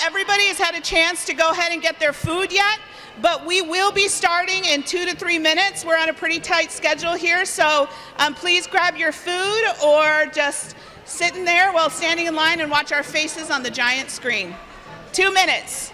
everybody has had a chance to go ahead and get their food yet, but we will be starting in 2 to 3 minutes. We're on a pretty tight schedule here, so please grab your food or just sit in there while standing in line and watch our faces on the giant screen. 2 minutes.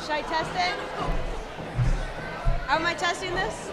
Should I test it? How am I testing this?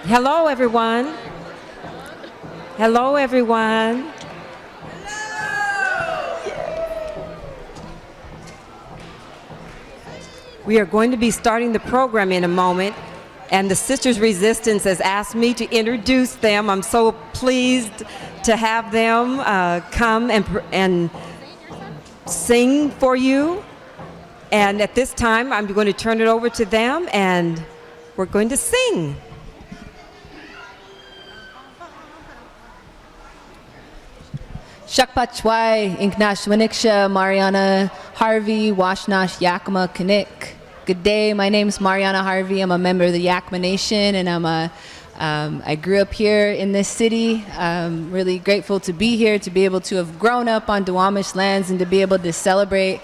Hello, everyone. Hello, everyone. We are going to be starting the program in a moment, and the Sisters Resistance has asked me to introduce them. I'm so pleased to have them come and sing for you. And at this time, I'm going to turn it over to them, and we're going to sing. Shakpachwai, Inknash Winiksha, Mariana, Harvey, Washnash, Yakima, Kanik, Good day. My name's Mariana Harvey. I'm a member of the Yakama Nation, and I grew up here in this city. I'm really grateful to be here, to be able to have grown up on Duwamish lands and to be able to celebrate.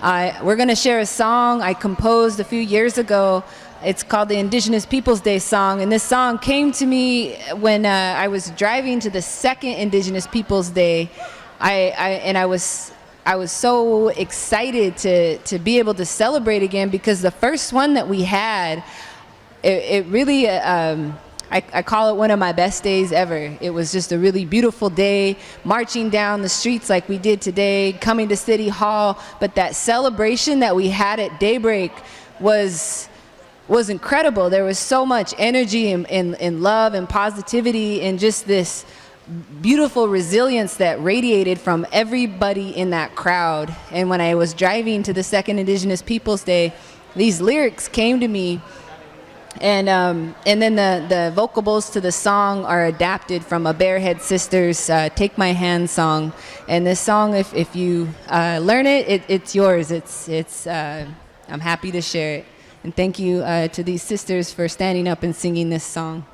We're going to share a song I composed a few years ago. It's called the Indigenous Peoples Day song, and this song came to me when I was driving to the second Indigenous Peoples Day. I was so excited to be able to celebrate again, because the first one that we had, it really, I call it one of my best days ever. It was just a really beautiful day, marching down the streets like we did today, coming to City Hall. But that celebration that we had at daybreak was incredible. There was so much energy and love and positivity and just this beautiful resilience that radiated from everybody in that crowd. And when I was driving to the second Indigenous Peoples Day, these lyrics came to me, and then the vocables to the song are adapted from a Barehead Sisters Take My Hand song. And this song, if you learn it's yours. I'm happy to share it. And thank you to these sisters for standing up and singing this song.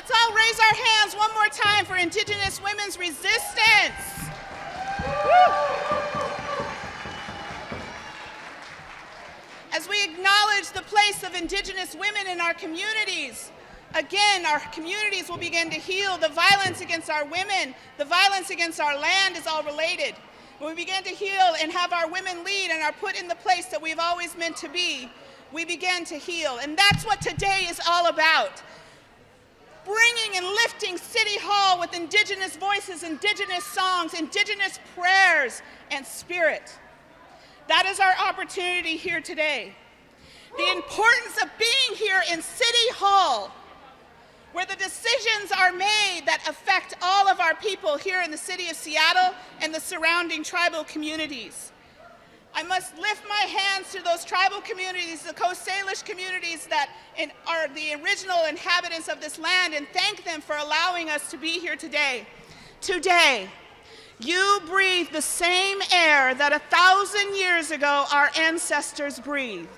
Let's all raise our hands one more time for Indigenous women's resistance. Woo. As we acknowledge the place of Indigenous women in our communities, again, our communities will begin to heal. The violence against our women, the violence against our land is all related. When we begin to heal and have our women lead and are put in the place that we've always meant to be, we begin to heal. And that's what today is all about. Bringing and lifting City Hall with Indigenous voices, Indigenous songs, Indigenous prayers, and spirit. That is our opportunity here today. The importance of being here in City Hall, where the decisions are made that affect all of our people here in the city of Seattle and the surrounding tribal communities. I must lift my hands to those tribal communities, the Coast Salish communities that are the original inhabitants of this land, and thank them for allowing us to be here today. Today, you breathe the same air that 1,000 years ago our ancestors breathed.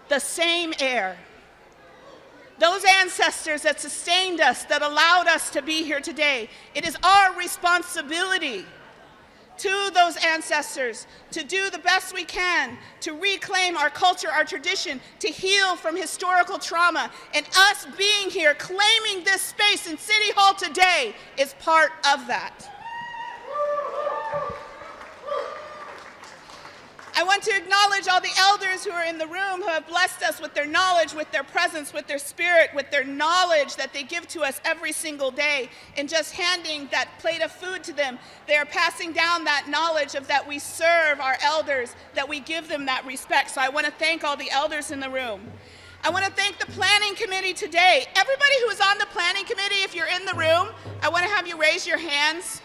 The same air. Those ancestors that sustained us, that allowed us to be here today, it is our responsibility to those ancestors to do the best we can to reclaim our culture, our tradition, to heal from historical trauma. And us being here, claiming this space in City Hall today is part of that. I want to acknowledge all the elders who are in the room who have blessed us with their knowledge, with their presence, with their spirit, with their knowledge that they give to us every single day. And just handing that plate of food to them, they are passing down that knowledge of that we serve our elders, that we give them that respect. So I want to thank all the elders in the room. I want to thank the planning committee today. Everybody who is on the planning committee, if you're in the room, I want to have you raise your hands.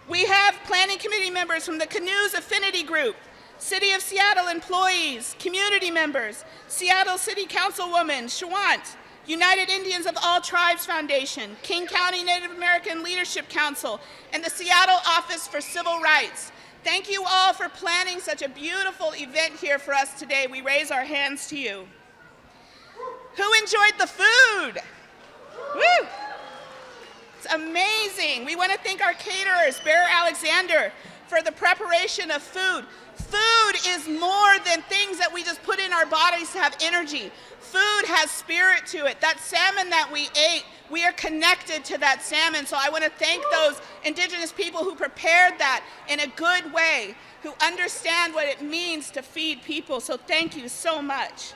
We have planning committee members from the Canoes Affinity Group, City of Seattle employees, community members, Seattle City Councilwoman Shawant, United Indians of All Tribes Foundation, King County Native American Leadership Council, and the Seattle Office for Civil Rights. Thank you all for planning such a beautiful event here for us today. We raise our hands to you. Who enjoyed the food? Woo! It's amazing. We want to thank our caterers, Bear Alexander, for the preparation of food. Food is more than things that we just put in our bodies to have energy. Food has spirit to it. That salmon that we ate, we are connected to that salmon. So I want to thank those Indigenous people who prepared that in a good way, who understand what it means to feed people. So thank you so much.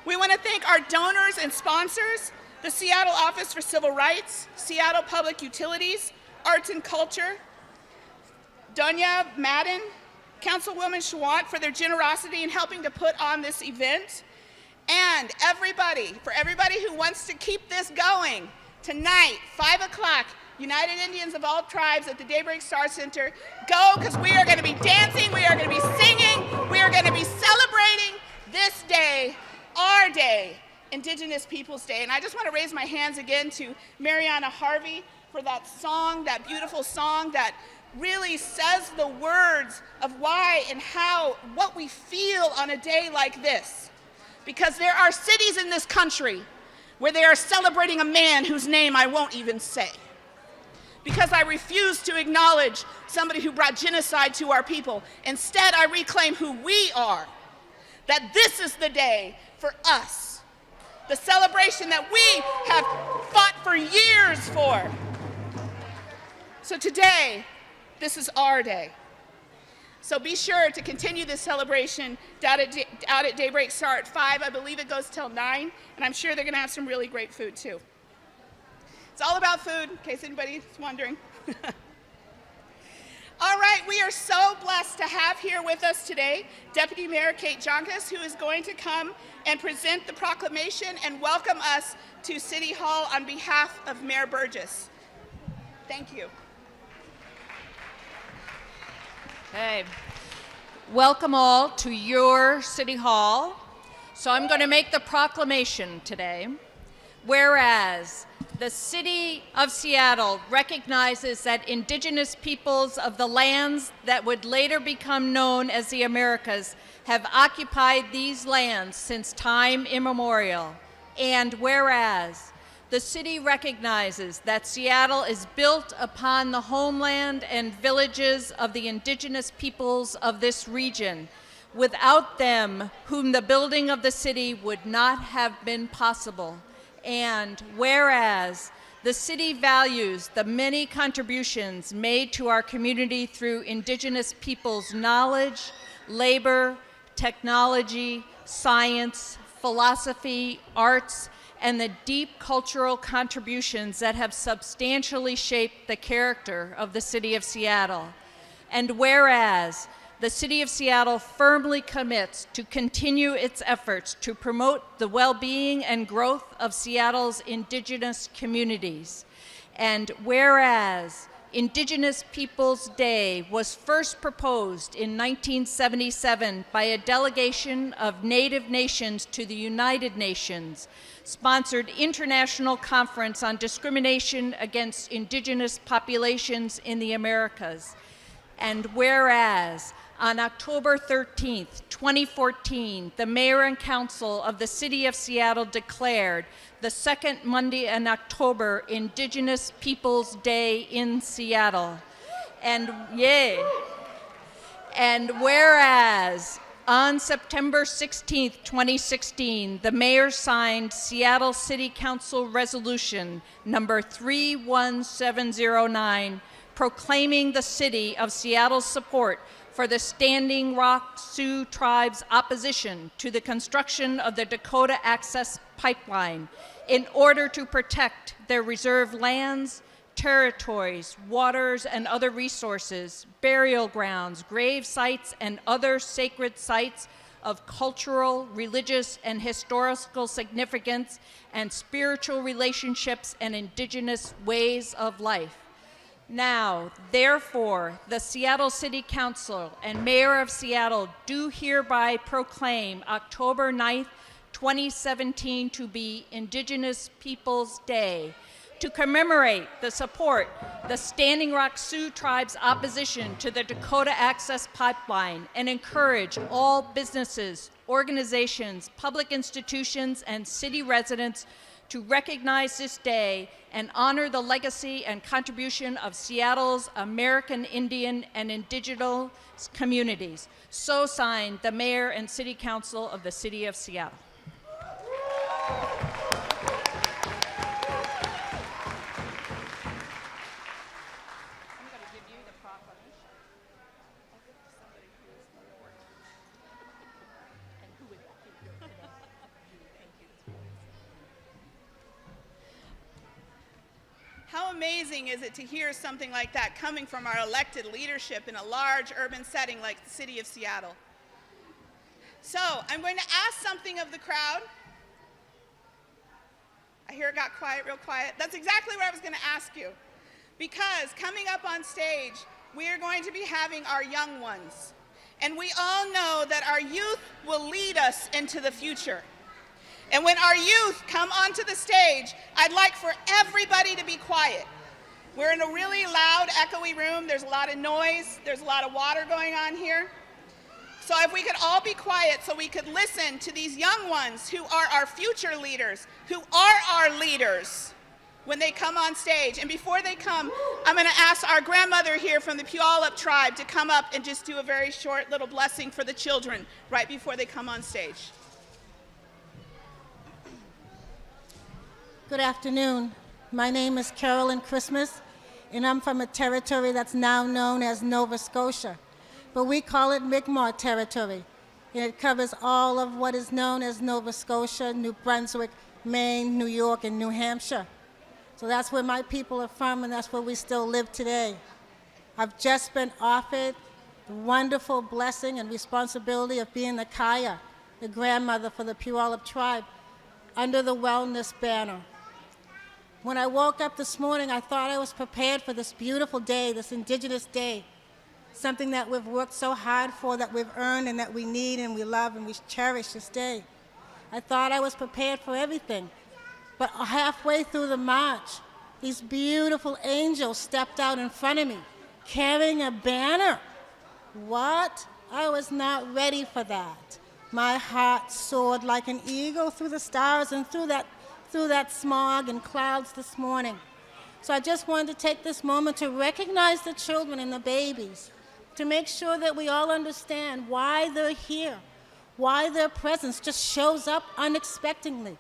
We want to thank our donors and sponsors, the Seattle Office for Civil Rights, Seattle Public Utilities, Arts and Culture, Donya Madden, Councilwoman Shawant for their generosity in helping to put on this event, and for everybody who wants to keep this going, tonight, 5 o'clock, United Indians of All Tribes at the Daybreak Star Center. Go, because we are going to be dancing, we are going to be singing, we are going to be celebrating this day, our day, Indigenous Peoples Day. And I just want to raise my hands again to Mariana Harvey for that song, that beautiful song that really says the words of why and how, what we feel on a day like this. Because there are cities in this country where they are celebrating a man whose name I won't even say. Because I refuse to acknowledge somebody who brought genocide to our people. Instead, I reclaim who we are. That this is the day for us. The celebration that we have fought for years for. So today, this is our day. So be sure to continue this celebration out at Daybreak Star at 5. I believe it goes till 9, and I'm sure they're going to have some really great food too. It's all about food, in case anybody's wondering. All right, we are so blessed to have here with us today Deputy Mayor Kate Jonkus, who is going to come and present the proclamation and welcome us to City Hall on behalf of Mayor Burgess. Thank you. Hey, welcome all to your City Hall. So I'm going to make the proclamation today. Whereas the City of Seattle recognizes that Indigenous peoples of the lands that would later become known as the Americas have occupied these lands since time immemorial. And whereas the city recognizes that Seattle is built upon the homeland and villages of the indigenous peoples of this region, without them whom the building of the city would not have been possible. And whereas the city values the many contributions made to our community through indigenous peoples' knowledge, labor, technology, science, philosophy, arts, and the deep cultural contributions that have substantially shaped the character of the city of Seattle. And whereas the City of Seattle firmly commits to continue its efforts to promote the well-being and growth of Seattle's indigenous communities. And whereas Indigenous Peoples Day was first proposed in 1977 by a delegation of Native nations to the United Nations, sponsored International Conference on Discrimination Against Indigenous Populations in the Americas. And whereas on October 13th, 2014, the Mayor and Council of the City of Seattle declared the second Monday in October Indigenous Peoples Day in Seattle. And whereas on September 16th, 2016, the Mayor signed Seattle City Council Resolution number 31709, proclaiming the City of Seattle's support for the Standing Rock Sioux Tribe's opposition to the construction of the Dakota Access Pipeline in order to protect their reserved lands, territories, waters, and other resources, burial grounds, grave sites, and other sacred sites of cultural, religious, and historical significance, and spiritual relationships and indigenous ways of life. Now, therefore, the Seattle City Council and Mayor of Seattle do hereby proclaim October 9th, 2017 to be Indigenous Peoples Day, to commemorate the support the Standing Rock Sioux Tribe's opposition to the Dakota Access Pipeline, and encourage all businesses, organizations, public institutions, and city residents to recognize this day and honor the legacy and contribution of Seattle's American Indian and Indigenous communities. So signed, the Mayor and City Council of the City of Seattle. How amazing is it to hear something like that coming from our elected leadership in a large urban setting like the City of Seattle? So I'm going to ask something of the crowd. I hear it got quiet, real quiet. That's exactly what I was going to ask you. Because coming up on stage, we are going to be having our young ones. And we all know that our youth will lead us into the future. And when our youth come onto the stage, I'd like for everybody to be quiet. We're in a really loud, echoey room. There's a lot of noise. There's a lot of water going on here. So if we could all be quiet so we could listen to these young ones who are our future leaders, who are our leaders when they come on stage. And before they come, I'm going to ask our grandmother here from the Puyallup tribe to come up and just do a very short little blessing for the children right before they come on stage. Good afternoon. My name is Karellen Christmas, and I'm from a territory that's now known as Nova Scotia, but we call it Mi'kmaq territory, and it covers all of what is known as Nova Scotia, New Brunswick, Maine, New York, and New Hampshire. So that's where my people are from, and that's where we still live today. I've just been offered the wonderful blessing and responsibility of being the Kaya, the grandmother for the Puyallup tribe, under the wellness banner. When I woke up this morning, I thought I was prepared for this beautiful day, this Indigenous Day, something that we've worked so hard for, that we've earned and that we need and we love and we cherish this day. I thought I was prepared for everything. But halfway through the march, these beautiful angels stepped out in front of me, carrying a banner. What? I was not ready for that. My heart soared like an eagle through the stars and through that through that smog and clouds this morning. So I just wanted to take this moment to recognize the children and the babies, to make sure that we all understand why they're here, why their presence just shows up unexpectedly.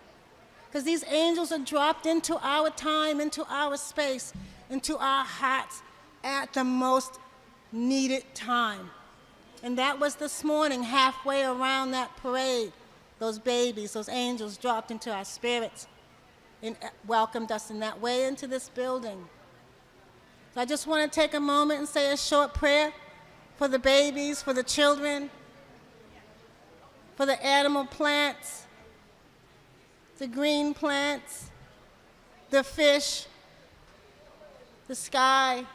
Because these angels are dropped into our time, into our space, into our hearts at the most needed time. And that was this morning, halfway around that parade. Those babies, those angels dropped into our spirits and welcomed us in that way into this building. So I just want to take a moment and say a short prayer for the babies, for the children, for the animal plants, the green plants, the fish, the sky,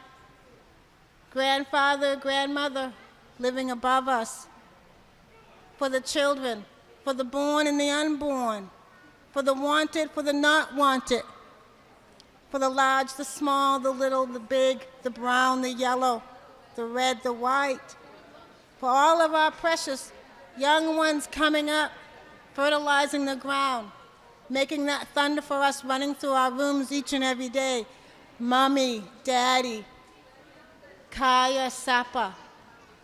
grandfather, grandmother living above us, for the children, for the born and the unborn, for the wanted, for the not wanted, for the large, the small, the little, the big, the brown, the yellow, the red, the white, for all of our precious young ones coming up, fertilizing the ground, making that thunder for us running through our rooms each and every day. Mommy, Daddy, Kaya, Sapa,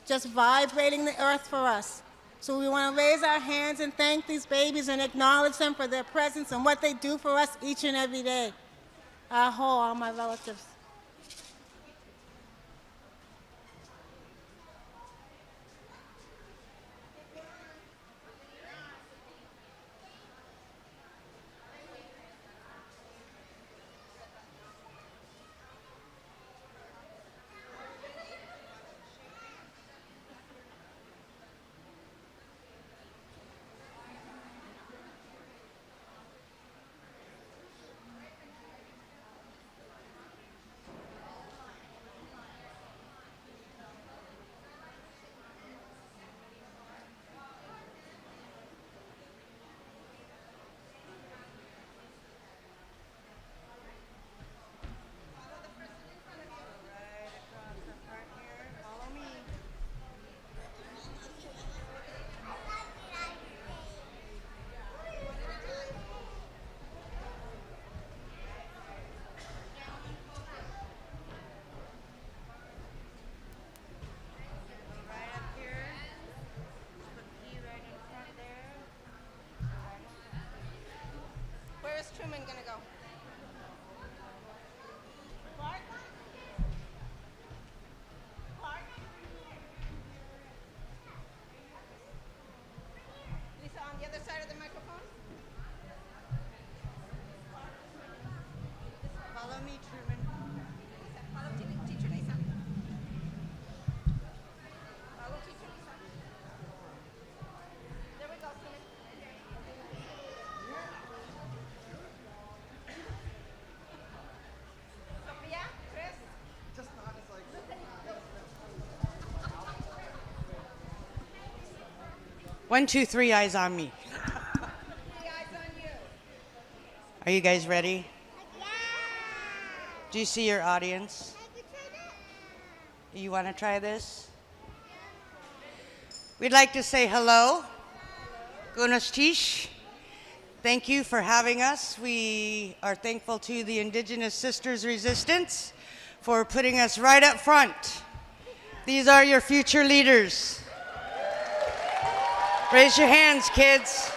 just vibrating the earth for us. So we want to raise our hands and thank these babies and acknowledge them for their presence and what they do for us each and every day. Aho, all my relatives. Truman gonna go? Clark? Clark? Lisa, on the other side of the microphone? Follow me, Truman. Lisa, follow teacher Lisa. Follow teacher Lisa. There we go, Truman. One, two, three, eyes on me. Are you guys ready? Yeah. Do you see your audience? You want to try this? We'd like to say hello. Gunastish. Thank you for having us. We are thankful to the Indigenous Sisters Resistance for putting us right up front. These are your future leaders. Raise your hands, kids.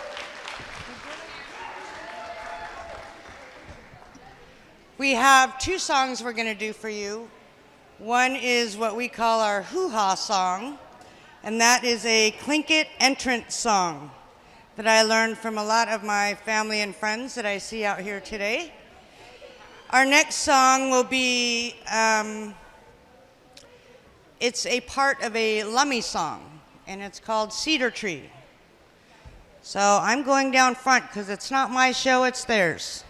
We have two songs we're going to do for you. One is what we call our hoo-ha song, and that is a Tlingit entrance song that I learned from a lot of my family and friends that I see out here today. Our next song will be, it's a part of a Lummi song, and it's called Cedar Tree. So I'm going down front because it's not my show, it's theirs.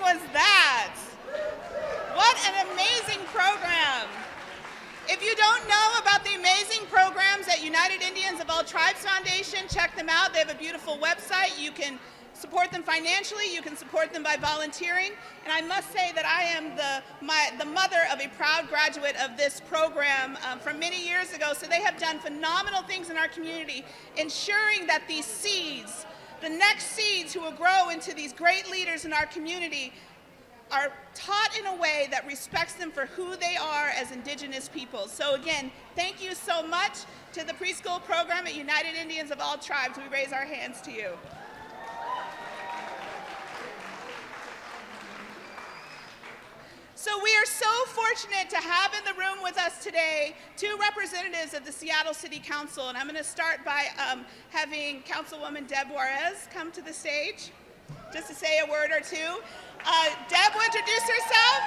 Was that? What an amazing program. If you don't know about the amazing programs at United Indians of All Tribes Foundation, check them out. They have a beautiful website. You can support them financially. You can support them by volunteering. And I must say that I am the mother of a proud graduate of this program from many years ago. So they have done phenomenal things in our community, ensuring that these seeds, the next seeds who will grow into these great leaders in our community, are taught in a way that respects them for who they are as Indigenous people. So again, thank you so much to the preschool program at United Indians of All Tribes. We raise our hands to you. So we are so fortunate to have in the room with us today two representatives of the Seattle City Council, and I'm going to start by having Councilwoman Deb Juarez come to the stage just to say a word or two. Deb will introduce herself,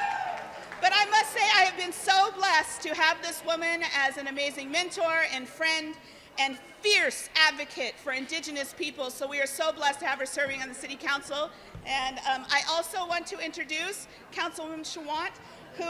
but I must say I have been so blessed to have this woman as an amazing mentor and friend and fierce advocate for Indigenous people, so we are so blessed to have her serving on the City Council. And I also want to introduce Councilwoman Shawant, who,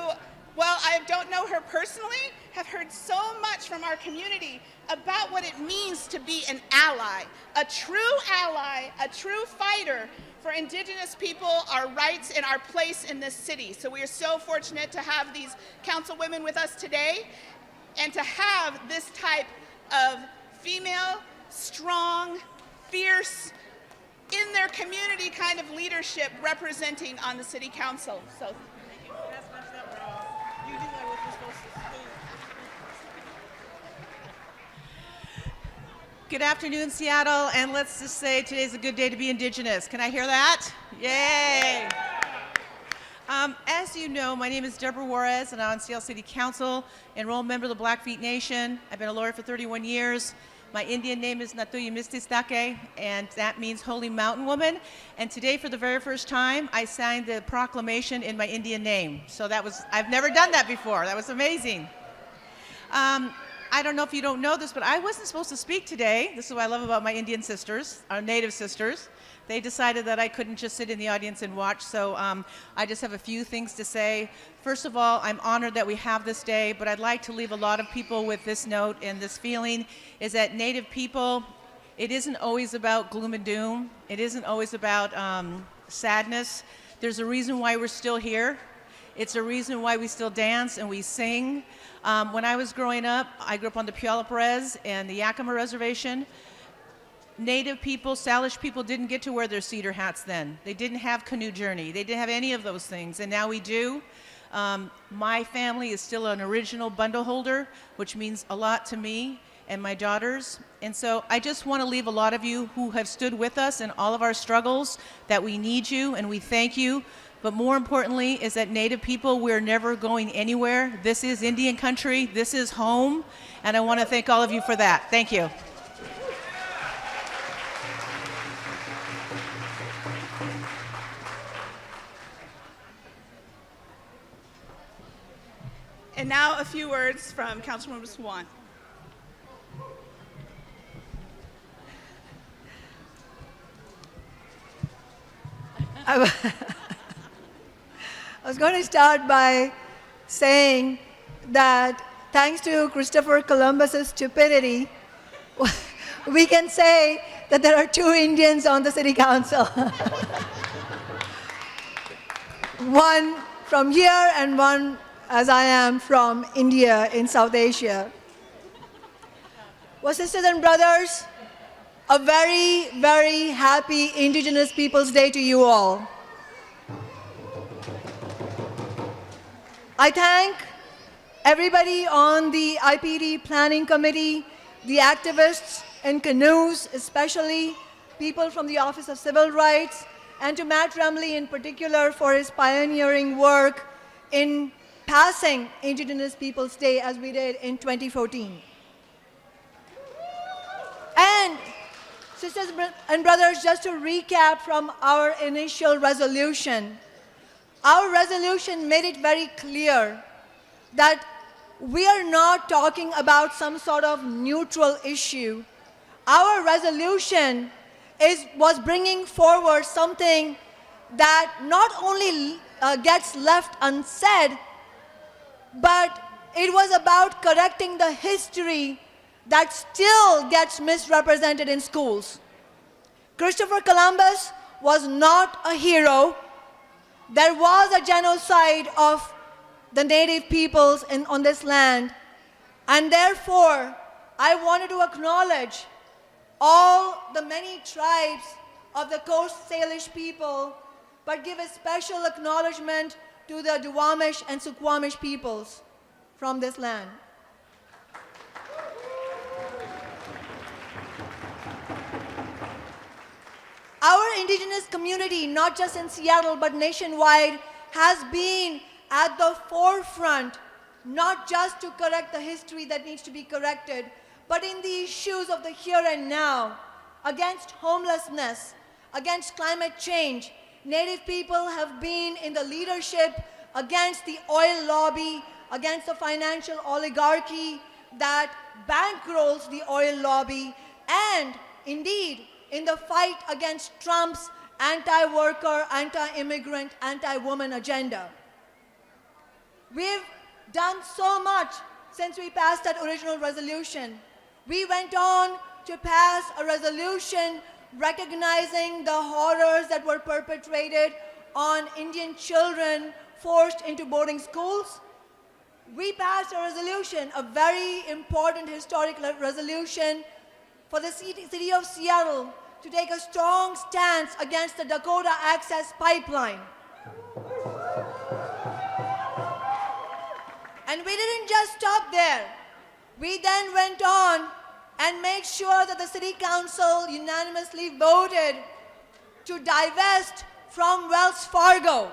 while I don't know her personally, have heard so much from our community about what it means to be an ally, a true fighter for Indigenous people, our rights, and our place in this city. So we are so fortunate to have these councilwomen with us today and to have this type of female, strong, fierce, in their community kind of leadership representing on the City Council. So, thank you. You do what you're supposed to do. Good afternoon, Seattle, and let's just say today's a good day to be Indigenous. Can I hear that? Yay! As you know, my name is Deborah Juarez, and I'm on Seattle City Council, enrolled member of the Blackfeet Nation. I've been a lawyer for 31 years. My Indian name is Natuya Mististake, and that means Holy Mountain Woman. And today, for the very first time, I signed the proclamation in my Indian name. So I've never done that before. That was amazing. I don't know if you don't know this, but I wasn't supposed to speak today. This is what I love about my Indian sisters, our Native sisters. They decided that I couldn't just sit in the audience and watch, so I just have a few things to say. First of all, I'm honored that we have this day, but I'd like to leave a lot of people with this note and this feeling, is that Native people, it isn't always about gloom and doom. It isn't always about sadness. There's a reason why we're still here. It's a reason why we still dance and we sing. When I was growing up, I grew up on the Puyallup Res and the Yakima Reservation. Native people, Salish people didn't get to wear their cedar hats then. They didn't have canoe journey. They didn't have any of those things, and now we do. My family is still an original bundle holder, which means a lot to me and my daughters. And so I just want to leave a lot of you who have stood with us in all of our struggles that we need you and we thank you. But more importantly is that Native people, we're never going anywhere. This is Indian country. This is home. And I want to thank all of you for that. Thank you. And now a few words from Councilwoman Swan. I was going to start by saying that thanks to Christopher Columbus's stupidity, we can say that there are 2 Indians on the city council. One from here and one, as I am, from India in South Asia. Well, sisters and brothers, a very, very happy Indigenous Peoples Day to you all. I thank everybody on the IPD Planning Committee, the activists in canoes, especially people from the Office of Civil Rights, and to Matt Rumley in particular for his pioneering work in passing Indigenous Peoples Day as we did in 2014. And sisters and brothers, just to recap from our initial resolution, our resolution made it very clear that we are not talking about some sort of neutral issue. Our resolution was bringing forward something that not only gets left unsaid, but it was about correcting the history that still gets misrepresented in schools. Christopher Columbus was not a hero. There was a genocide of the native peoples on this land, and therefore I wanted to acknowledge all the many tribes of the Coast Salish people, but give a special acknowledgement to the Duwamish and Suquamish peoples from this land. Our Indigenous community, not just in Seattle but nationwide, has been at the forefront, not just to correct the history that needs to be corrected, but in the issues of the here and now, against homelessness, against climate change. Native people have been in the leadership against the oil lobby, against the financial oligarchy that bankrolls the oil lobby, and indeed in the fight against Trump's anti-worker, anti-immigrant, anti-woman agenda. We've done so much since we passed that original resolution. We went on to pass a resolution recognizing the horrors that were perpetrated on Indian children forced into boarding schools. We passed a resolution, a very important historic resolution for the city of Seattle to take a strong stance against the Dakota Access Pipeline. And we didn't just stop there. We then went on and made sure that the City Council unanimously voted to divest from Wells Fargo.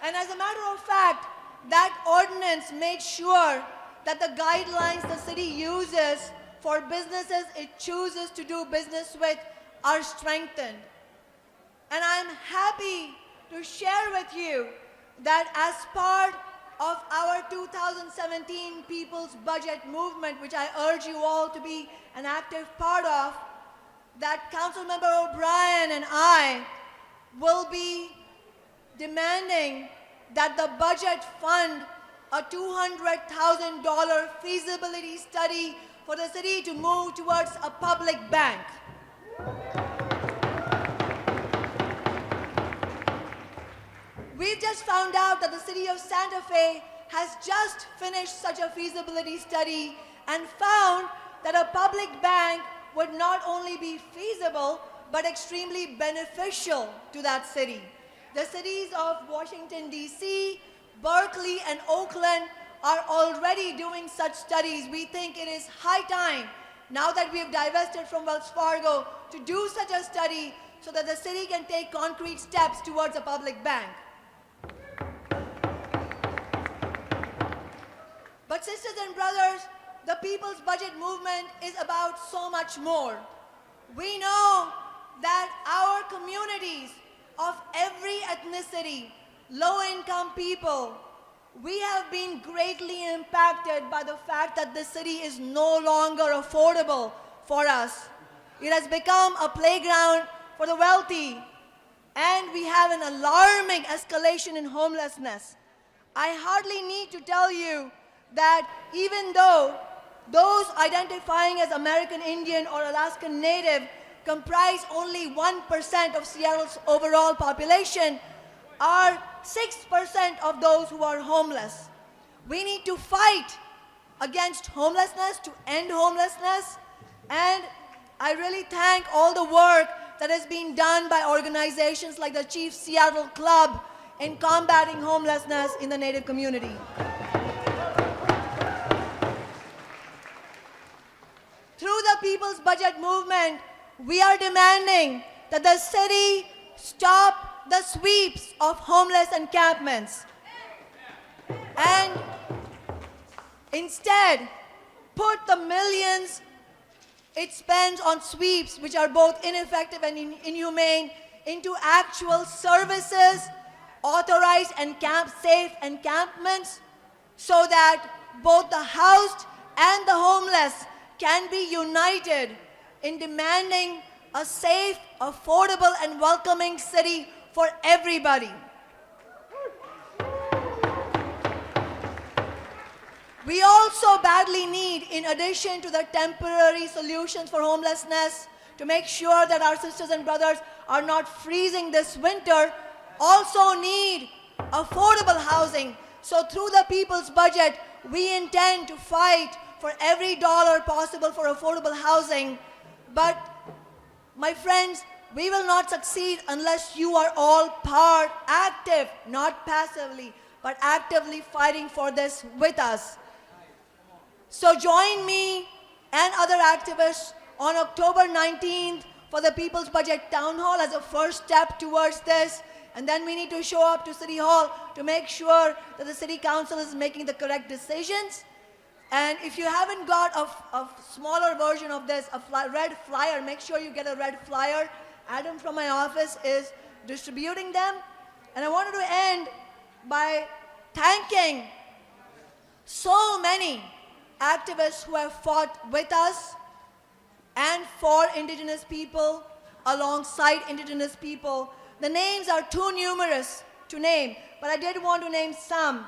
And as a matter of fact, that ordinance made sure that the guidelines the city uses for businesses it chooses to do business with are strengthened. And I'm happy to share with you that as part of our 2017 People's Budget Movement, which I urge you all to be an active part of, that Councilmember O'Brien and I will be demanding that the budget fund a $200,000 feasibility study for the city to move towards a public bank. We've just found out that the city of Santa Fe has just finished such a feasibility study and found that a public bank would not only be feasible, but extremely beneficial to that city. The cities of Washington, D.C., Berkeley, and Oakland are already doing such studies. We think it is high time, now that we have divested from Wells Fargo, to do such a study so that the city can take concrete steps towards a public bank. But sisters and brothers, the People's Budget Movement is about so much more. We know that our communities of every ethnicity, low-income people, we have been greatly impacted by the fact that the city is no longer affordable for us. It has become a playground for the wealthy, and we have an alarming escalation in homelessness. I hardly need to tell you that even though those identifying as American Indian or Alaskan Native comprise only 1% of Seattle's overall population, are 6% of those who are homeless. We need to fight against homelessness, to end homelessness, and I really thank all the work that has been done by organizations like the Chief Seattle Club in combating homelessness in the Native community. Through the People's Budget Movement, we are demanding that the city stop the sweeps of homeless encampments and instead put the millions it spends on sweeps, which are both ineffective and inhumane, into actual services, authorized and safe encampments, so that both the housed and the homeless can be united in demanding a safe, affordable, and welcoming city for everybody. We also badly need, in addition to the temporary solutions for homelessness, to make sure that our sisters and brothers are not freezing this winter, also need affordable housing. So through the People's Budget, we intend to fight for every dollar possible for affordable housing. But my friends, we will not succeed unless you are all active, not passively, but actively fighting for this with us. So join me and other activists on October 19th for the People's Budget Town Hall as a first step towards this. And then we need to show up to City Hall to make sure that the City Council is making the correct decisions. And if you haven't got a smaller version of this, a red flyer, make sure you get a red flyer. Adam from my office is distributing them. And I wanted to end by thanking so many activists who have fought with us and for Indigenous people, alongside Indigenous people. The names are too numerous to name, but I did want to name some.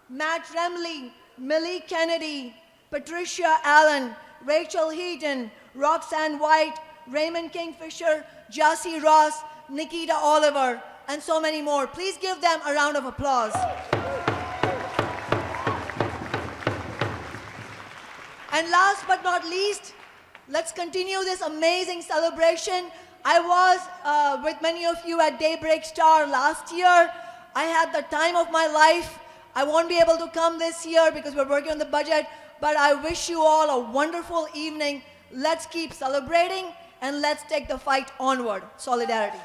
Matt Remley, Millie Kennedy, Patricia Allen, Rachel Heaton, Roxanne White, Raymond Kingfisher, Jassy Ross, Nikita Oliver, and so many more. Please give them a round of applause. And last but not least, let's continue this amazing celebration. I was with many of you at Daybreak Star last year. I had the time of my life. I won't be able to come this year because we're working on the budget, but I wish you all a wonderful evening. Let's keep celebrating and let's take the fight onward. Solidarity.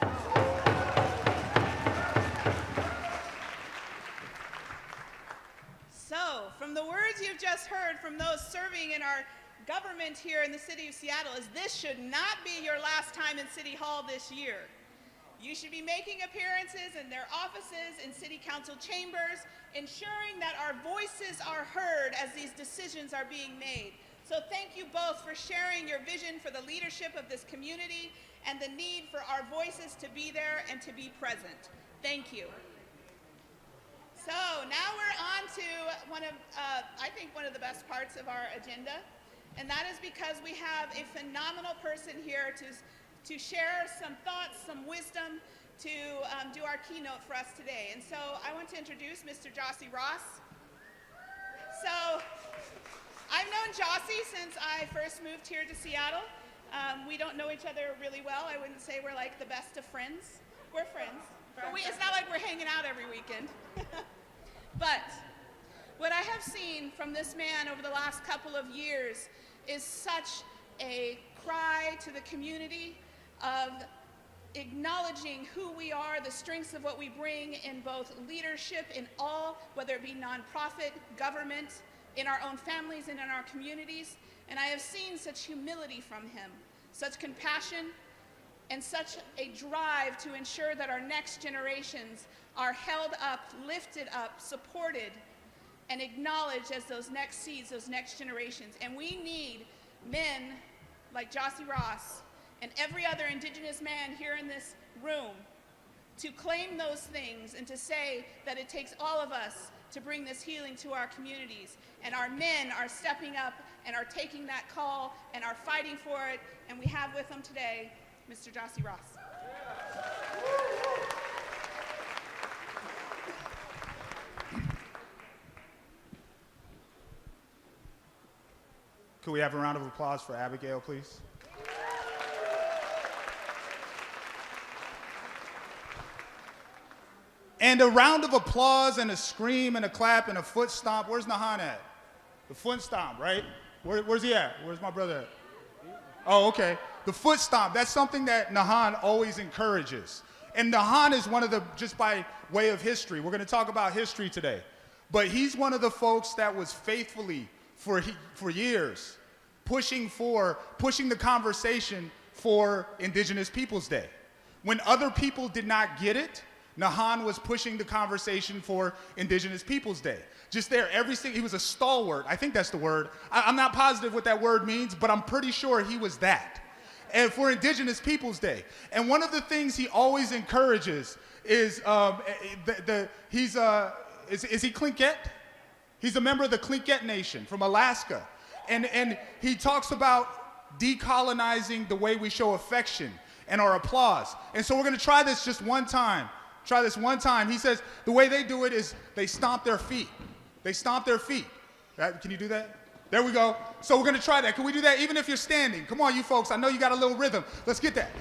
So, from the words you've just heard from those serving in our government here in the city of Seattle, is this should not be your last time in City Hall this year. You should be making appearances in their offices, in city council chambers, ensuring that our voices are heard as these decisions are being made. So thank you both for sharing your vision for the leadership of this community and the need for our voices to be there and to be present. Thank you. So now we're on to I think one of the best parts of our agenda, and that is because we have a phenomenal person here to share some thoughts, some wisdom, to do our keynote for us today. And so I want to introduce Mr. Jassy Ross. So I've known Jassy since I first moved here to Seattle. We don't know each other really well. I wouldn't say we're like the best of friends. We're friends, But it's not like we're hanging out every weekend. But what I have seen from this man over the last couple of years is such a cry to the community of acknowledging who we are, the strengths of what we bring in both leadership in all, whether it be nonprofit, government, in our own families and in our communities. And I have seen such humility from him, such compassion, and such a drive to ensure that our next generations are held up, lifted up, supported, and acknowledged as those next seeds, those next generations. And we need men like Jossie Ross and every other Indigenous man here in this room to claim those things and to say that it takes all of us to bring this healing to our communities. And our men are stepping up and are taking that call and are fighting for it. And we have with them today Mr. Jossie Ross. Could we have a round of applause for Abigail, please? And a round of applause and a scream and a clap and a foot stomp. Where's Nahan at? The foot stomp, right? Where's he at? Where's my brother at? Oh, okay. The foot stomp, that's something that Nahan always encourages. And Nahan is one of the, just by way of history, we're going to talk about history today, but he's one of the folks that was faithfully for years pushing the conversation for Indigenous Peoples Day. When other people did not get it, Nahan was pushing the conversation for Indigenous Peoples Day. Just there, he was a stalwart. I think that's the word. I'm not positive what that word means, but I'm pretty sure he was that. And for Indigenous Peoples Day. And one of the things he always encourages is, is he Tlingit? He's a member of the Tlingit Nation from Alaska. And he talks about decolonizing the way we show affection and our applause. And so we're gonna try this just one time. Try this one time. He says the way they do it is they stomp their feet. They stomp their feet. Can you do that? There we go. So we're gonna try that. Can we do that even if you're standing? Come on, you folks. I know you got a little rhythm. Let's get that.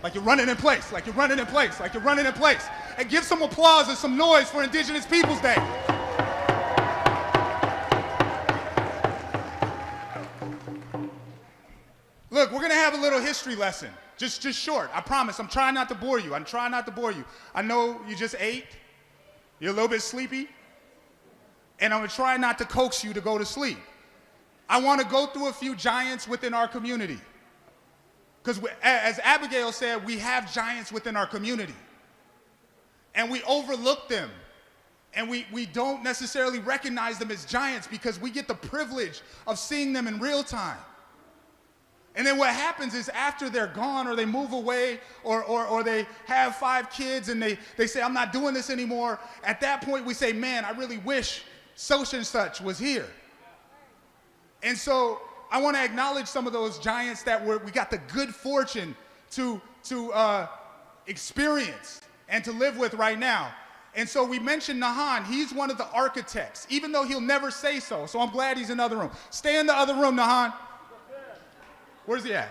Like you're running in place, like you're running in place, like you're running in place. And give some applause and some noise for Indigenous Peoples Day. Look, we're gonna have a little history lesson. Just short, I promise. I'm trying not to bore you. I'm trying not to bore you. I know you just ate. You're a little bit sleepy. And I'm gonna try not to coax you to go to sleep. I wanna go through a few giants within our community. Because as Abigail said, we have giants within our community. And we overlook them. And we don't necessarily recognize them as giants because we get the privilege of seeing them in real time. And then what happens is after they're gone or they move away or they have 5 kids and they say, I'm not doing this anymore, at that point we say, man, I really wish such and such was here. And so I want to acknowledge some of those giants that we got the good fortune to experience and to live with right now. And so we mentioned Nahan. He's one of the architects, even though he'll never say so. So I'm glad he's in the other room. Stay in the other room, Nahan. Where's he at?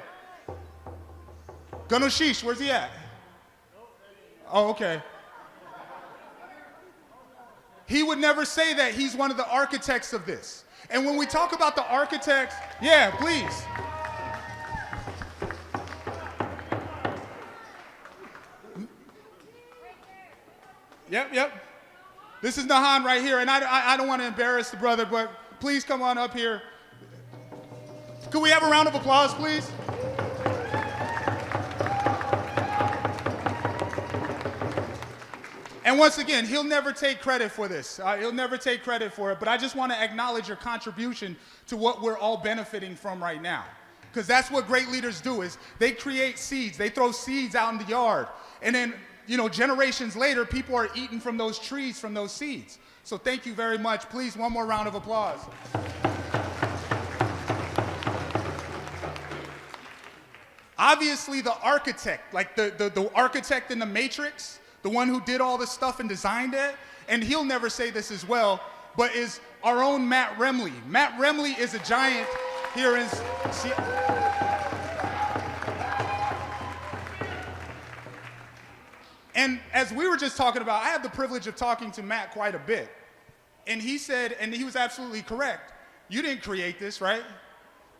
Ganushish, where's he at? Oh, okay. He would never say that he's one of the architects of this. And when we talk about the architects, yeah, please. Yep. This is Nahan right here, and I don't want to embarrass the brother, but please come on up here. Could we have a round of applause, please? And once again, he'll never take credit for this. He'll never take credit for it, but I just want to acknowledge your contribution to what we're all benefiting from right now. Because that's what great leaders do, is they create seeds. They throw seeds out in the yard. And then, generations later, people are eating from those trees, from those seeds. So thank you very much. Please, one more round of applause. Obviously, the architect, like the architect in the Matrix, the one who did all this stuff and designed it, and he'll never say this as well, but is our own Matt Remley. Matt Remley is a giant here in And as we were just talking about, I had the privilege of talking to Matt quite a bit. And he said, and he was absolutely correct, you didn't create this, right?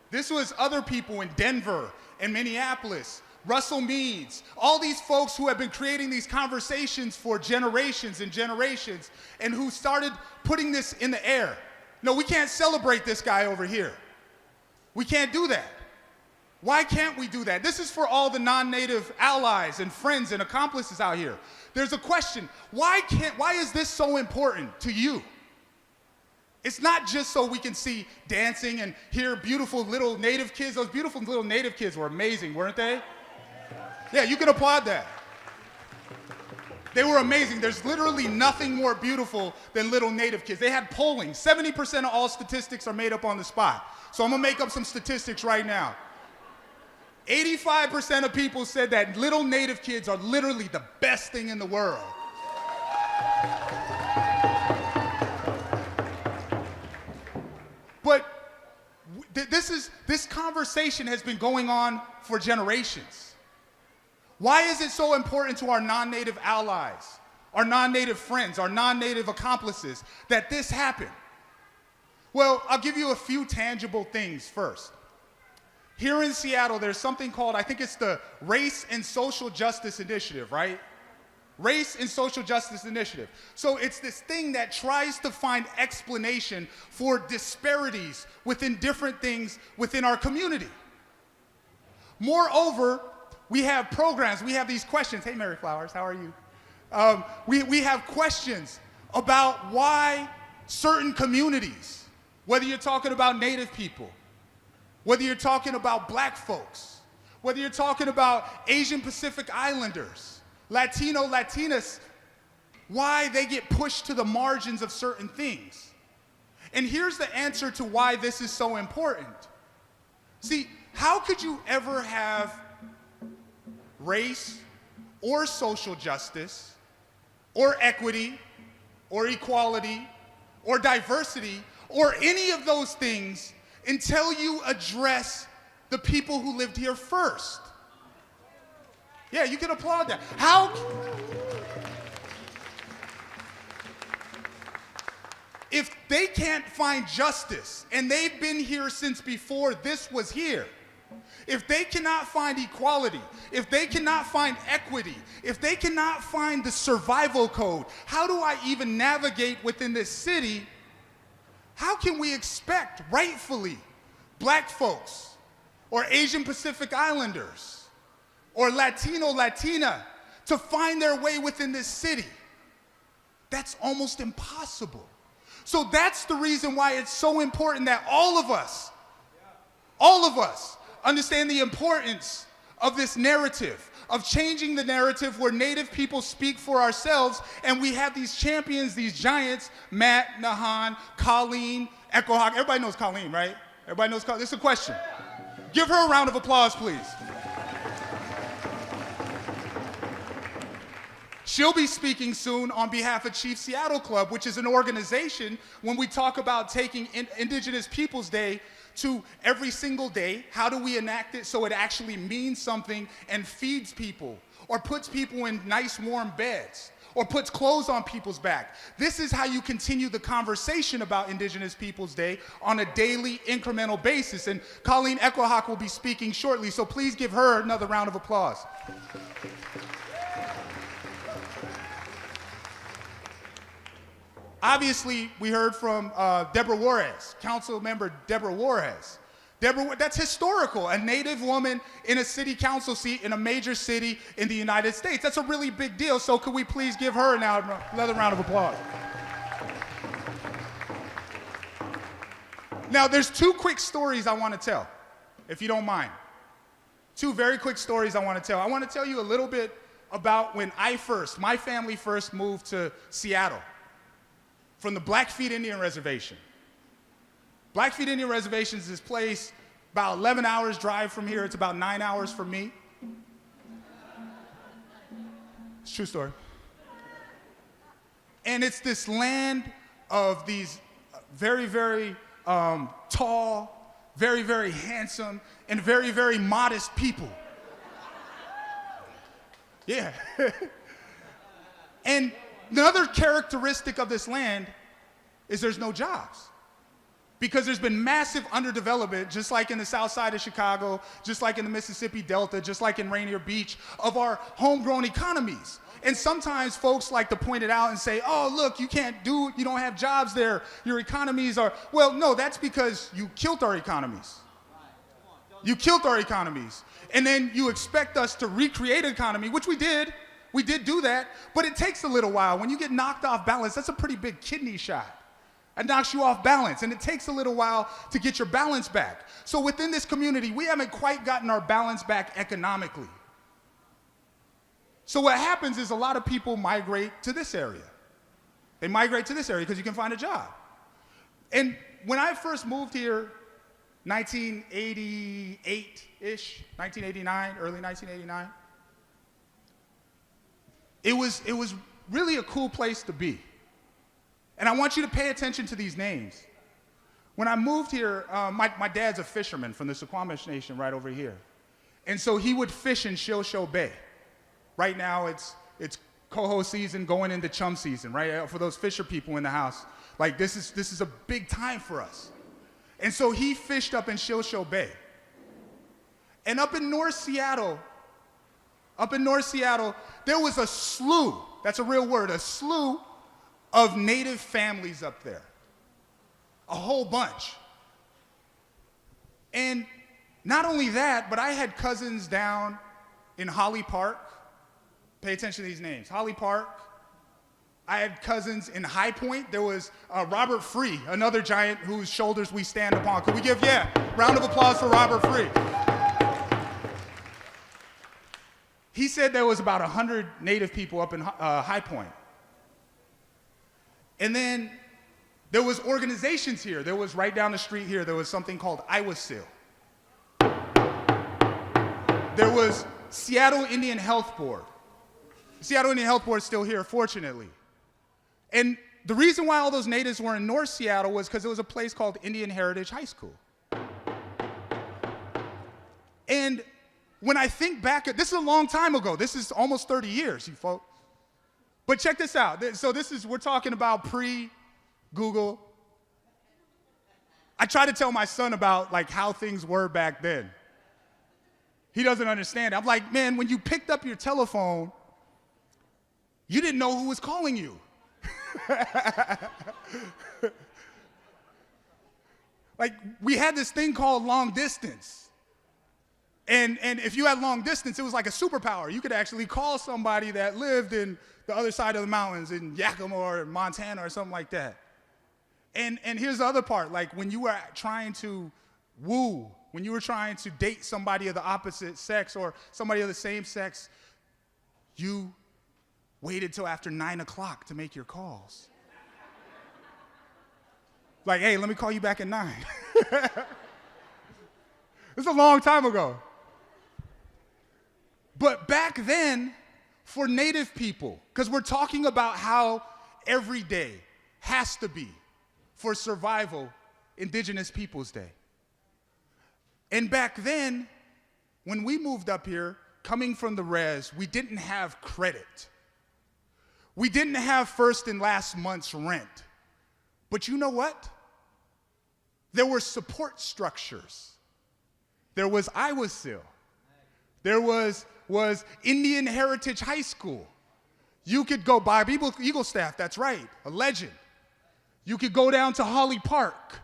This was other people in Denver and Minneapolis, Russell Meads, all these folks who have been creating these conversations for generations and generations, and who started putting this in the air. No, we can't celebrate this guy over here. We can't do that. Why can't we do that? This is for all the non-native allies and friends and accomplices out here. There's a question, why is this so important to you? It's not just so we can see dancing and hear beautiful little native kids. Those beautiful little native kids were amazing, weren't they? Yeah, you can applaud that. They were amazing. There's literally nothing more beautiful than little native kids. They had polling. 70% of all statistics are made up on the spot. So I'm gonna make up some statistics right now. 85% of people said that little native kids are literally the best thing in the world. But this conversation has been going on for generations. Why is it so important to our non-native allies, our non-native friends, our non-native accomplices that this happened? Well, I'll give you a few tangible things first. Here in Seattle, there's something called, I think it's the Race and Social Justice Initiative, right? Race and Social Justice Initiative. So it's this thing that tries to find explanation for disparities within different things within our community. Moreover, we have programs, we have these questions. Hey, Mary Flowers, how are you? We have questions about why certain communities, whether you're talking about Native people, whether you're talking about Black folks, whether you're talking about Asian Pacific Islanders, Latino, Latinas, why they get pushed to the margins of certain things. And here's the answer to why this is so important. See, how could you ever have race or social justice or equity or equality or diversity or any of those things until you address the people who lived here first? Yeah, you can applaud that. How? If they can't find justice, and they've been here since before this was here, if they cannot find equality, if they cannot find equity, if they cannot find the survival code, how do I even navigate within this city? How can we expect, rightfully, Black folks, or Asian Pacific Islanders, or Latino, Latina, to find their way within this city? That's almost impossible. So that's the reason why it's so important that all of us understand the importance of this narrative, of changing the narrative where Native people speak for ourselves, and we have these champions, these giants, Matt, Nahan, Colleen Echo-Hawk. Everybody knows Colleen, right? Everybody knows Colleen. This is a question. Give her a round of applause, please. She'll be speaking soon on behalf of Chief Seattle Club, which is an organization when we talk about taking Indigenous Peoples Day to every single day. How do we enact it so it actually means something and feeds people, or puts people in nice warm beds, or puts clothes on people's back? This is how you continue the conversation about Indigenous Peoples Day on a daily incremental basis. And Colleen Echo-Hawk will be speaking shortly, so please give her another round of applause. Obviously, we heard from Deborah Juarez, Council Member Deborah Juarez. That's historical, a Native woman in a city council seat in a major city in the United States. That's a really big deal, so could we please give her now another round of applause? Now, there's two quick stories I want to tell, if you don't mind. Two very quick stories I want to tell. I want to tell you a little bit about when my family first moved to Seattle from the Blackfeet Indian Reservation. Blackfeet Indian Reservation is this place about 11 hours drive from here. It's about 9 hours from me. It's a true story. And it's this land of these very, very tall, very, very handsome, and very, very modest people. Yeah. And another characteristic of this land is there's no jobs. Because there's been massive underdevelopment, just like in the south side of Chicago, just like in the Mississippi Delta, just like in Rainier Beach, of our homegrown economies. And sometimes folks like to point it out and say, oh, look, you don't have jobs there. Your economies are, well, no, that's because you killed our economies. You killed our economies. And then you expect us to recreate an economy, which we did. We did do that, but it takes a little while. When you get knocked off balance, that's a pretty big kidney shot. It knocks you off balance, and it takes a little while to get your balance back. So within this community, we haven't quite gotten our balance back economically. So what happens is a lot of people migrate to this area. They migrate to this area because you can find a job. And when I first moved here, 1988-ish, 1989, early 1989, it was really a cool place to be. And I want you to pay attention to these names. When I moved here, my dad's a fisherman from the Suquamish Nation right over here. And so he would fish in Shilsho Bay. Right now, it's coho season going into chum season, right? For those fisher people in the house. Like, this is a big time for us. And so he fished up in Shilsho Bay. And up in North Seattle, there was a slew, that's a real word, a slew of native families up there. A whole bunch. And not only that, but I had cousins down in Holly Park. Pay attention to these names. Holly Park. I had cousins in High Point. There was Robert Free, another giant whose shoulders we stand upon. Could we give, round of applause for Robert Free. He said there was about 100 native people up in High Point. And then there was organizations here. There was right down the street here, there was something called Iwasil. There was Seattle Indian Health Board. Seattle Indian Health Board is still here, fortunately. And the reason why all those natives were in North Seattle was because there was a place called Indian Heritage High School. And when I think back, this is a long time ago. This is almost 30 years, you folks. But check this out. So we're talking about pre-Google. I try to tell my son about like how things were back then. He doesn't understand. I'm like, man, when you picked up your telephone, you didn't know who was calling you. Like, we had this thing called long distance. And if you had long distance, it was like a superpower. You could actually call somebody that lived in the other side of the mountains in Yakima or Montana or something like that. And here's the other part. Like, when you were trying to woo, when you were trying to date somebody of the opposite sex or somebody of the same sex, you waited till after 9 o'clock to make your calls. Like, hey, let me call you back at 9. This is a long time ago. But back then, for Native people, because we're talking about how every day has to be for survival, Indigenous Peoples Day. And back then, when we moved up here, coming from the res, we didn't have credit. We didn't have first and last month's rent. But you know what? There were support structures. There was Iwasil. There was Indian Heritage High School. You could go by Eagle Staff, that's right, a legend. You could go down to Holly Park,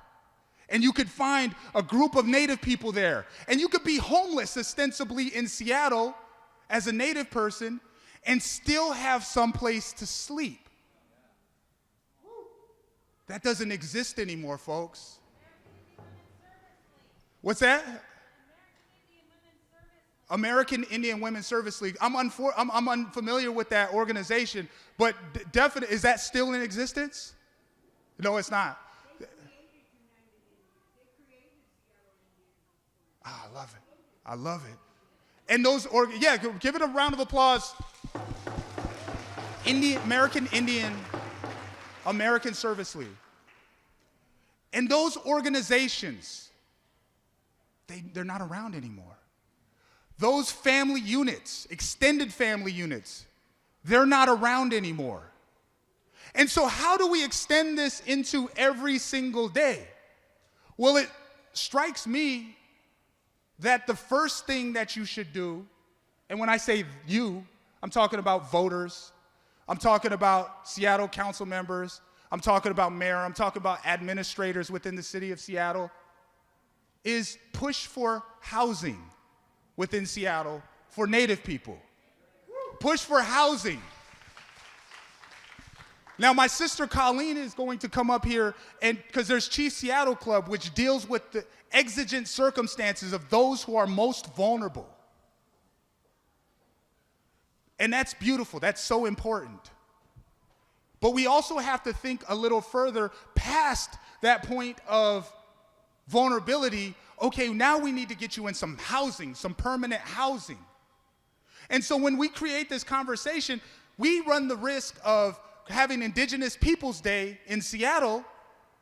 and you could find a group of Native people there. And you could be homeless ostensibly in Seattle as a Native person and still have some place to sleep. That doesn't exist anymore, folks. What's that? American Indian Women's Service League. I'm unfamiliar with that organization, but definitely, is that still in existence? No, it's not. I love it. I love it. And those, give it a round of applause. American Service League. And those organizations, they're not around anymore. Those family units, extended family units, they're not around anymore. And so how do we extend this into every single day? Well, it strikes me that the first thing that you should do, and when I say you, I'm talking about voters, I'm talking about Seattle council members, I'm talking about mayor, I'm talking about administrators within the city of Seattle, is push for housing within Seattle for Native people. Push for housing. Now, my sister Colleen is going to come up here, and because there's Chief Seattle Club, which deals with the exigent circumstances of those who are most vulnerable. And that's beautiful. That's so important. But we also have to think a little further past that point of vulnerability. Okay, now we need to get you in some housing, some permanent housing. And so when we create this conversation, we run the risk of having Indigenous Peoples Day in Seattle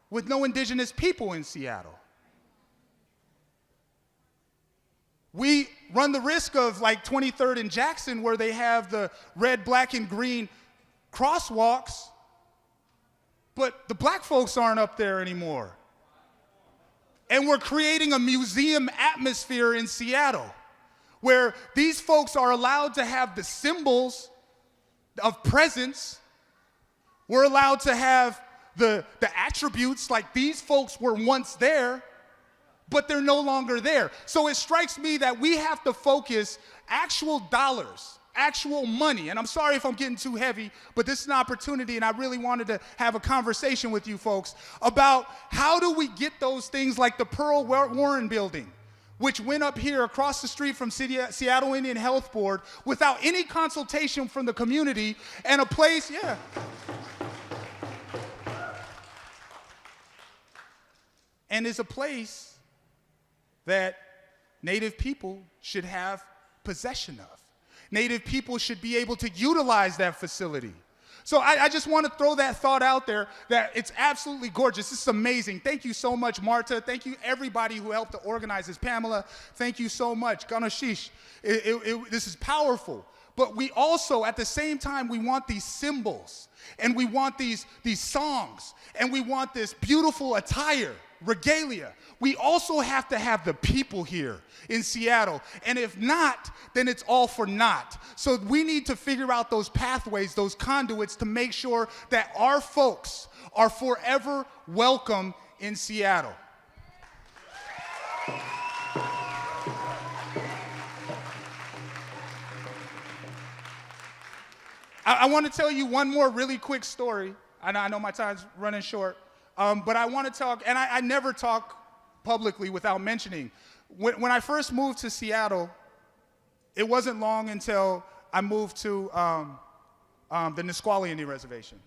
with no Indigenous people in Seattle. We run the risk of like 23rd and Jackson, where they have the red, black, and green crosswalks, but the black folks aren't up there anymore. And we're creating a museum atmosphere in Seattle where these folks are allowed to have the symbols of presence. We're allowed to have the attributes, like these folks were once there, but they're no longer there. So it strikes me that we have to focus actual dollars, actual money. And I'm sorry if I'm getting too heavy, but this is an opportunity, and I really wanted to have a conversation with you folks about how do we get those things like the Pearl Warren building, which went up here across the street from Seattle Indian Health Board without any consultation from the community, and a place, and is a place that Native people should have possession of. Native people should be able to utilize that facility. So I just want to throw that thought out there that it's absolutely gorgeous. This is amazing. Thank you so much, Marta. Thank you, everybody who helped to organize this. Pamela, thank you so much. Ganeshish, this is powerful. But we also, at the same time, we want these symbols, and we want these songs, and we want this beautiful attire, regalia. We also have to have the people here in Seattle. And if not, then it's all for naught. So we need to figure out those pathways, those conduits, to make sure that our folks are forever welcome in Seattle. I want to tell you one more really quick story. I know my time's running short, but I want to talk, and I never talk publicly without mentioning. When I first moved to Seattle, it wasn't long until I moved to the Nisqually Indian Reservation.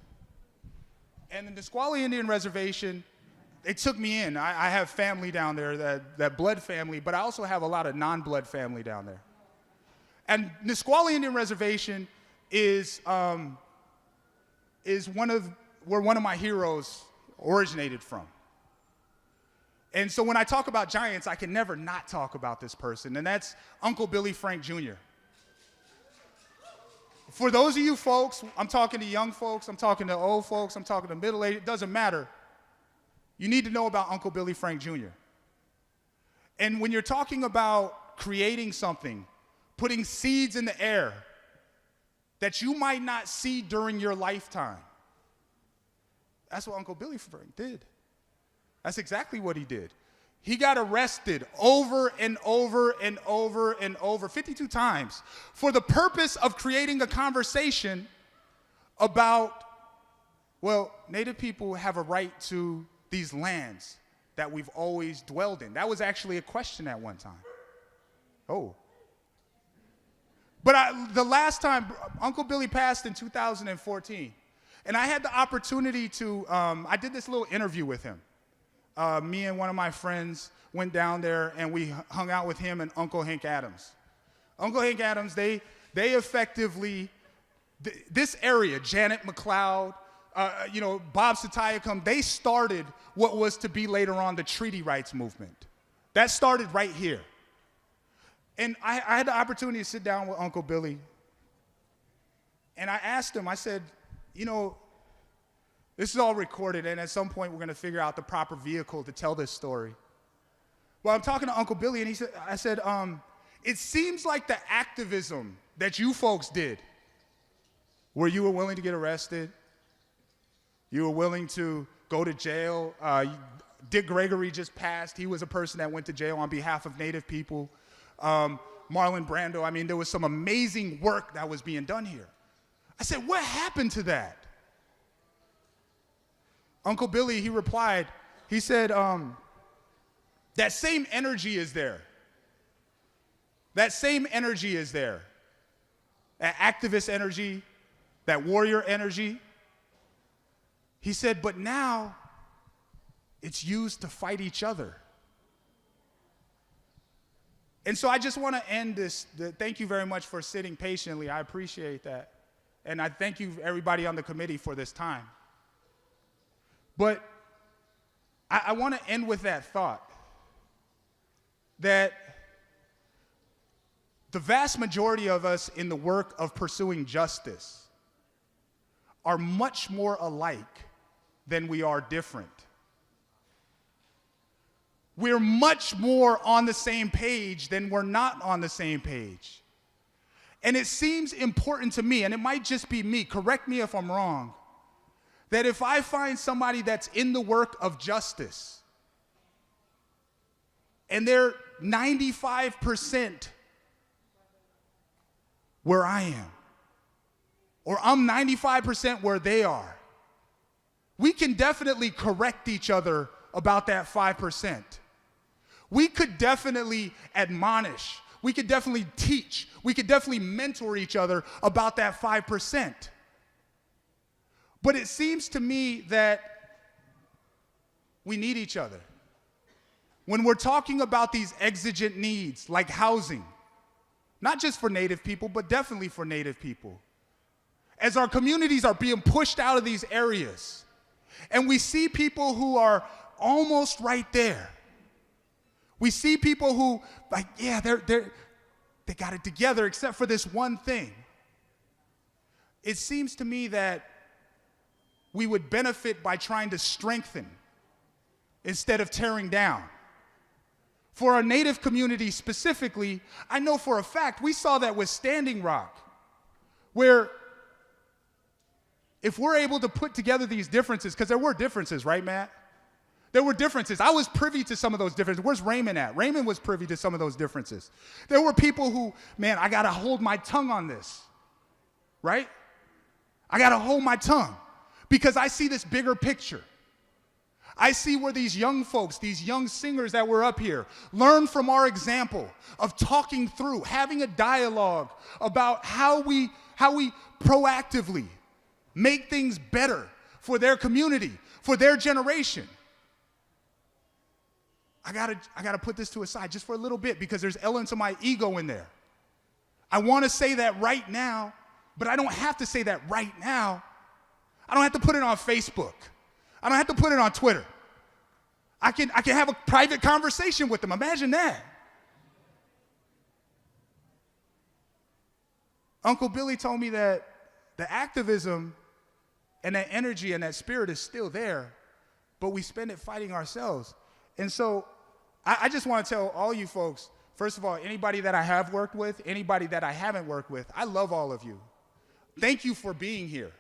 And the Nisqually Indian Reservation, they took me in. I have family down there, that blood family, but I also have a lot of non-blood family down there. And Nisqually Indian Reservation is where one of my heroes originated from. And so when I talk about giants, I can never not talk about this person, and that's Uncle Billy Frank Jr. For those of you folks, I'm talking to young folks, I'm talking to old folks, I'm talking to middle-aged, it doesn't matter. You need to know about Uncle Billy Frank Jr. And when you're talking about creating something, putting seeds in the air that you might not see during your lifetime, that's what Uncle Billy Frank did. That's exactly what he did. He got arrested over and over and over and over, 52 times, for the purpose of creating a conversation about, well, Native people have a right to these lands that we've always dwelled in. That was actually a question at one time. Oh. But the last time, Uncle Billy passed in 2014, and I had the opportunity to, I did this little interview with him. Me and one of my friends went down there, and we hung out with him and Uncle Hank Adams. Uncle Hank Adams, they effectively, this area, Janet McLeod, Bob Satayacum, they started what was to be later on the treaty rights movement. That started right here. And I had the opportunity to sit down with Uncle Billy. And I asked him, I said, you know, this is all recorded, and at some point we're going to figure out the proper vehicle to tell this story. Well, I'm talking to Uncle Billy, and I said, it seems like the activism that you folks did, where you were willing to get arrested, you were willing to go to jail. Dick Gregory just passed. He was a person that went to jail on behalf of Native people. Marlon Brando, I mean, there was some amazing work that was being done here. I said, what happened to that? Uncle Billy, he replied, he said, that same energy is there. That same energy is there. That activist energy, that warrior energy. He said, but now it's used to fight each other. And so I just want to end this. Thank you very much for sitting patiently. I appreciate that. And I thank you, everybody on the committee, for this time. But I want to end with that thought that the vast majority of us in the work of pursuing justice are much more alike than we are different. We're much more on the same page than we're not on the same page. And it seems important to me, and it might just be me, correct me if I'm wrong, that if I find somebody that's in the work of justice and they're 95% where I am, or I'm 95% where they are, we can definitely correct each other about that 5%. We could definitely admonish. We could definitely teach. We could definitely mentor each other about that 5%. But it seems to me that we need each other. When we're talking about these exigent needs like housing, not just for Native people, but definitely for Native people, as our communities are being pushed out of these areas, and we see people who are almost right there. We see people who, like, yeah, they got it together except for this one thing. It seems to me that we would benefit by trying to strengthen instead of tearing down. For our Native community specifically, I know for a fact we saw that with Standing Rock, where if we're able to put together these differences, because there were differences, right, Matt? There were differences. I was privy to some of those differences. Where's Raymond at? Raymond was privy to some of those differences. There were people who, man, I got to hold my tongue on this, right? I got to hold my tongue because I see this bigger picture. I see where these young folks, these young singers that were up here, learn from our example of talking through, having a dialogue about how we proactively make things better for their community, for their generation. I gotta put this to a side just for a little bit because there's elements of my ego in there. I want to say that right now, but I don't have to say that right now. I don't have to put it on Facebook. I don't have to put it on Twitter. I can have a private conversation with them. Imagine that. Uncle Billy told me that the activism and that energy and that spirit is still there, but we spend it fighting ourselves. And so I just want to tell all you folks, first of all, anybody that I have worked with, anybody that I haven't worked with, I love all of you. Thank you for being here.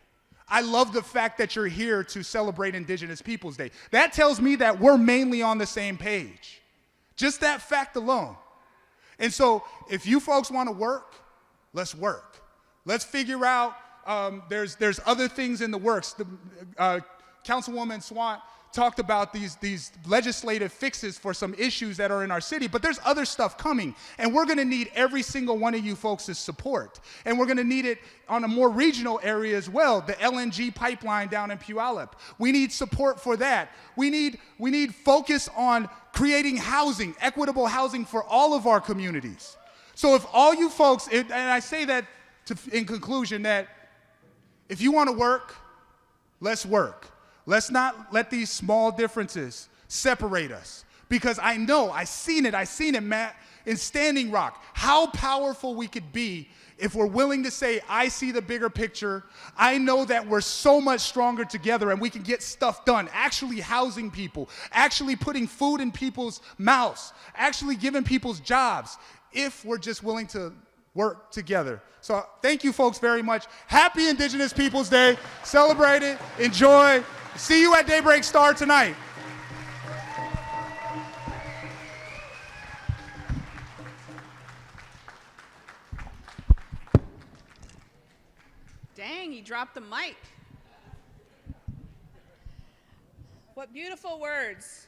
I love the fact that you're here to celebrate Indigenous Peoples Day. That tells me that we're mainly on the same page. Just that fact alone. And so if you folks want to work, let's work. Let's figure out, there's other things in the works. Councilwoman Swant talked about these legislative fixes for some issues that are in our city, but there's other stuff coming, and we're gonna need every single one of you folks' support. And we're gonna need it on a more regional area as well, the LNG pipeline down in Puyallup. We need support for that. We need focus on creating housing, equitable housing for all of our communities. So if all you folks, and I say that in conclusion, that if you wanna work, let's work. Let's not let these small differences separate us. Because I know, I seen it, Matt. in Standing Rock, how powerful we could be if we're willing to say, I see the bigger picture. I know that we're so much stronger together and we can get stuff done, actually housing people, actually putting food in people's mouths, actually giving people's jobs, if we're just willing to work together. So thank you folks very much. Happy Indigenous Peoples Day. Celebrate it, enjoy. See you at Daybreak Star tonight. Dang, he dropped the mic. What beautiful words.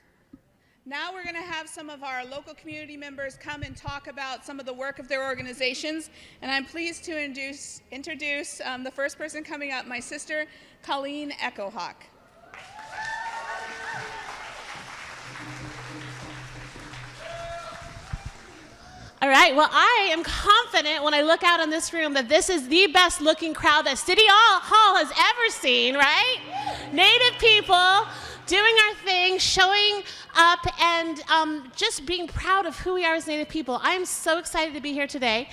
Now we're going to have some of our local community members come and talk about some of the work of their organizations. And I'm pleased to introduce the first person coming up, my sister, Colleen Echo-Hawk. All right, well, I am confident when I look out in this room that this is the best looking crowd that City Hall has ever seen, right? Native people doing our thing, showing up, and just being proud of who we are as Native people. I'm so excited to be here today.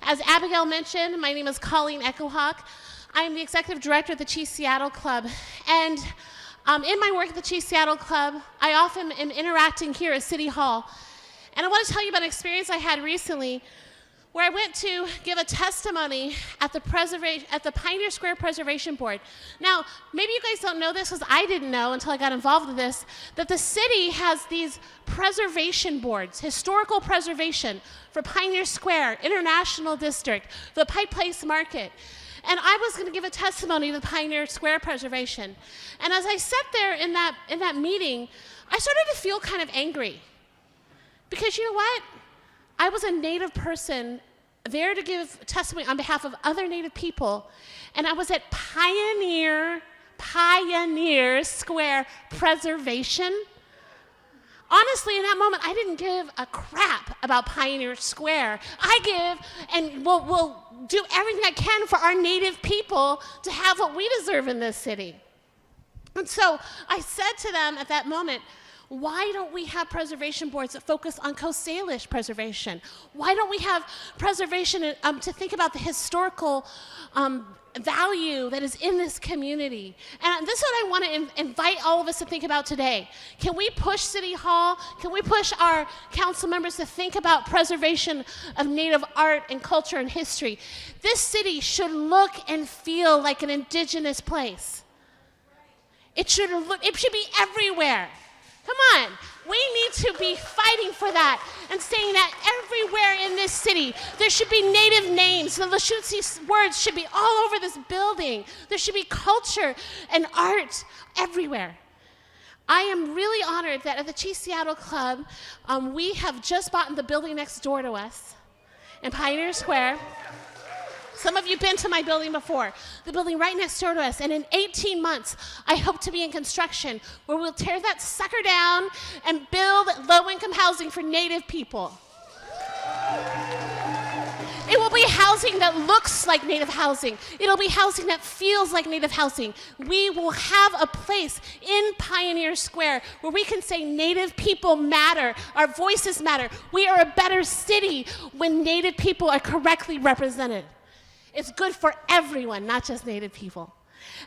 As Abigail mentioned, my name is Colleen Echo-Hawk. I'm the executive director at the Chief Seattle Club. And in my work at the Chief Seattle Club, I often am interacting here at City Hall. And I want to tell you about an experience I had recently where I went to give a testimony at the Pioneer Square Preservation Board. Now, maybe you guys don't know this because I didn't know until I got involved with this, that the city has these preservation boards, historical preservation for Pioneer Square, International District, the Pike Place Market. And I was going to give a testimony to the Pioneer Square preservation. And as I sat there in that meeting, I started to feel kind of angry. Because you know what? I was a Native person there to give testimony on behalf of other Native people, and I was at Pioneer Square Preservation. Honestly, in that moment, I didn't give a crap about Pioneer Square. I give and will do everything I can for our Native people to have what we deserve in this city. And so I said to them at that moment, why don't we have preservation boards that focus on Coast Salish preservation? Why don't we have preservation to think about the historical value that is in this community? And this is what I want to invite all of us to think about today. Can we push City Hall? Can we push our council members to think about preservation of Native art and culture and history? This city should look and feel like an Indigenous place. It should be everywhere. Come on, we need to be fighting for that and saying that everywhere in this city, there should be Native names. The Lushootseed words should be all over this building. There should be culture and art everywhere. I am really honored that at the Chief Seattle Club, we have just bought the building next door to us in Pioneer Square. Some of you have been to my building before, the building right next door to us. And in 18 months, I hope to be in construction where we'll tear that sucker down and build low-income housing for Native people. It will be housing that looks like Native housing. It'll be housing that feels like Native housing. We will have a place in Pioneer Square where we can say Native people matter, our voices matter. We are a better city when Native people are correctly represented. It's good for everyone, not just Native people.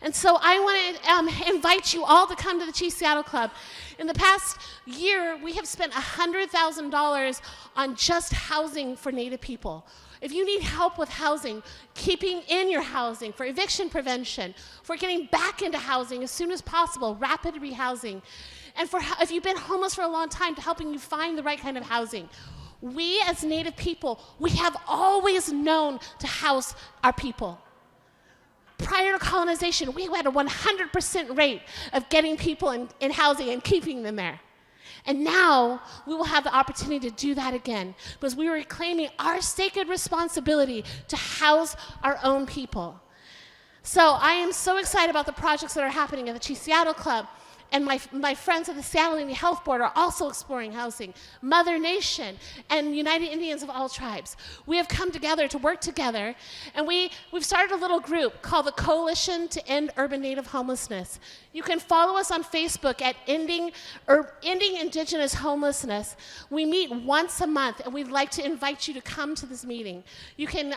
And so I want to invite you all to come to the Chief Seattle Club. In the past year, we have spent $100,000 on just housing for Native people. If you need help with housing, keeping in your housing, for eviction prevention, for getting back into housing as soon as possible, rapid rehousing, and for if you've been homeless for a long time, to helping you find the right kind of housing. We as Native people, we have always known to house our people. Prior to colonization, we had a 100% rate of getting people in housing and keeping them there. And now we will have the opportunity to do that again because we are reclaiming our sacred responsibility to house our own people. So I am so excited about the projects that are happening at the Chief Seattle Club. and my friends at the Seattle Indian Health Board are also exploring housing. Mother Nation and United Indians of all tribes. We have come together to work together, and we've started a little group called the Coalition to End Urban Native Homelessness. You can follow us on Facebook at Ending Indigenous Homelessness. We meet once a month, and we'd like to invite you to come to this meeting. You can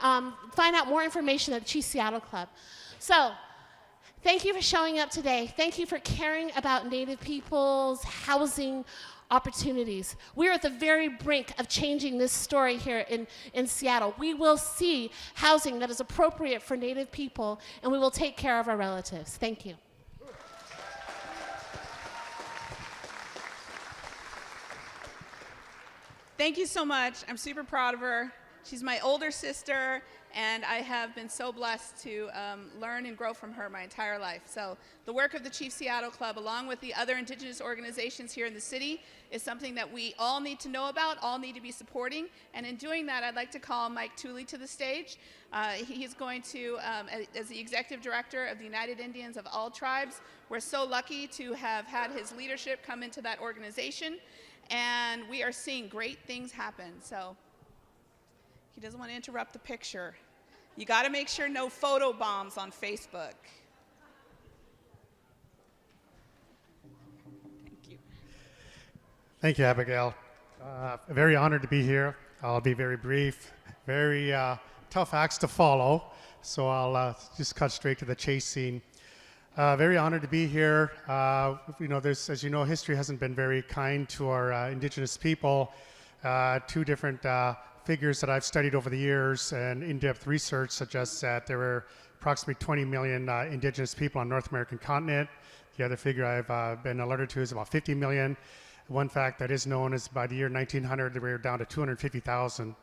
find out more information at the Chief Seattle Club. So, thank you for showing up today. Thank you for caring about Native people's housing opportunities. We're at the very brink of changing this story here in Seattle. We will see housing that is appropriate for Native people, and we will take care of our relatives. Thank you. Thank you so much. I'm super proud of her. She's my older sister, and I have been so blessed to learn and grow from her my entire life. So the work of the Chief Seattle Club, along with the other Indigenous organizations here in the city, is something that we all need to know about, all need to be supporting. And in doing that, I'd like to call Mike Tooley to the stage. He's going to, as the Executive Director of the United Indians of all tribes, we're so lucky to have had his leadership come into that organization, and we are seeing great things happen. So he doesn't want to interrupt the picture. You got to make sure no photo bombs on Facebook. Thank you. Thank you, Abigail. Very honored to be here. I'll be very brief. Very tough acts to follow, so I'll just cut straight to the chase scene. Very honored to be here. As you know, history hasn't been very kind to our Indigenous people. Two different figures that I've studied over the years, and in-depth research suggests that there were approximately 20 million Indigenous people on the North American continent. The other figure I've been alerted to is about 50 million. One fact that is known is by the year 1900, we were down to 250,000.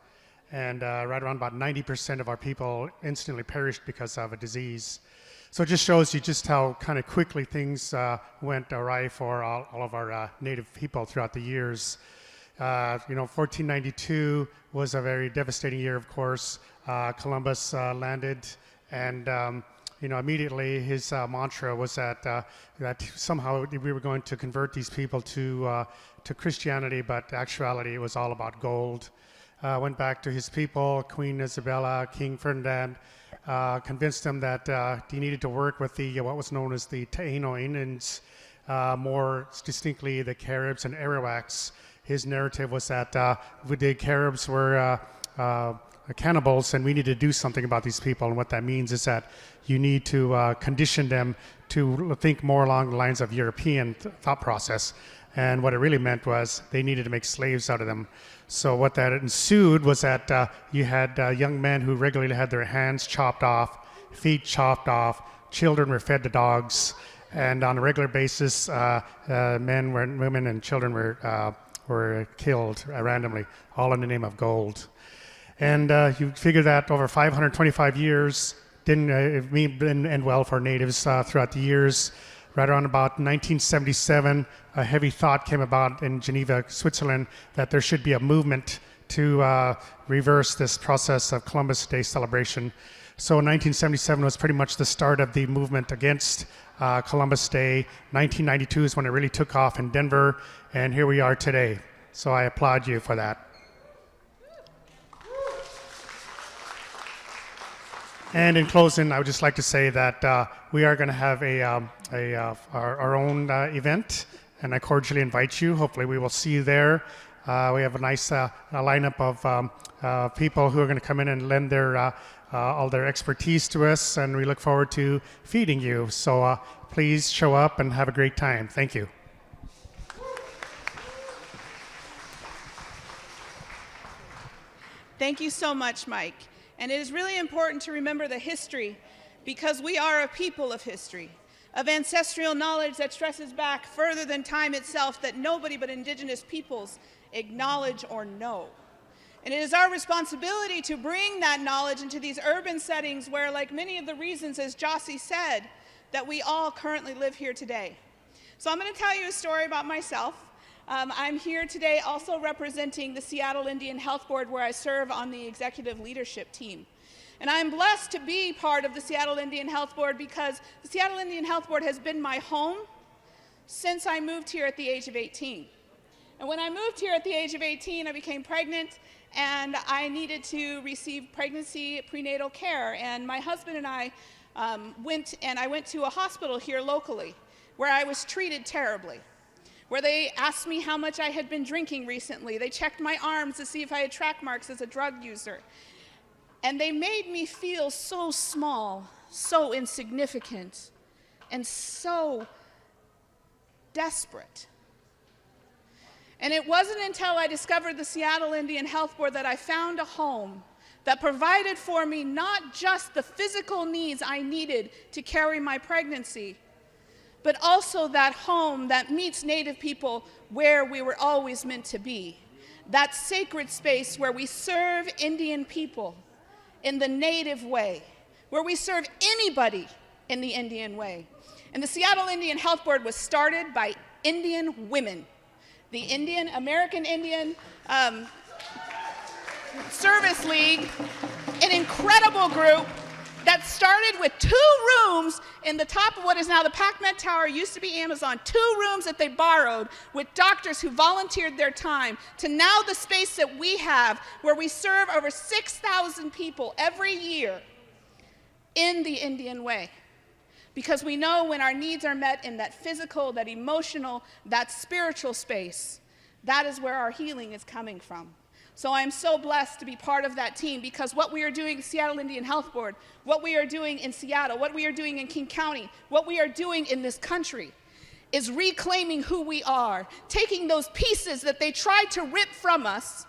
And right around about 90% of our people instantly perished because of a disease. So it just shows you just how kind of quickly things went awry for all of our Native people throughout the years. 1492 was a very devastating year, of course. Columbus landed, and immediately his mantra was that somehow we were going to convert these people to Christianity, but actuality it was all about gold. Went back to his people, Queen Isabella, King Ferdinand, convinced them that he needed to work with the what was known as the Taino Indians, more distinctly the Caribs and Arawaks. His narrative was that the Caribs were cannibals, and we need to do something about these people. And what that means is that you need to condition them to think more along the lines of European thought process. And what it really meant was they needed to make slaves out of them. So what that ensued was that you had young men who regularly had their hands chopped off, feet chopped off, children were fed to dogs, and on a regular basis, men, women, and children were killed randomly, all in the name of gold. And you figure that over 525 years didn't end well for natives throughout the years. Right around about 1977, a heavy thought came about in Geneva, Switzerland, that there should be a movement to reverse this process of Columbus Day celebration. So 1977 was pretty much the start of the movement against Columbus Day. 1992 is when it really took off in Denver, and here we are today. So I applaud you for that. And in closing, I would just like to say that we are going to have our own event, and I cordially invite you. Hopefully we will see you there. We have a nice lineup of people who are going to come in and lend all their expertise to us, and we look forward to feeding you. So please show up and have a great time. Thank you. Thank you so much, Mike. And it is really important to remember the history, because we are a people of history, of ancestral knowledge that stretches back further than time itself, that nobody but Indigenous peoples acknowledge or know. And it is our responsibility to bring that knowledge into these urban settings where, like many of the reasons, as Jossie said, that we all currently live here today. So I'm going to tell you a story about myself. I'm here today also representing the Seattle Indian Health Board, where I serve on the executive leadership team. And I'm blessed to be part of the Seattle Indian Health Board because the Seattle Indian Health Board has been my home since I moved here at the age of 18. And when I moved here at the age of 18, I became pregnant, and I needed to receive pregnancy prenatal care. And my husband and I went to a hospital here locally where I was treated terribly, where they asked me how much I had been drinking recently. They checked my arms to see if I had track marks as a drug user. And they made me feel so small, so insignificant, and so desperate. And it wasn't until I discovered the Seattle Indian Health Board that I found a home that provided for me not just the physical needs I needed to carry my pregnancy, but also that home that meets Native people where we were always meant to be. That sacred space where we serve Indian people in the Native way, where we serve anybody in the Indian way. And the Seattle Indian Health Board was started by Indian women. The American Indian Service League, an incredible group that started with 2 rooms in the top of what is now the PacMed Tower, used to be Amazon, 2 rooms that they borrowed with doctors who volunteered their time, to now the space that we have where we serve over 6,000 people every year in the Indian way. Because we know when our needs are met in that physical, that emotional, that spiritual space, that is where our healing is coming from. So I'm so blessed to be part of that team, because what we are doing at Seattle Indian Health Board, what we are doing in Seattle, what we are doing in King County, what we are doing in this country is reclaiming who we are, taking those pieces that they tried to rip from us,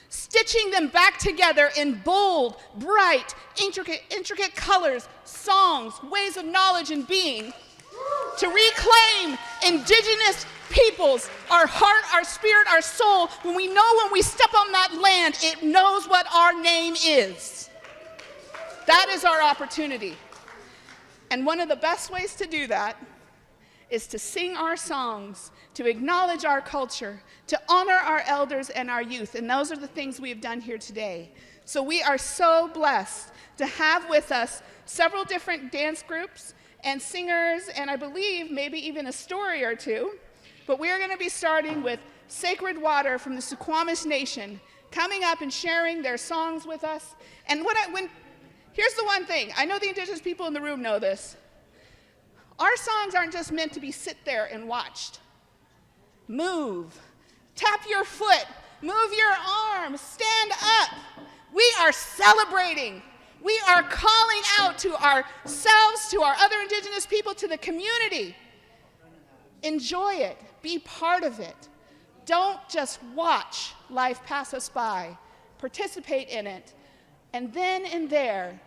stitching them back together in bold, bright, intricate colors, songs, ways of knowledge and being, to reclaim Indigenous peoples, our heart, our spirit, our soul. When we step on that land, it knows what our name is. That is our opportunity. And one of the best ways to do that is to sing our songs, to acknowledge our culture, to honor our elders and our youth. And those are the things we have done here today. So we are so blessed to have with us several different dance groups and singers, and I believe maybe even a story or two. But we are going to be starting with Sacred Water from the Suquamish Nation, coming up and sharing their songs with us. And here's the one thing. I know the Indigenous people in the room know this. Our songs aren't just meant to be sit there and watched. Move. Tap your foot. Move your arm. Stand up. We are celebrating. We are calling out to ourselves, to our other Indigenous people, to the community. Enjoy it. Be part of it. Don't just watch life pass us by. Participate in it. And then and there,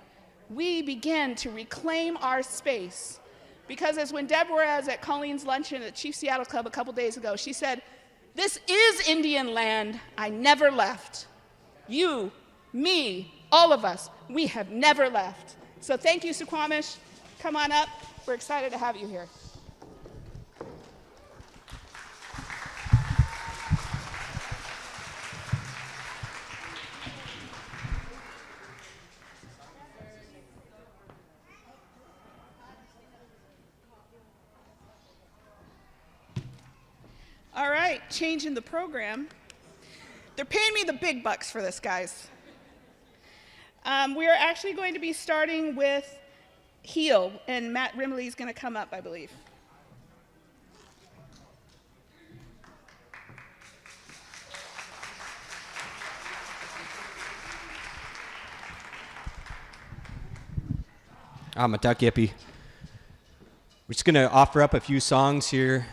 we begin to reclaim our space. Because as when Deb was at Colleen's luncheon at Chief Seattle Club a couple days ago, she said, "This is Indian land. I never left. You, me, all of us, we have never left." So thank you, Suquamish. Come on up. We're excited to have you here. All right, changing the program. They're paying me the big bucks for this, guys. We are actually going to be starting with Heal, and Matt Rimley is going to come up, I believe. Matakipi. We're just going to offer up a few songs here.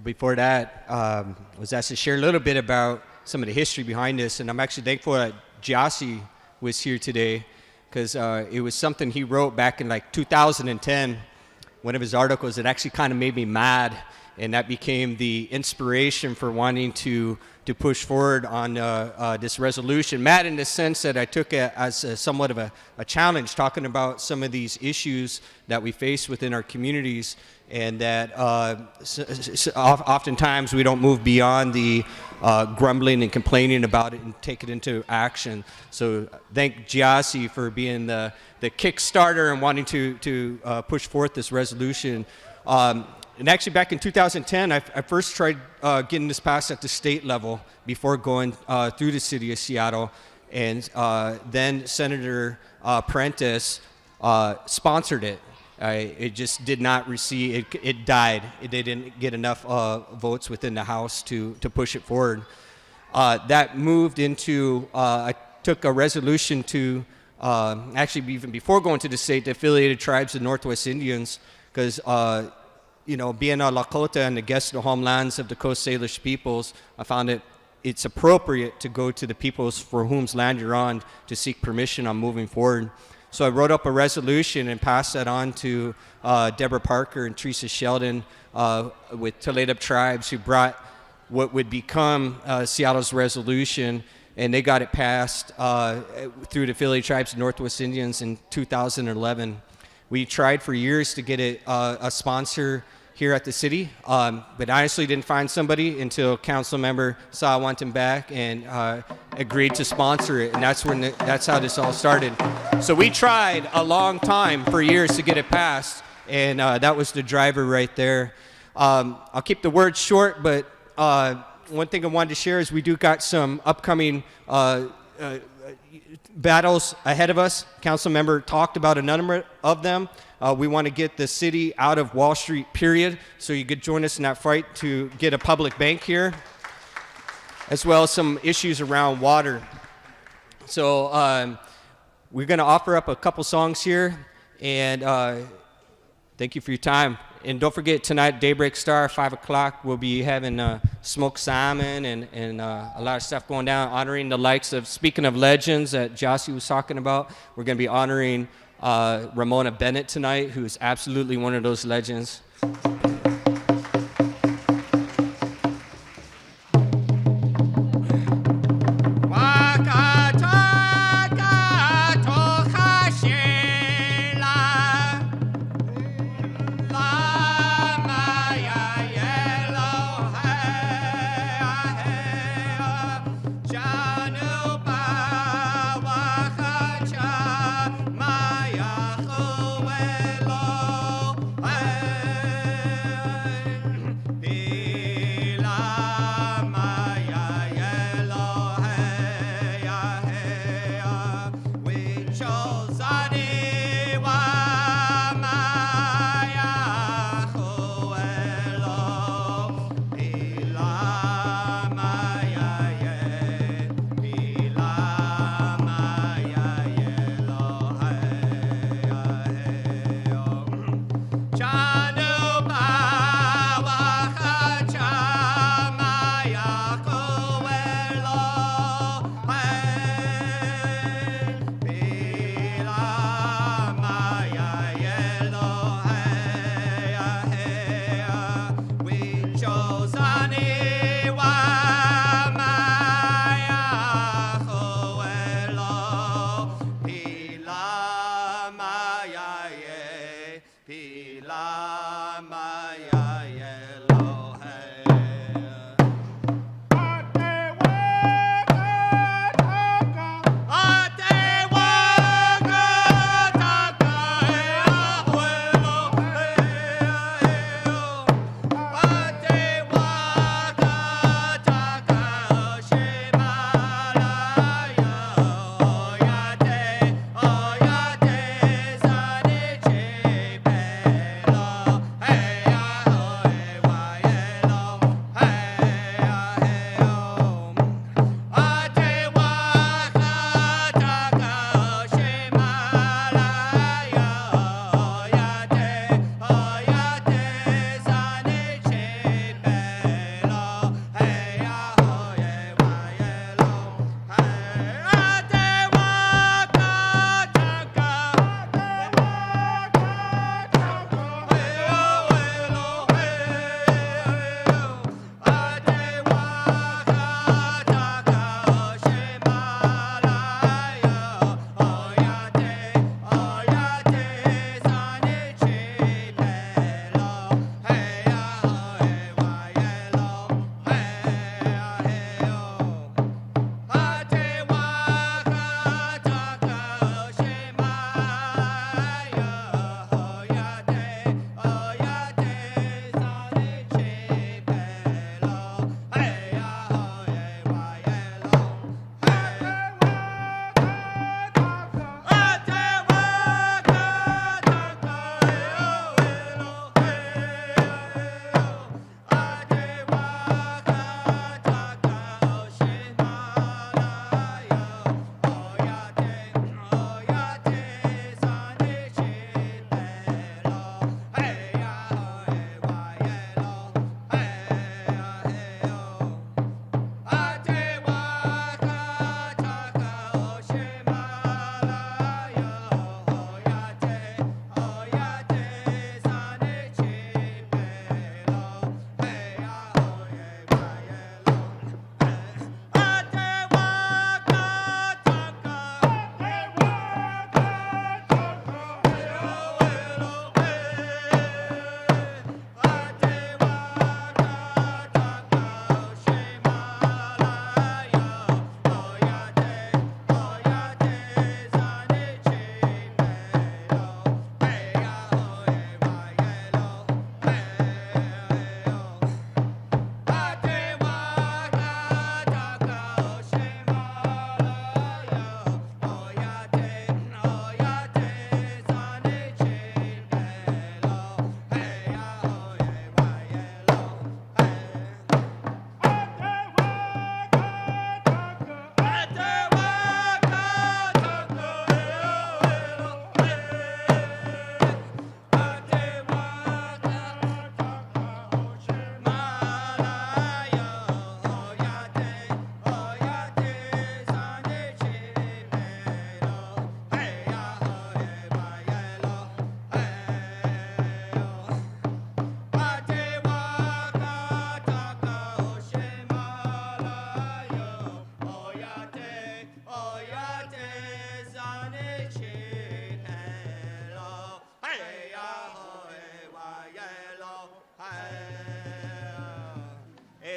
Before that, I was asked to share a little bit about some of the history behind this, and I'm actually thankful that Giassi was here today, because it was something he wrote back in like 2010, one of his articles that actually kind of made me mad, and that became the inspiration for wanting to push forward on this resolution. Mad in the sense that I took it as somewhat of a challenge, talking about some of these issues that we face within our communities, and that oftentimes we don't move beyond the grumbling and complaining about it and take it into action. So thank Giassi for being the kickstarter and wanting to push forth this resolution. And actually, back in 2010, I first tried getting this passed at the state level before going through the city of Seattle. And then Senator Prentice sponsored it. It just did not receive, it died. They didn't get enough votes within the House to push it forward. That moved into, I took a resolution to, actually even before going to the state, the affiliated tribes of Northwest Indians, because being a Lakota and the guest of the homelands of the Coast Salish peoples, I found it's appropriate to go to the peoples for whom's land you're on to seek permission on moving forward. So I wrote up a resolution and passed that on to Deborah Parker and Teresa Sheldon with Toledo Tribes, who brought what would become Seattle's resolution, and they got it passed through the affiliated tribes of Northwest Indians in 2011. We tried for years to get a sponsor here at the city, but honestly didn't find somebody until council member saw I want him back and agreed to sponsor it, and that's how this all started. So we tried a long time for years to get it passed, and that was the driver right there. I'll keep the words short, but one thing I wanted to share is we do got some upcoming battles ahead of us. Council member talked about a number of them. We want to get the city out of Wall Street, period. So you could join us in that fight to get a public bank here, as well as some issues around water. So we're going to offer up a couple songs here, and thank you for your time. And don't forget, tonight, Daybreak Star, 5 o'clock, we'll be having smoked salmon and a lot of stuff going down, honoring the likes of, speaking of legends that Jossie was talking about, we're going to be honoring Ramona Bennett tonight, who is absolutely one of those legends.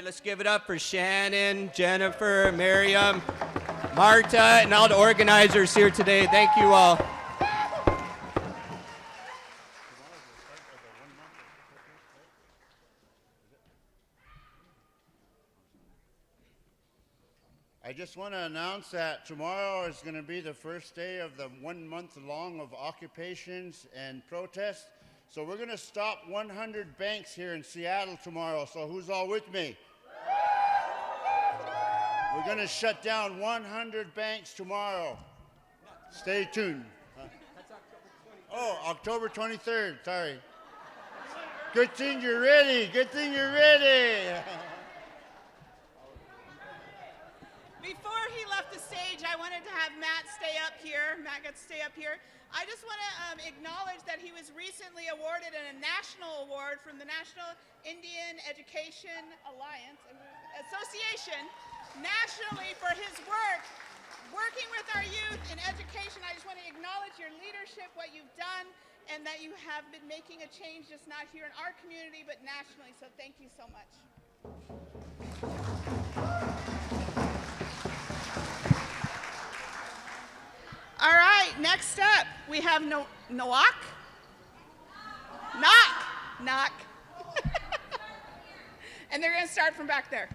let's give it up for Shannon, Jennifer, Miriam, Marta, and all the organizers here today. Thank you all. I just want to announce that tomorrow is going to be the first day of the 1 month long of occupations and protests. So we're going to stop 100 banks here in Seattle tomorrow. So who's all with me? We're going to shut down 100 banks tomorrow. Stay tuned. Oh, October 23rd. Sorry. Good thing you're ready. Good thing you're ready. Before he left the stage, I wanted to have Matt stay up here. Matt got to stay up here. I just want to acknowledge that he was recently awarded a national award from the National Indian Education Alliance Association nationally for his work working with our youth in education. I just want to acknowledge your leadership, what you've done, and that you have been making a change just not here in our community but nationally. So thank you so much. All right, next up, we have Nok. And they're going to start from back there.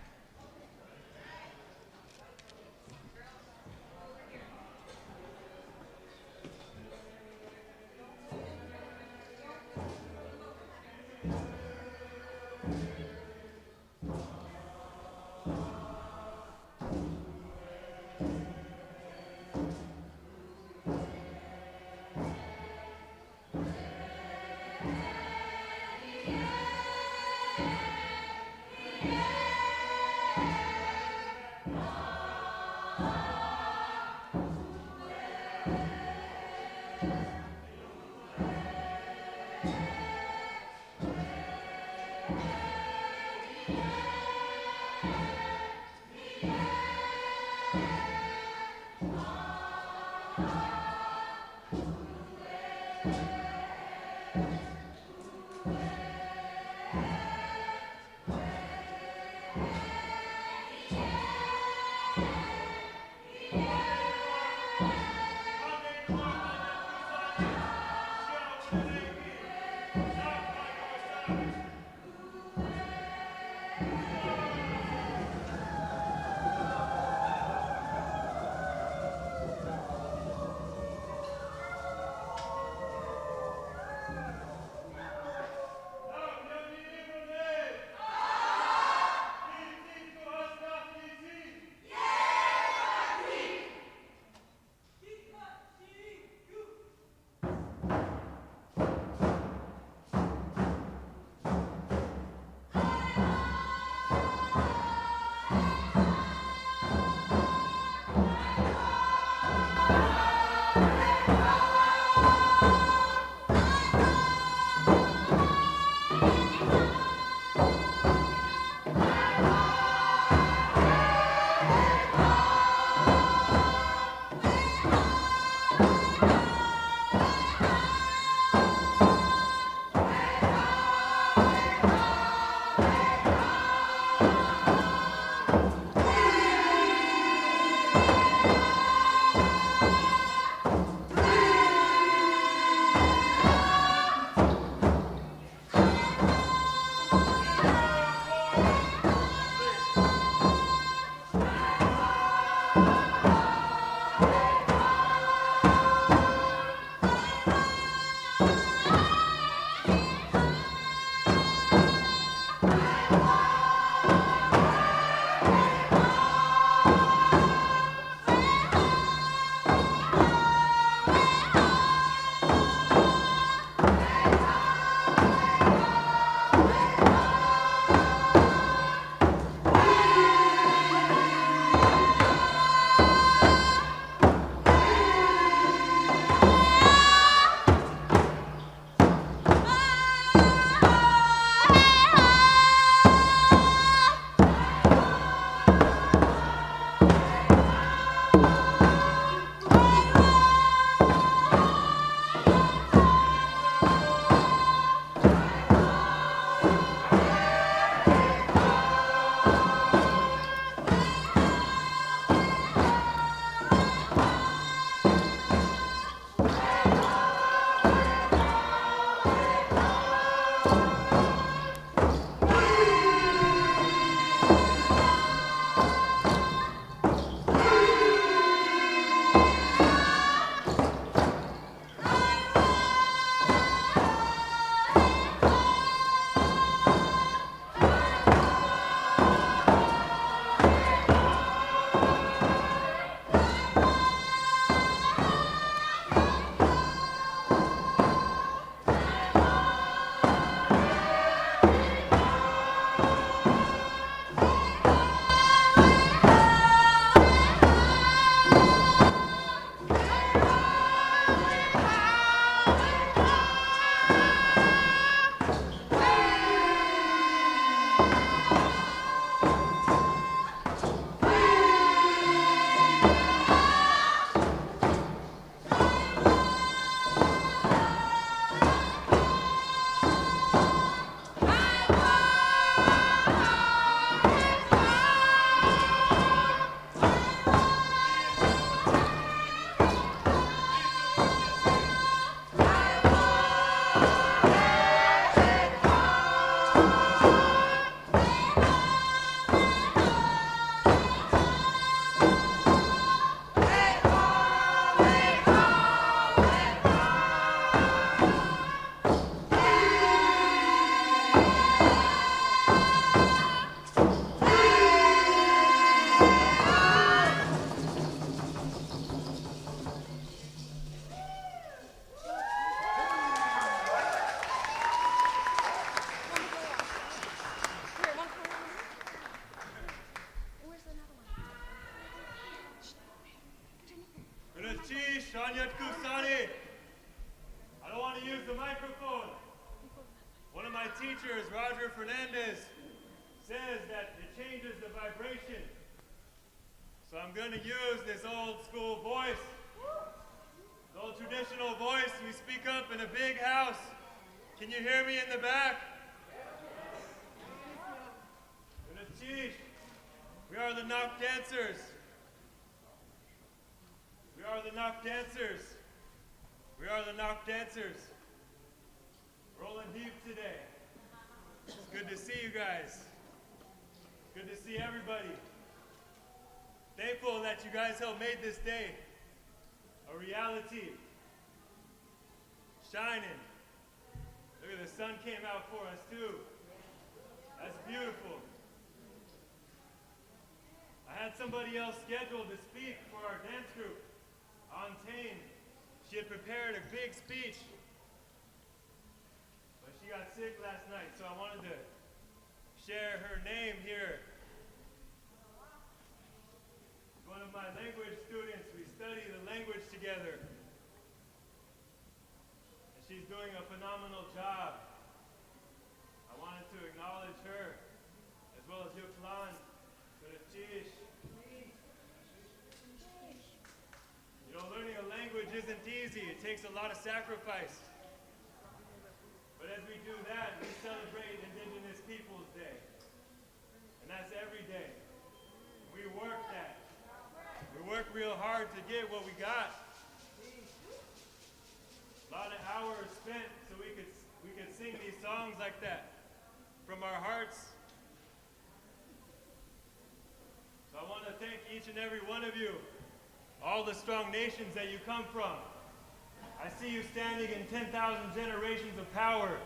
I don't want to use the microphone. One of my teachers, Roger Fernandez, says that it changes the vibration. So I'm going to use this old school voice, the old traditional voice. We speak up in a big house. Can you hear me in the back? We are the Nok Dancers. We are the Nok Dancers. We are the Nok Dancers. Rolling deep today. It's good to see you guys. Good to see everybody. Thankful that you guys helped make this day a reality. Shining. Look at the sun came out for us too. That's beautiful. I had somebody else scheduled to speak for our dance group, Antane. She had prepared a big speech, but she got sick last night, so I wanted to share her name here. One of my language students, we study the language together. And she's doing a phenomenal job. I wanted to acknowledge her, as well as Yuklan, Chish. You know, learning a language isn't easy. It takes a lot of sacrifice. But as we do that, we celebrate Indigenous Peoples Day. And that's every day. We work that. We work real hard to get what we got. A lot of hours spent so we could sing these songs like that from our hearts. So I want to thank each and every one of you, all the strong nations that you come from. I see you standing in 10,000 generations of power,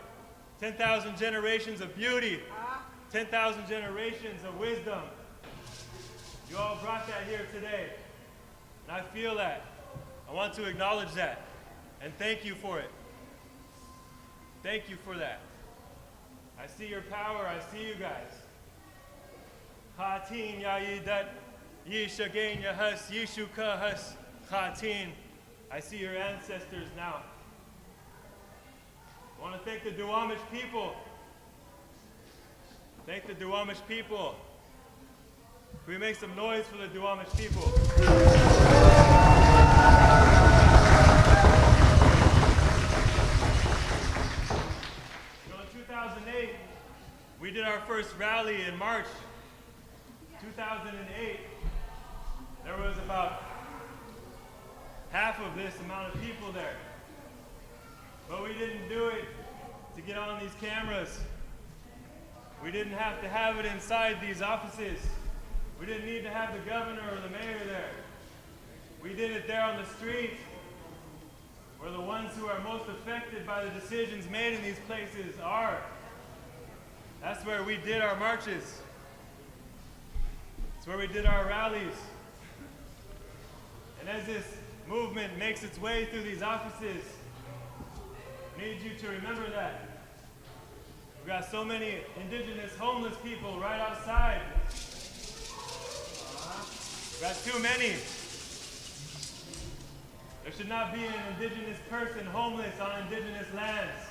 10,000 generations of beauty, 10,000 generations of wisdom. You all brought that here today, and I feel that. I want to acknowledge that, and thank you for it. Thank you for that. I see your power, I see you guys. Khatin yayidat yishagain yahas yishuka has khatin. I see your ancestors now. I want to thank the Duwamish people. Thank the Duwamish people. Can we make some noise for the Duwamish people? You know, in 2008, we did our first rally in March. 2008, there was about half of this amount of people there. But we didn't do it to get on these cameras. We didn't have to have it inside these offices. We didn't need to have the governor or the mayor there. We did it there on the street, where the ones who are most affected by the decisions made in these places are. That's where we did our marches. It's where we did our rallies. And as this movement makes its way through these offices, I need you to remember that. We've got so many Indigenous homeless people right outside. We've got too many. There should not be an Indigenous person homeless on Indigenous lands.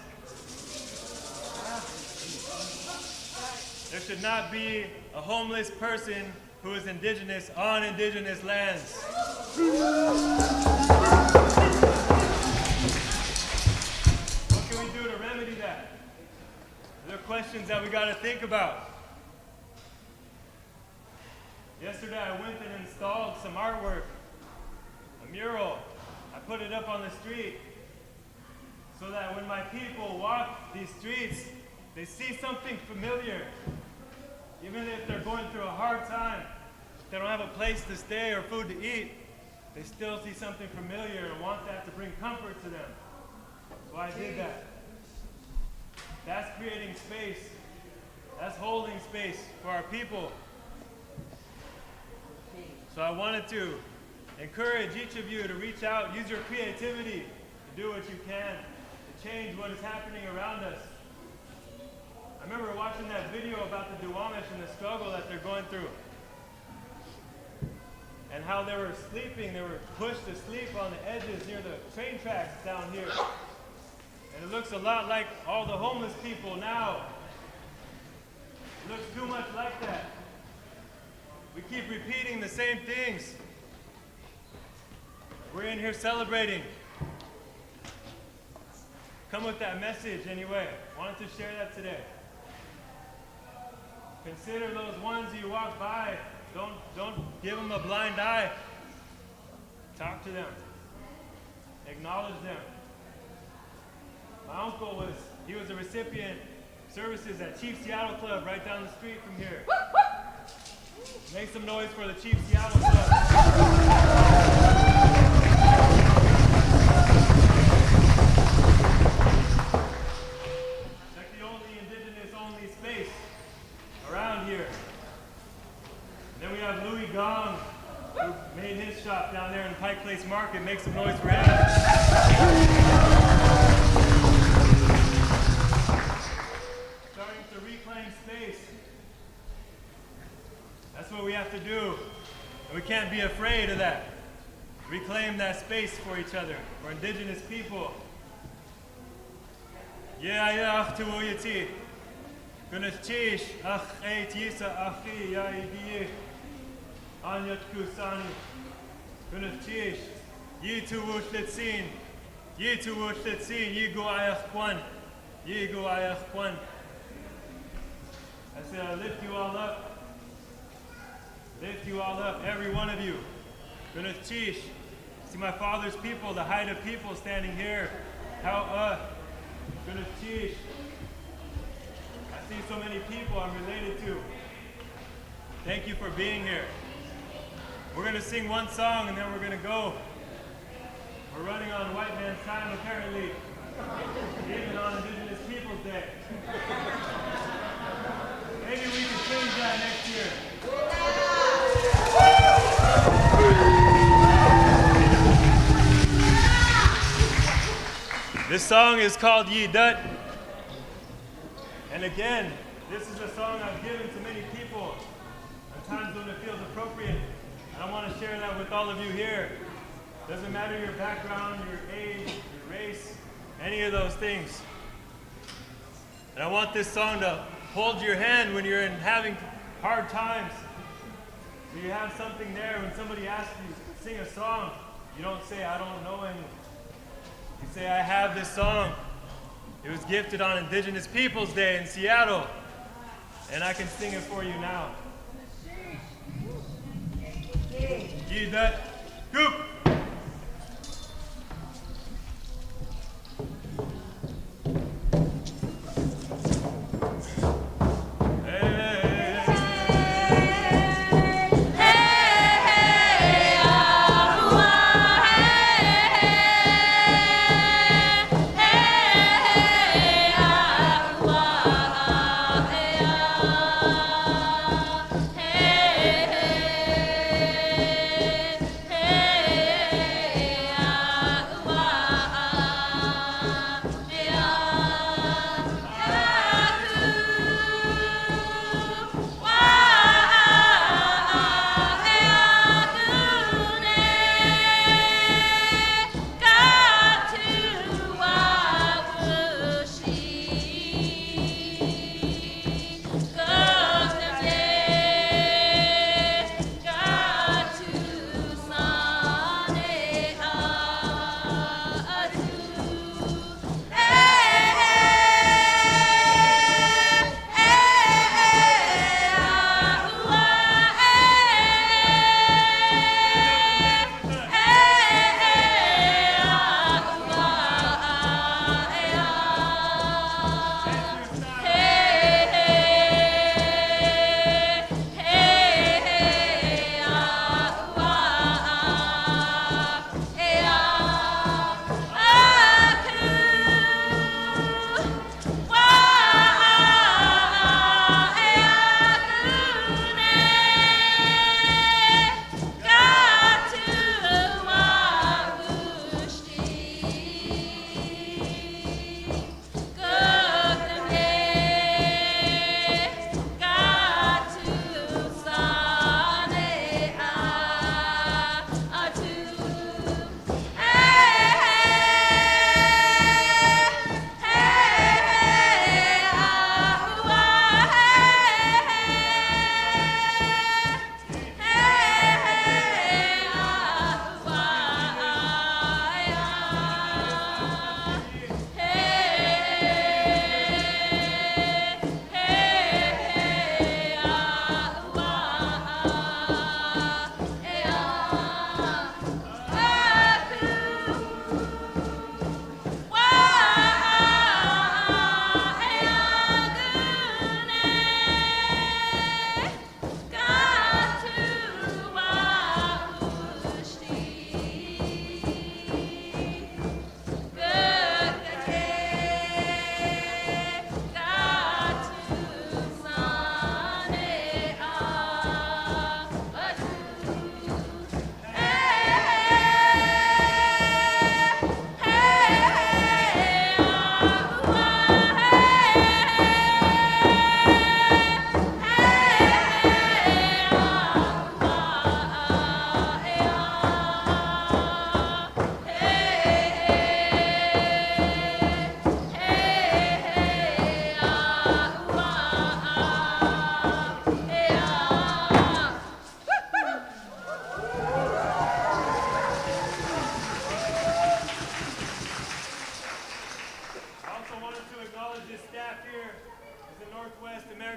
There should not be a homeless person who is Indigenous on Indigenous lands. What can we do to remedy that? There are questions that we got to think about. Yesterday I went and installed some artwork, a mural. I put it up on the street so that when my people walk these streets, they see something familiar. Even if they're going through a hard time, they don't have a place to stay or food to eat, they still see something familiar and want that to bring comfort to them. So I did that. That's creating space. That's holding space for our people. So I wanted to encourage each of you to reach out, use your creativity to do what you can to change what is happening around us. I remember watching that video about the Duwamish and the struggle that they're going through. And how they were sleeping, they were pushed to sleep on the edges near the train tracks down here. And it looks a lot like all the homeless people now. It looks too much like that. We keep repeating the same things. We're in here celebrating. Come with that message anyway. Wanted to share that today. Consider those ones you walk by. Don't give them a blind eye. Talk to them. Acknowledge them. My uncle he was a recipient services at Chief Seattle Club right down the street from here. Make some noise for the Chief Seattle Club. It's like the only Indigenous-only space around here. Then we have Louis Gong, who made his shop down there in Pike Place Market. Make some noise for him. Starting to reclaim space. That's what we have to do. And we can't be afraid of that. Reclaim that space for each other, for Indigenous people. Yeah, to uyati. Gunachish, ach, eit, yisa, achi, ya, idiye. Anyat kusani. Gunachish. Ye to wushletsin. Ye to wushletsin. Ye go ayach kwan. Ye go ayach kwan. I said, I lift you all up. Lift you all up, every one of you. Gunachish. See my father's people, the Haida people standing here. How, Gunachish. I see so many people I'm related to. Thank you for being here. We're going to sing one song and then we're going to go. We're running on white man's time apparently, even on Indigenous Peoples Day. Maybe we can change that next year. This song is called Ye Dut. And again, this is a song I've given to many people at times when it feels appropriate. And I want to share that with all of you here. Doesn't matter your background, your age, your race, any of those things. And I want this song to hold your hand when you're having hard times. So you have something there when somebody asks you to sing a song. You don't say, I don't know any. You say, I have this song. It was gifted on Indigenous Peoples Day in Seattle. And I can sing it for you now. Ye Dut Goop! Hey,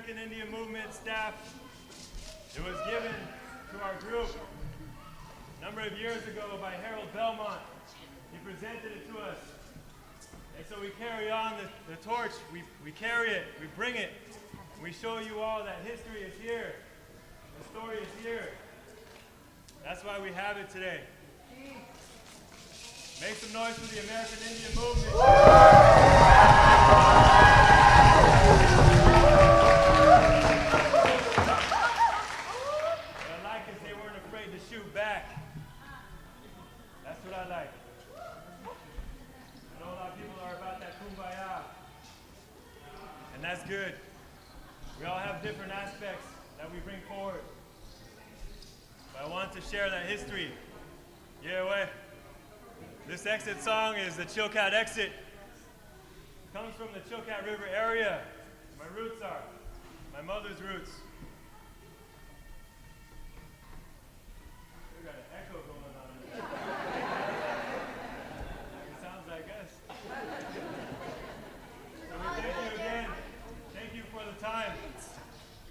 American Indian Movement staff. It was given to our group a number of years ago by Harold Belmont. He presented it to us. And so we carry on the torch. We carry it, we bring it. We show you all that history is here. The story is here. That's why we have it today. Make some noise for the American Indian Movement. What I like is they weren't afraid to shoot back. That's what I like. I know a lot of people are about that kumbaya. And that's good. We all have different aspects that we bring forward. But I want to share that history. Yeah, way. This exit song is the Chilkat exit. It comes from the Chilkat River area. My roots are, my mother's roots. We got an echo going on in there. It sounds like us. So we thank you again. Thank you for the time.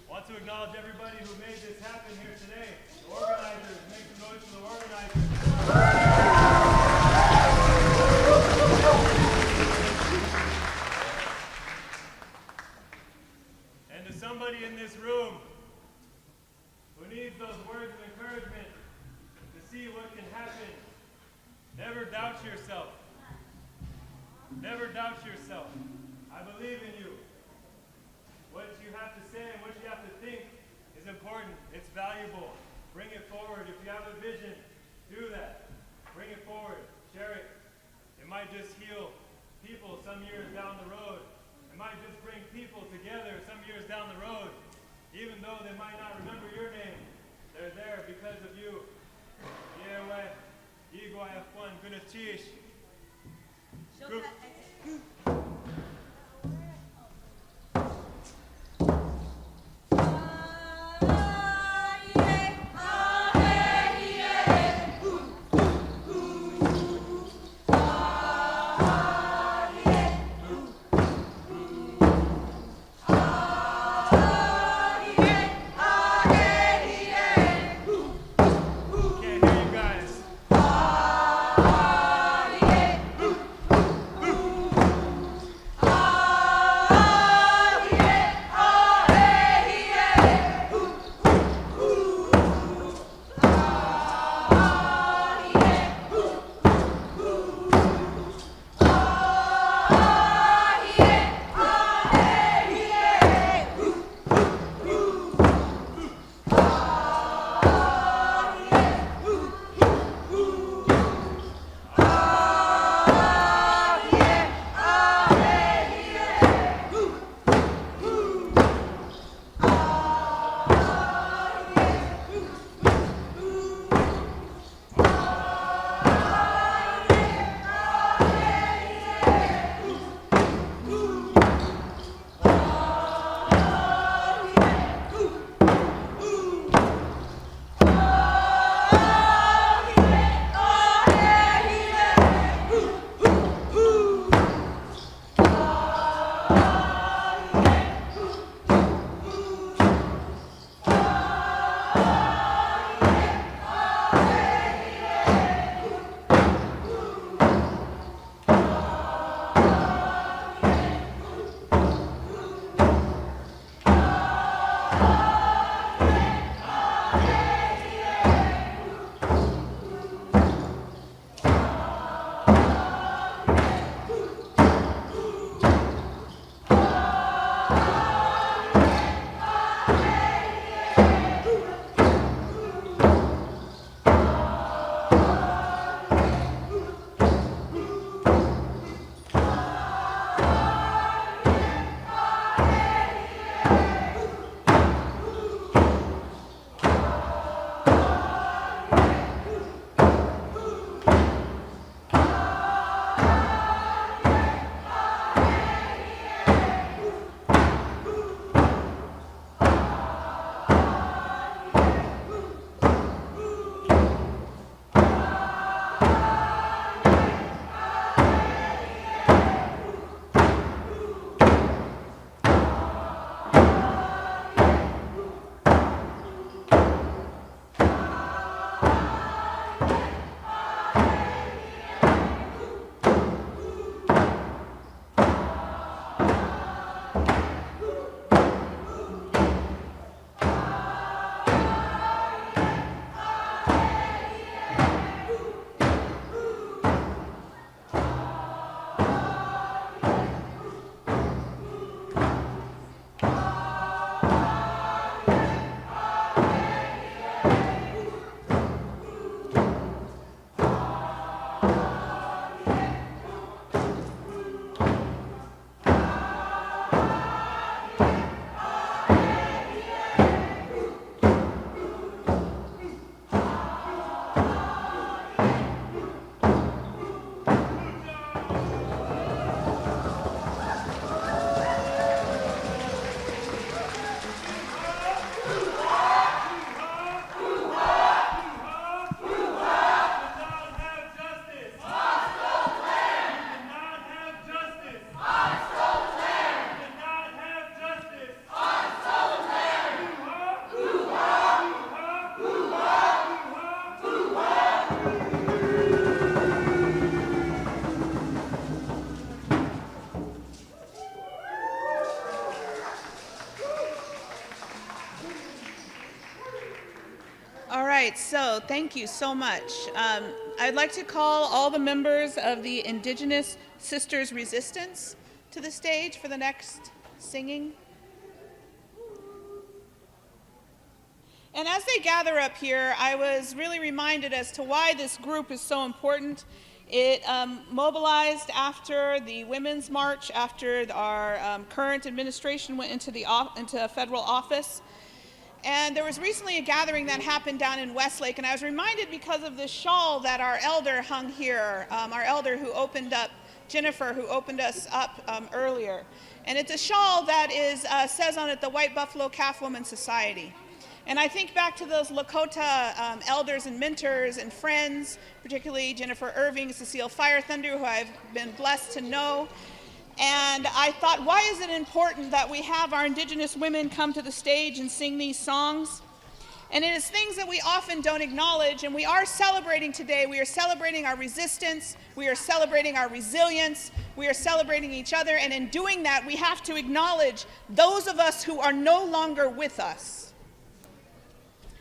I want to acknowledge everybody who made this happen here today. The organizers, make some noise for the organizers. And to somebody in this room who needs those words of encouragement to see what can happen, never doubt yourself. Never doubt yourself. I believe in you. What you have to say and what you have to think is important. It's valuable. Bring it forward. If you have a vision, do that. Bring it forward. Share it. It might just heal people some years down the road. It might just bring people together some years down the road. Even though they might not remember your name, they're there because of you. Yeah, way. Ego, have fun. Good cheese. Group. All right, so thank you so much. I'd like to call all the members of the Indigenous Sisters Resistance to the stage for the next singing. And as they gather up here, I was really reminded as to why this group is so important. It mobilized after the Women's March, after our current administration went into federal office. And there was recently a gathering that happened down in Westlake, and I was reminded because of this shawl that our elder hung here, our elder who opened up, Jennifer, who opened us up earlier. And it's a shawl that says on it, the White Buffalo Calf Woman Society. And I think back to those Lakota elders and mentors and friends, particularly Jennifer Irving, Cecile Fire Thunder, who I've been blessed to know. And I thought, why is it important that we have our Indigenous women come to the stage and sing these songs? And it is things that we often don't acknowledge, and we are celebrating today. We are celebrating our resistance, we are celebrating our resilience, we are celebrating each other, and in doing that, we have to acknowledge those of us who are no longer with us.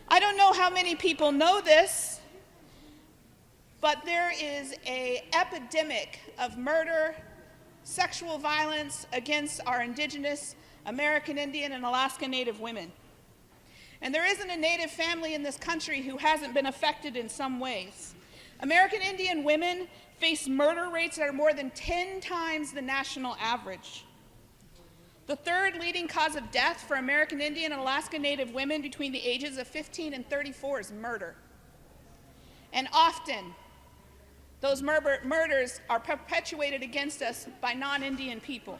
I don't know how many people know this, but there is an epidemic of murder, sexual violence against our Indigenous, American Indian, and Alaska Native women. And there isn't a Native family in this country who hasn't been affected in some ways. American Indian women face murder rates that are more than 10 times the national average. The third leading cause of death for American Indian and Alaska Native women between the ages of 15 and 34 is murder. And often, those murders are perpetuated against us by non-Indian people.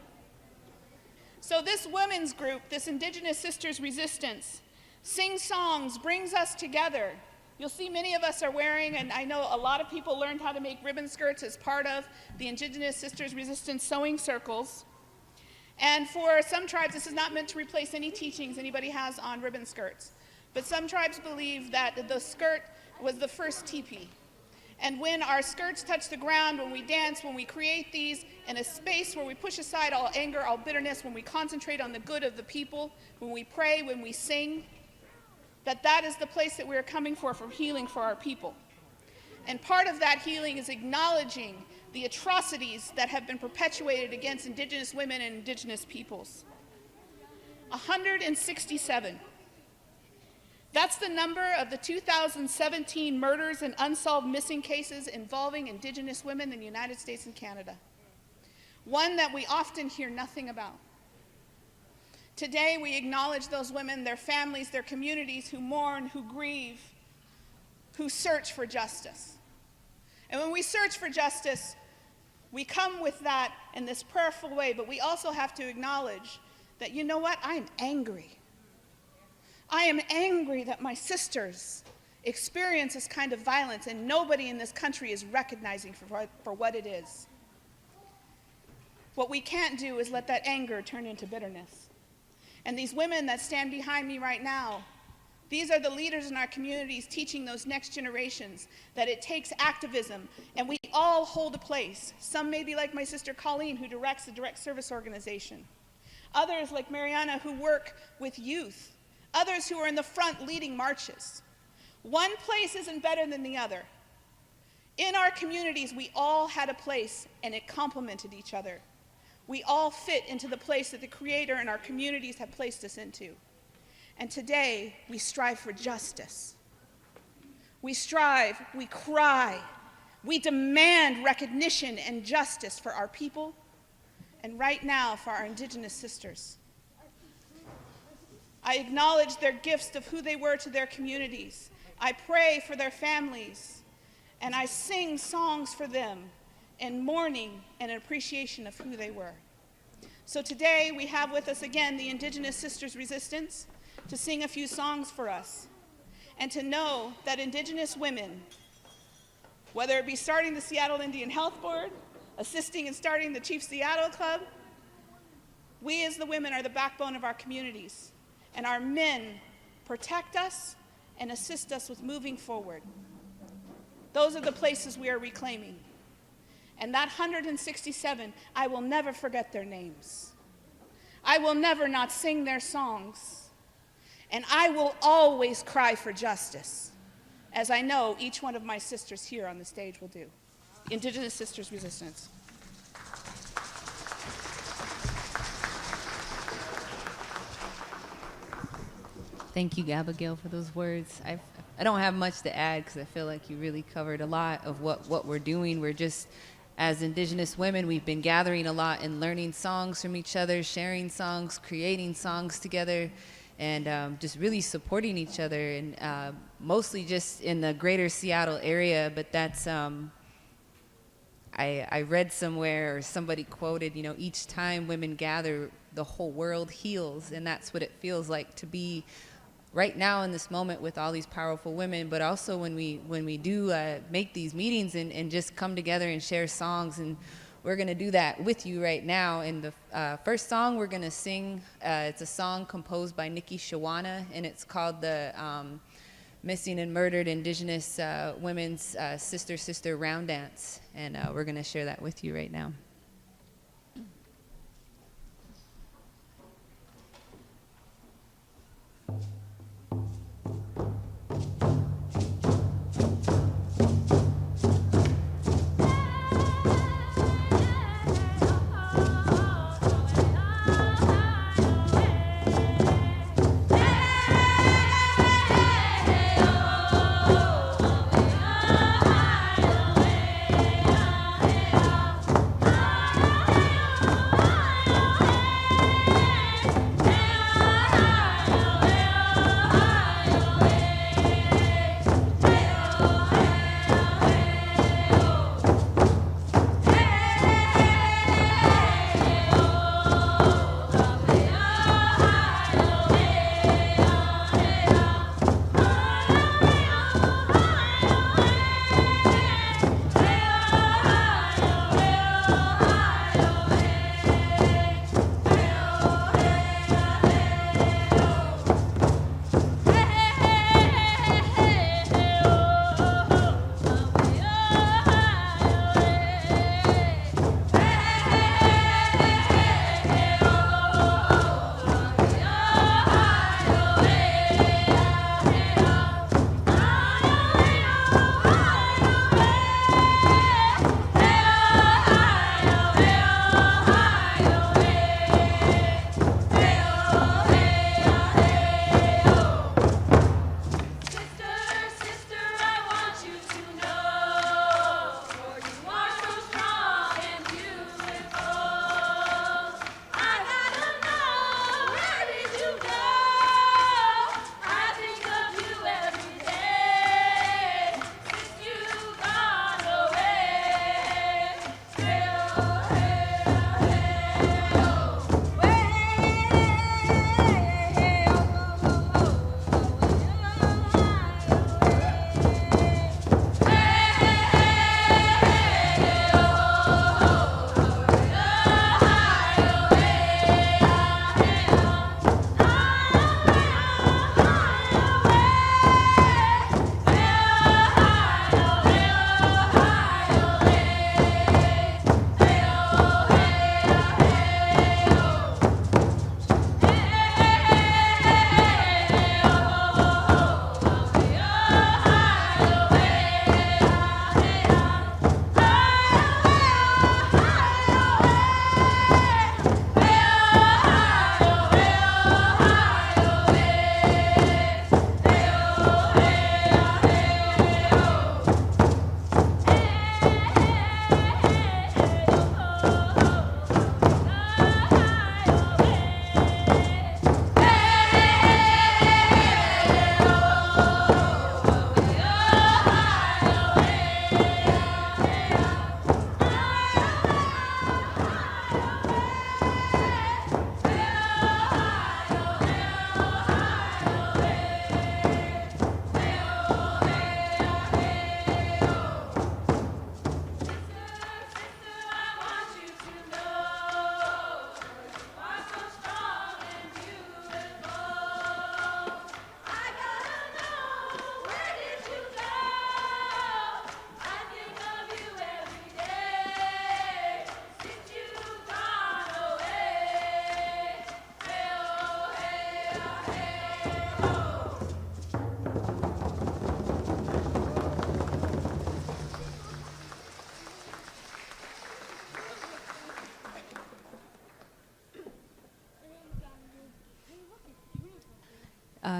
So this women's group, this Indigenous Sisters Resistance, sings songs, brings us together. You'll see many of us are wearing, and I know a lot of people learned how to make ribbon skirts as part of the Indigenous Sisters Resistance sewing circles. And for some tribes, this is not meant to replace any teachings anybody has on ribbon skirts. But some tribes believe that the skirt was the first teepee. And when our skirts touch the ground, when we dance, when we create these in a space where we push aside all anger, all bitterness, when we concentrate on the good of the people, when we pray, when we sing, that is the place that we are coming for healing for our people. And part of that healing is acknowledging the atrocities that have been perpetuated against Indigenous women and Indigenous peoples. 167. That's the number of the 2017 murders and unsolved missing cases involving Indigenous women in the United States and Canada. One that we often hear nothing about. Today, we acknowledge those women, their families, their communities who mourn, who grieve, who search for justice. And when we search for justice, we come with that in this prayerful way, but we also have to acknowledge that, you know what, I'm angry. I am angry that my sisters experience this kind of violence and nobody in this country is recognizing for what it is. What we can't do is let that anger turn into bitterness. And these women that stand behind me right now, these are the leaders in our communities teaching those next generations that it takes activism, and we all hold a place. Some may be like my sister Colleen, who directs the Direct Service Organization. Others like Mariana, who work with youth. Others who are in the front leading marches. One place isn't better than the other. In our communities, we all had a place, and it complemented each other. We all fit into the place that the Creator and our communities have placed us into. And today, we strive for justice. We strive, we cry, we demand recognition and justice for our people, and right now for our Indigenous sisters. I acknowledge their gifts of who they were to their communities. I pray for their families, and I sing songs for them in mourning and in appreciation of who they were. So today we have with us again the Indigenous Sisters Resistance to sing a few songs for us, and to know that Indigenous women, whether it be starting the Seattle Indian Health Board, assisting in starting the Chief Seattle Club, we as the women are the backbone of our communities. And our men protect us and assist us with moving forward. Those are the places we are reclaiming. And that 167, I will never forget their names. I will never not sing their songs. And I will always cry for justice. as I know each one of my sisters here on the stage will do. Indigenous Sisters Resistance. Thank you, Abigail, for those words. I don't have much to add because I feel like you really covered a lot of what we're doing. We're just, as Indigenous women, we've been gathering a lot and learning songs from each other, sharing songs, creating songs together, and just really supporting each other, and mostly just in the greater Seattle area. But that's, I read somewhere, or somebody quoted, you know, each time women gather, the whole world heals, and that's what it feels like to be right now in this moment with all these powerful women. But also when we do make these meetings and just come together and share songs, and we're going to do that with you right now. And the first song we're going to sing, it's a song composed by Nikki Shawana, and it's called the Missing and Murdered Indigenous Women's Sister Sister Round Dance, and we're going to share that with you right now. Oh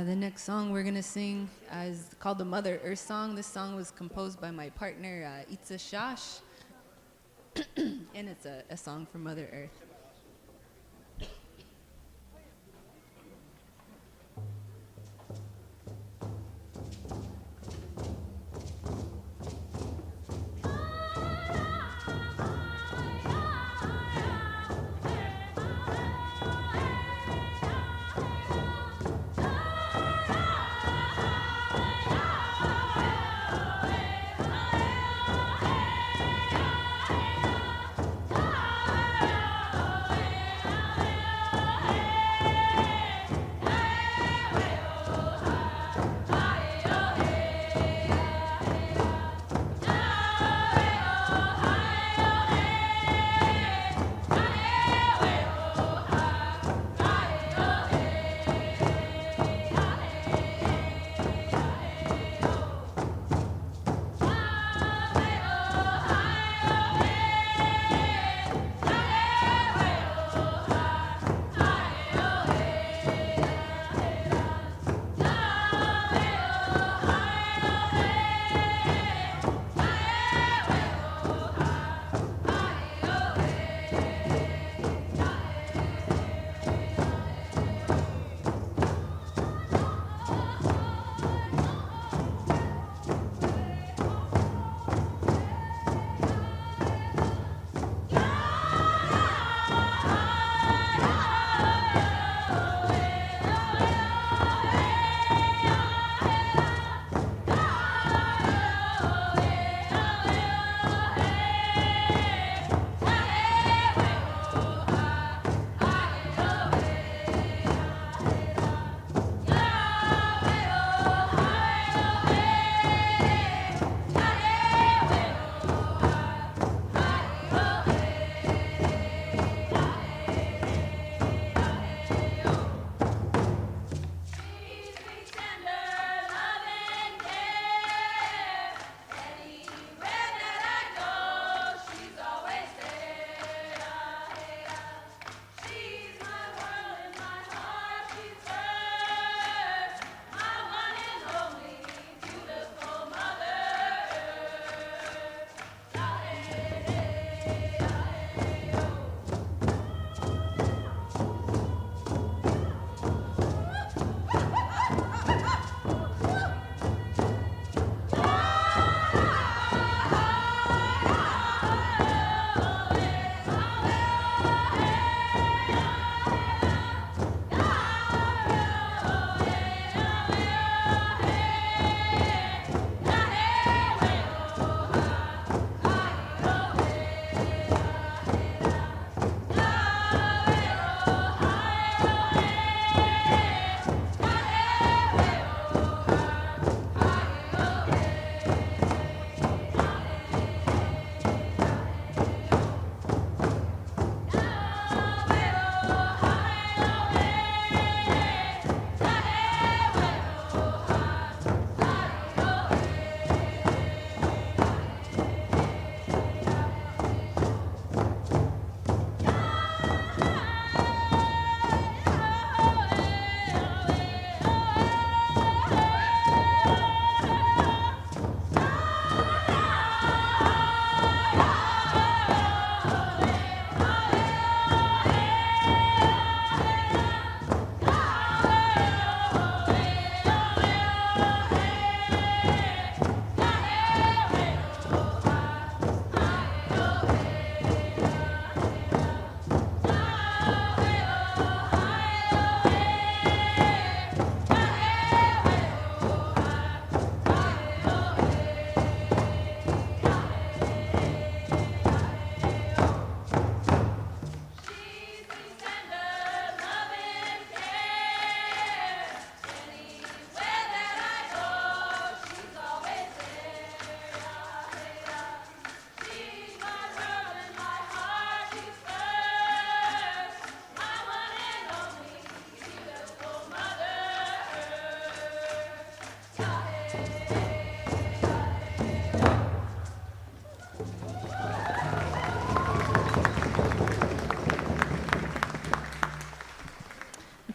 The next song we're gonna sing is called the Mother Earth song. This song was composed by my partner, Itza Shash, and it's a song for Mother Earth.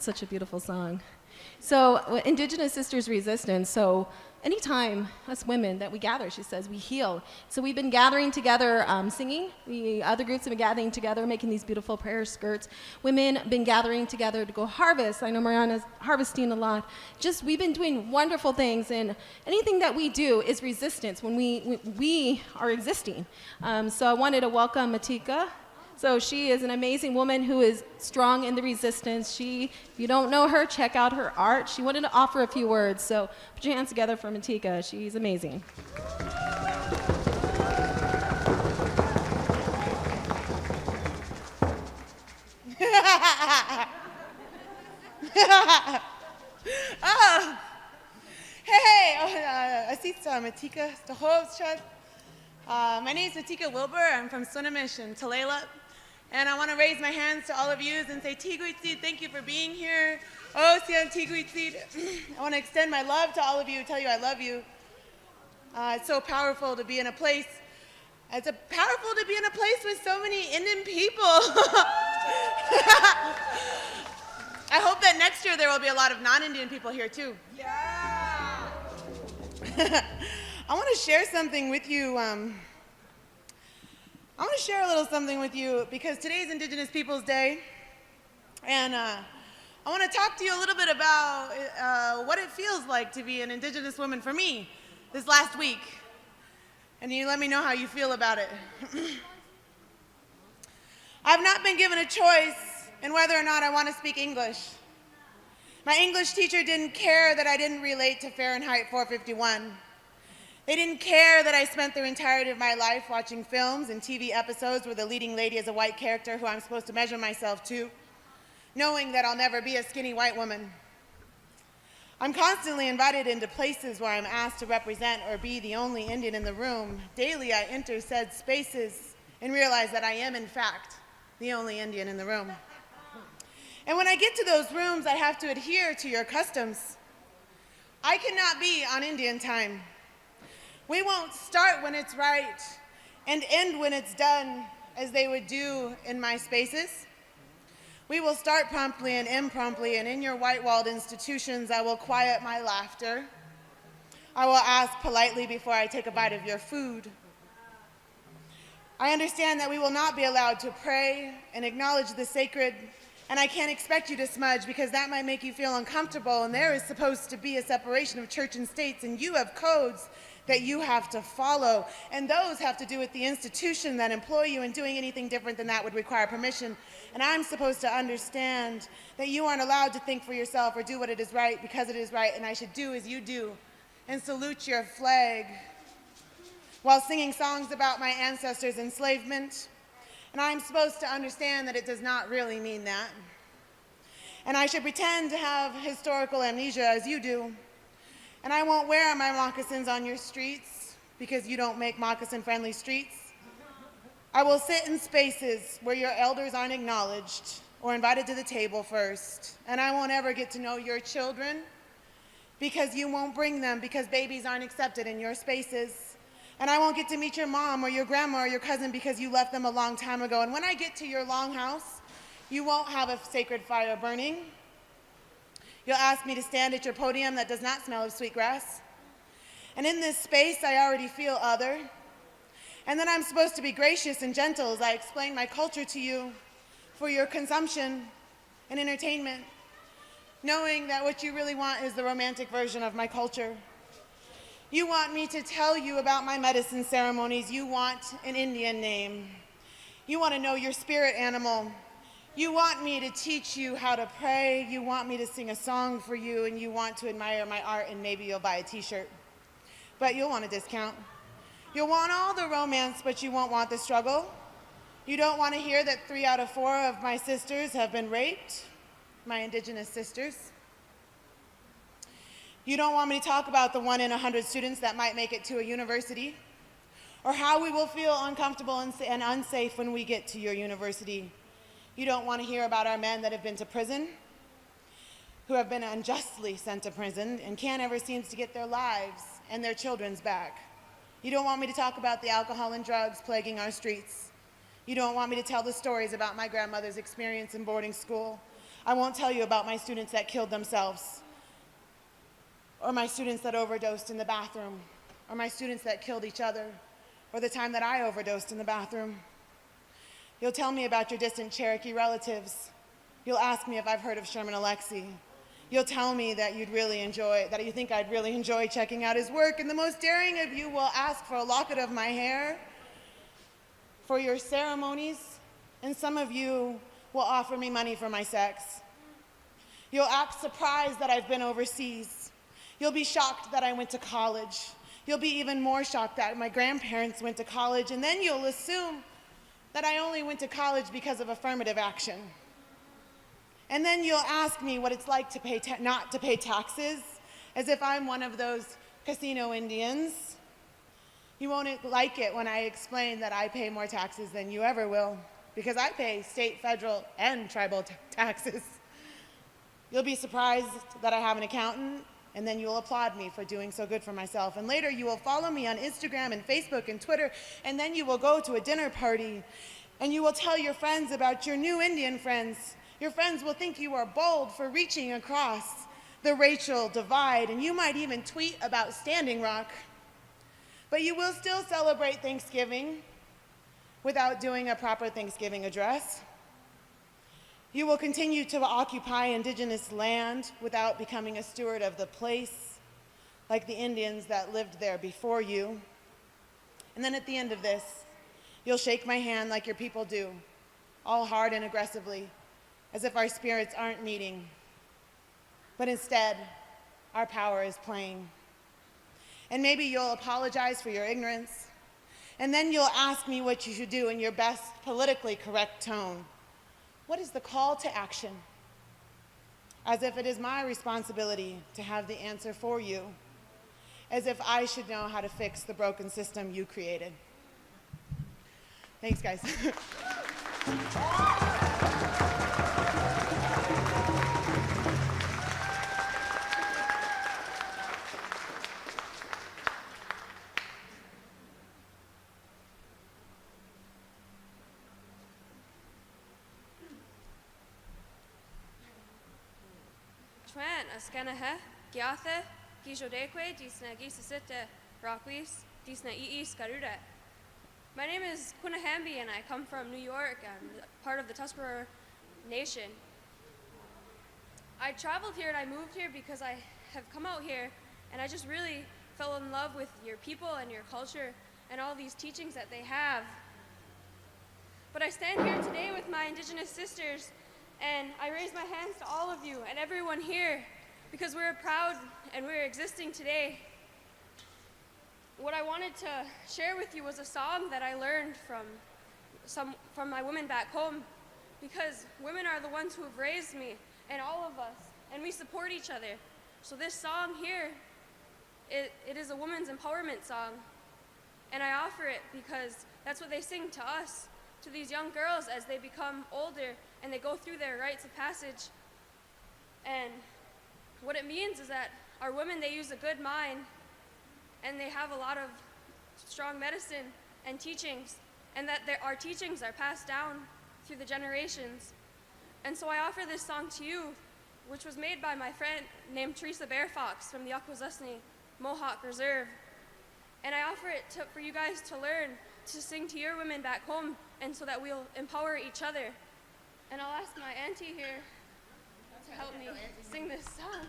Such a beautiful song. So Indigenous Sisters Resistance, so anytime us women that we gather, she says, we heal. So we've been gathering together, singing. Other groups have been gathering together, making these beautiful prayer skirts. Women have been gathering together to go harvest. I know Mariana's harvesting a lot. We've been doing wonderful things, and anything that we do is resistance when we are existing. So I wanted to welcome Matika. So she is an amazing woman who is strong in the resistance. If you don't know her, check out her art. She wanted to offer a few words. So put your hands together for Matika. She's amazing. Oh, hey, Asita Matika Stahovchat. My name is Matika Wilbur. I'm from Suquamish and Tulalip. And I want to raise my hands to all of you and say, Tiguitsid, thank you for being here. Oh, Sian Tiguitsid. I want to extend my love to all of you, tell you I love you. It's so powerful to be in a place. It's powerful to be in a place with so many Indian people. I hope that next year there will be a lot of non-Indian people here too. Yeah. I want to share something with you. I want to share a little something with you because today is Indigenous Peoples Day, and I want to talk to you a little bit about what it feels like to be an Indigenous woman for me this last week, and you let me know how you feel about it. I've not been given a choice in whether or not I want to speak English. My English teacher didn't care that I didn't relate to Fahrenheit 451. They didn't care that I spent the entirety of my life watching films and TV episodes where the leading lady is a white character who I'm supposed to measure myself to, knowing that I'll never be a skinny white woman. I'm constantly invited into places where I'm asked to represent or be the only Indian in the room. Daily I enter said spaces and realize that I am, in fact, the only Indian in the room. And when I get to those rooms, I have to adhere to your customs. I cannot be on Indian time. We won't start when it's right and end when it's done, as they would do in my spaces. We will start promptly and end promptly, and in your white-walled institutions, I will quiet my laughter. I will ask politely before I take a bite of your food. I understand that we will not be allowed to pray and acknowledge the sacred, and I can't expect you to smudge because that might make you feel uncomfortable, and there is supposed to be a separation of church and states, and you have codes that you have to follow, and those have to do with the institution that employ you, and doing anything different than that would require permission. And I'm supposed to understand that you aren't allowed to think for yourself or do what it is right because it is right, and I should do as you do and salute your flag while singing songs about my ancestors' enslavement. And I'm supposed to understand that it does not really mean that. And I should pretend to have historical amnesia as you do. And I won't wear my moccasins on your streets because you don't make moccasin-friendly streets. I will sit in spaces where your elders aren't acknowledged or invited to the table first. And I won't ever get to know your children because you won't bring them because babies aren't accepted in your spaces. And I won't get to meet your mom or your grandma or your cousin because you left them a long time ago. And when I get to your longhouse, you won't have a sacred fire burning. You'll ask me to stand at your podium that does not smell of sweetgrass. And in this space, I already feel other. And then I'm supposed to be gracious and gentle as I explain my culture to you for your consumption and entertainment, knowing that what you really want is the romantic version of my culture. You want me to tell you about my medicine ceremonies. You want an Indian name. You want to know your spirit animal. You want me to teach you how to pray. You want me to sing a song for you, and you want to admire my art, and maybe you'll buy a t-shirt. But you'll want a discount. You'll want all the romance, but you won't want the struggle. You don't want to hear that 3 out of 4 of my sisters have been raped, my Indigenous sisters. You don't want me to talk about the 1 in 100 students that might make it to a university, or how we will feel uncomfortable and unsafe when we get to your university. You don't want to hear about our men that have been to prison, who have been unjustly sent to prison and can't ever seem to get their lives and their children's back. You don't want me to talk about the alcohol and drugs plaguing our streets. You don't want me to tell the stories about my grandmother's experience in boarding school. I won't tell you about my students that killed themselves. or my students that overdosed in the bathroom, or my students that killed each other, or the time that I overdosed in the bathroom. You'll tell me about your distant Cherokee relatives. You'll ask me if I've heard of Sherman Alexie. You'll tell me that you think I'd really enjoy checking out his work, and the most daring of you will ask for a locket of my hair for your ceremonies, and some of you will offer me money for my sex. You'll act surprised that I've been overseas. You'll be shocked that I went to college. You'll be even more shocked that my grandparents went to college, and then you'll assume that I only went to college because of affirmative action. And then you'll ask me what it's like to not to pay taxes, as if I'm one of those casino Indians. You won't like it when I explain that I pay more taxes than you ever will, because I pay state, federal, and tribal taxes. You'll be surprised that I have an accountant, and then you'll applaud me for doing so good for myself. And later you will follow me on Instagram and Facebook and Twitter, and then you will go to a dinner party, and you will tell your friends about your new Indian friends. Your friends will think you are bold for reaching across the racial divide, and you might even tweet about Standing Rock. But you will still celebrate Thanksgiving without doing a proper Thanksgiving address. You will continue to occupy indigenous land without becoming a steward of the place, like the Indians that lived there before you. And then at the end of this, you'll shake my hand like your people do, all hard and aggressively, as if our spirits aren't meeting. But instead, our power is playing. And maybe you'll apologize for your ignorance, and then you'll ask me what you should do in your best politically correct tone. What is the call to action? As if it is my responsibility to have the answer for you, as if I should know how to fix the broken system you created. Thanks, guys. Twan askanaha giatha gishodeque disna gisasita rockwis disna iis garuda. My name is Quinahambi and I come from New York. I'm part of the Tuscarora Nation. I traveled here and I moved here because I have come out here and I just really fell in love with your people and your culture and all these teachings that they have. But I stand here today with my Indigenous sisters and I raise my hands to all of you and everyone here because we're proud and we're existing today. What I wanted to share with you was a song that I learned from my women back home, because women are the ones who have raised me and all of us, and we support each other. So this song here, it is a women's empowerment song, and I offer it because that's what they sing to us, to these young girls as they become older and they go through their rites of passage. And what it means is that our women, they use a good mind and they have a lot of strong medicine and teachings, and that our teachings are passed down through the generations. And so I offer this song to you, which was made by my friend named Teresa Bear Fox from the Akwesasne Mohawk Reserve. And I offer it for you guys to learn, to sing to your women back home, and so that we'll empower each other. And I'll ask my auntie here to help me sing this song.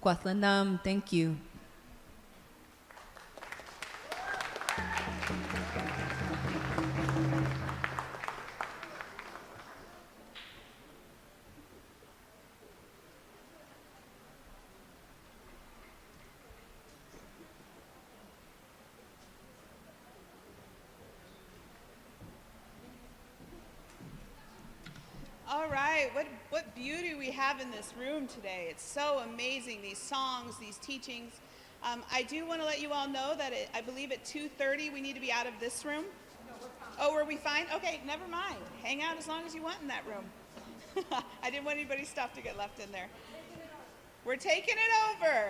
Kwatlanam. Thank you. All right, what beauty we have in this room today. It's so amazing, these songs, these teachings. I do want to let you all know that I believe at 2:30 we need to be out of this room. Oh, were we fine? Okay, never mind. Hang out as long as you want in that room. I didn't want anybody's stuff to get left in there. We're taking it over.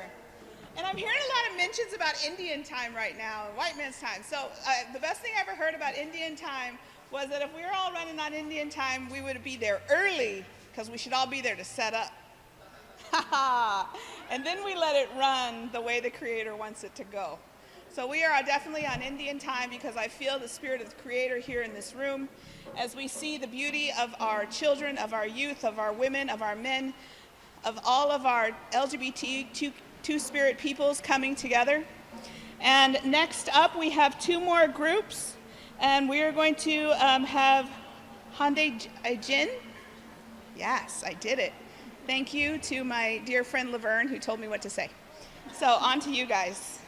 And I'm hearing a lot of mentions about Indian time right now, white man's time. So the best thing I ever heard about Indian time was that if we were all running on Indian time, we would be there early because we should all be there to set up. And then we let it run the way the Creator wants it to go. So we are definitely on Indian time because I feel the spirit of the Creator here in this room as we see the beauty of our children, of our youth, of our women, of our men, of all of our LGBT two-spirit peoples coming together. And next up, we have two more groups. And we are going to have Hyundai Jin. Yes, I did it. Thank you to my dear friend Laverne who told me what to say. So on to you guys.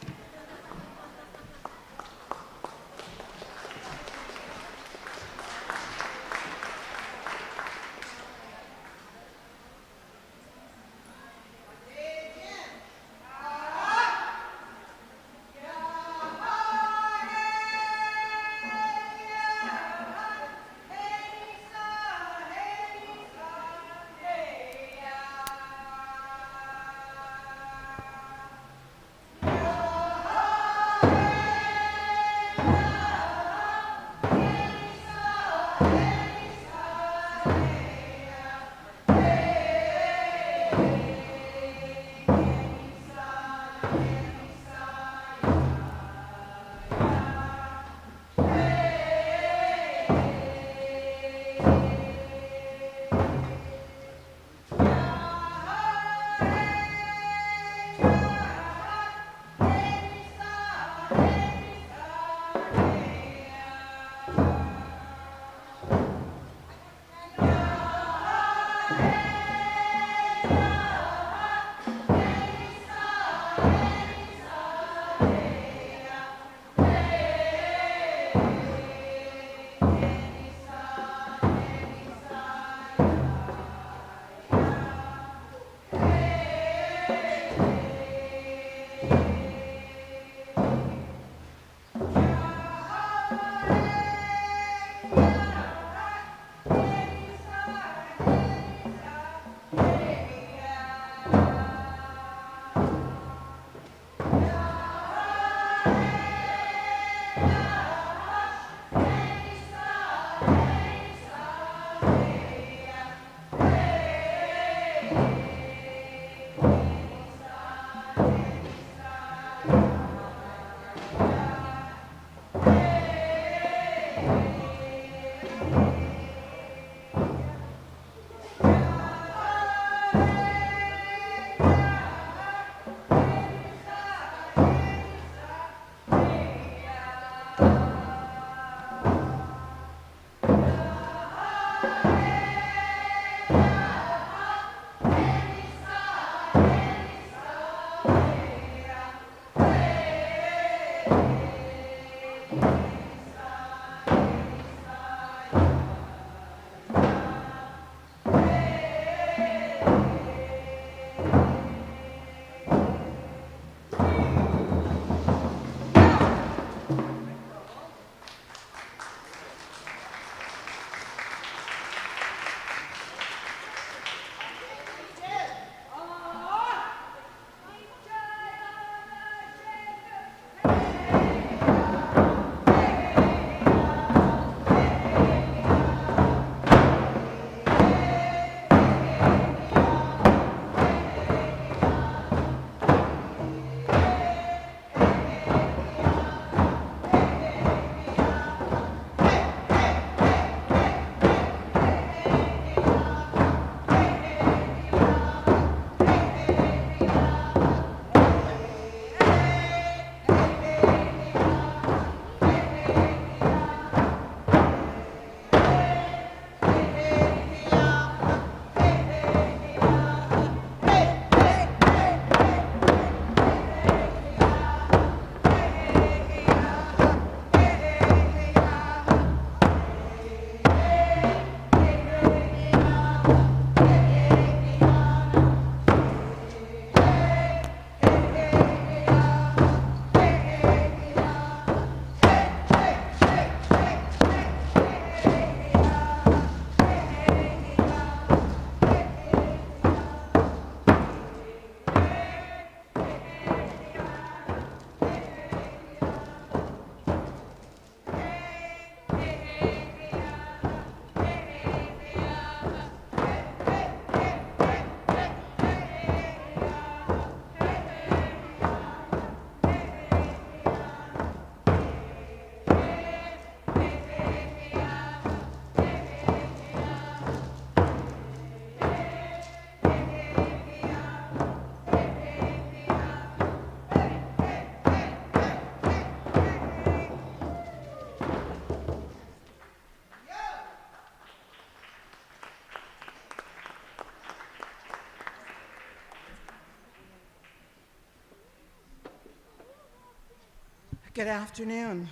Good afternoon.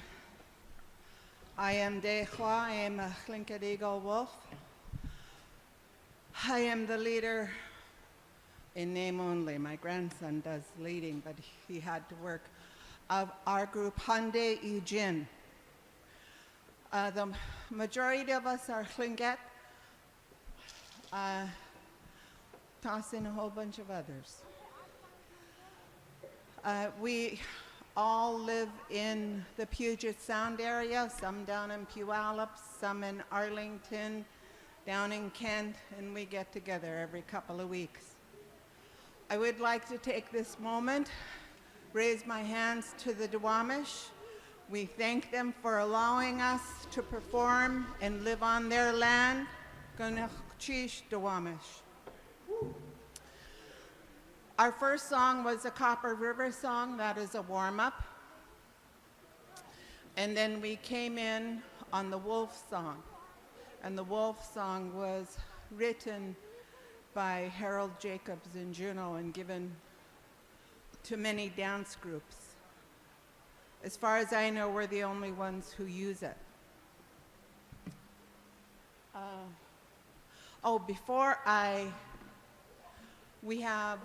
I am Dehua. I am a Tlingit Eagle Wolf. I am the leader in name only. My grandson does leading, but he had to work. Of our group, Hande Ijin. The majority of us are Tlingit. Toss in a whole bunch of others. We all live in the Puget Sound area, some down in Puyallup, some in Arlington, down in Kent, and we get together every couple of weeks. I would like to take this moment, raise my hands to the Duwamish. We thank them for allowing us to perform and live on their land. Ganachchish Duwamish. Our first song was a Copper River song. That is a warm-up. And then we came in on the Wolf song. And the Wolf song was written by Harold Jacobs in Juneau and given to many dance groups. As far as I know, we're the only ones who use it. We have,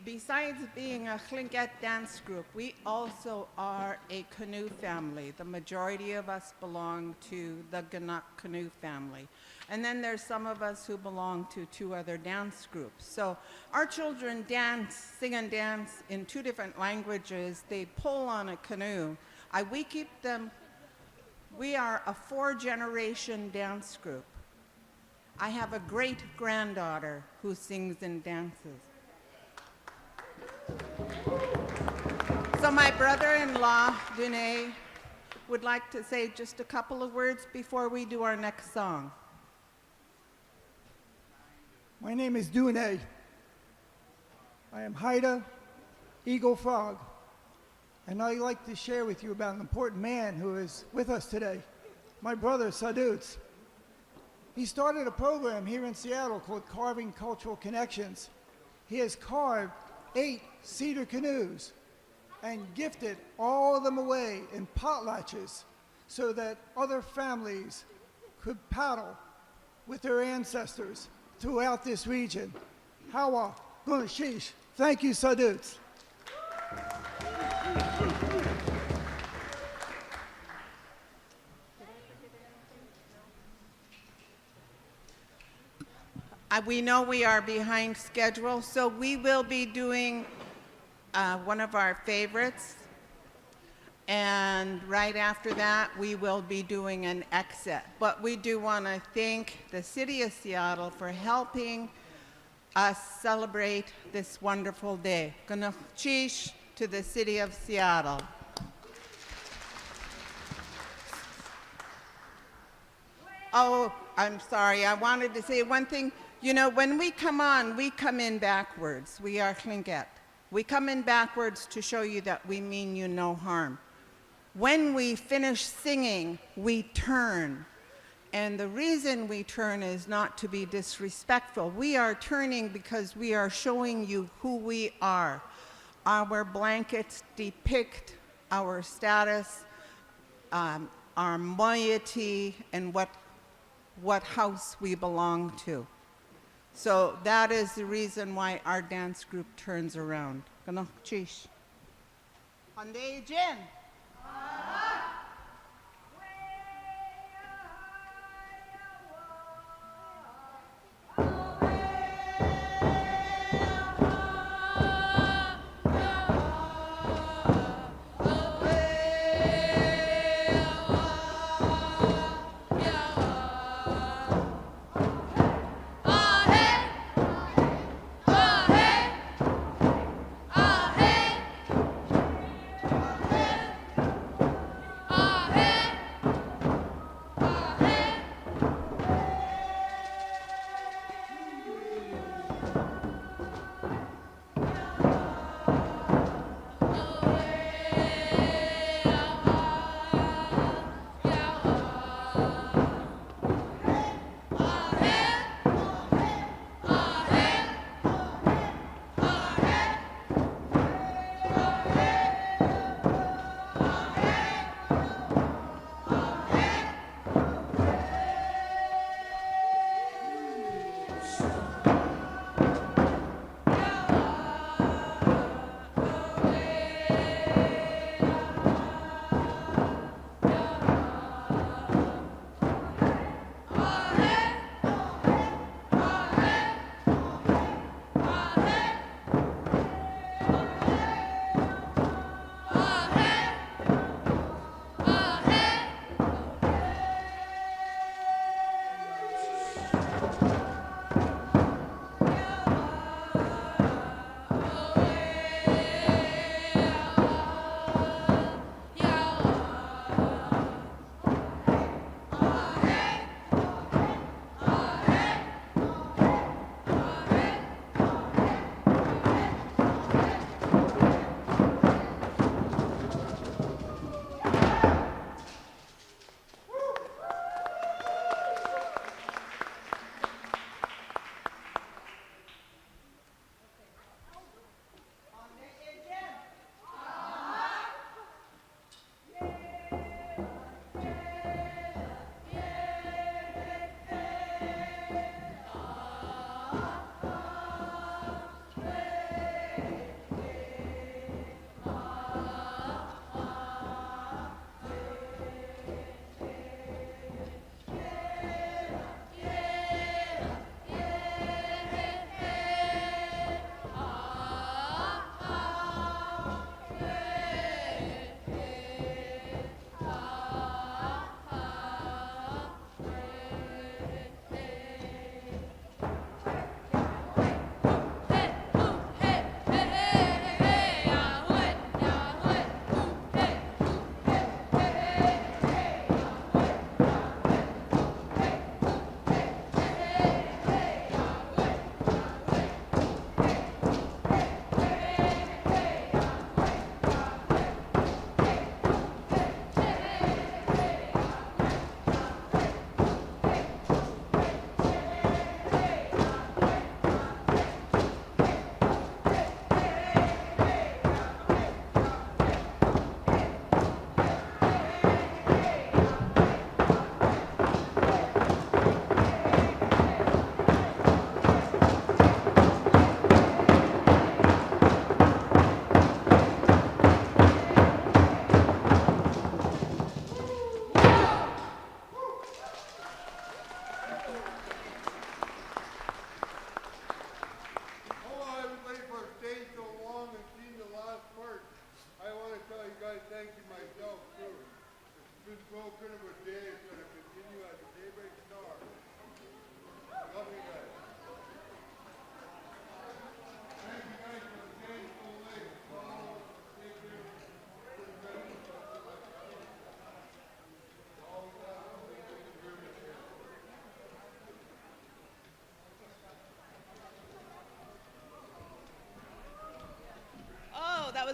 besides being a Tlingit dance group, we also are a canoe family. The majority of us belong to the Ganuk canoe family. And then there's some of us who belong to 2 other dance groups. So our children sing and dance in 2 different languages. They pull on a canoe. We are a 4-generation dance group. I have a great-granddaughter who sings and dances. So my brother-in-law, Dune, would like to say just a couple of words before we do our next song. My name is Dune. I am Haida Eagle Frog, and I'd like to share with you about an important man who is with us today, my brother Saduts. He started a program here in Seattle called Carving Cultural Connections. He has carved 8 cedar canoes and gifted all of them away in potlatches so that other families could paddle with their ancestors throughout this region. Hawa Gunashish. Thank you, Saduts. We know we are behind schedule, so we will be doing one of our favorites. And right after that, we will be doing an exit. But we do want to thank the City of Seattle for helping us celebrate this wonderful day. Ganachchish to the City of Seattle. Oh, I'm sorry. I wanted to say one thing. You know, when we come on, we come in backwards. We are Tlingit. We come in backwards to show you that we mean you no harm. When we finish singing, we turn. And the reason we turn is not to be disrespectful. We are turning because we are showing you who we are. Our blankets depict our status, our moiety, and what house we belong to. So that is the reason why our dance group turns around. Ganachchish. Hande Jin.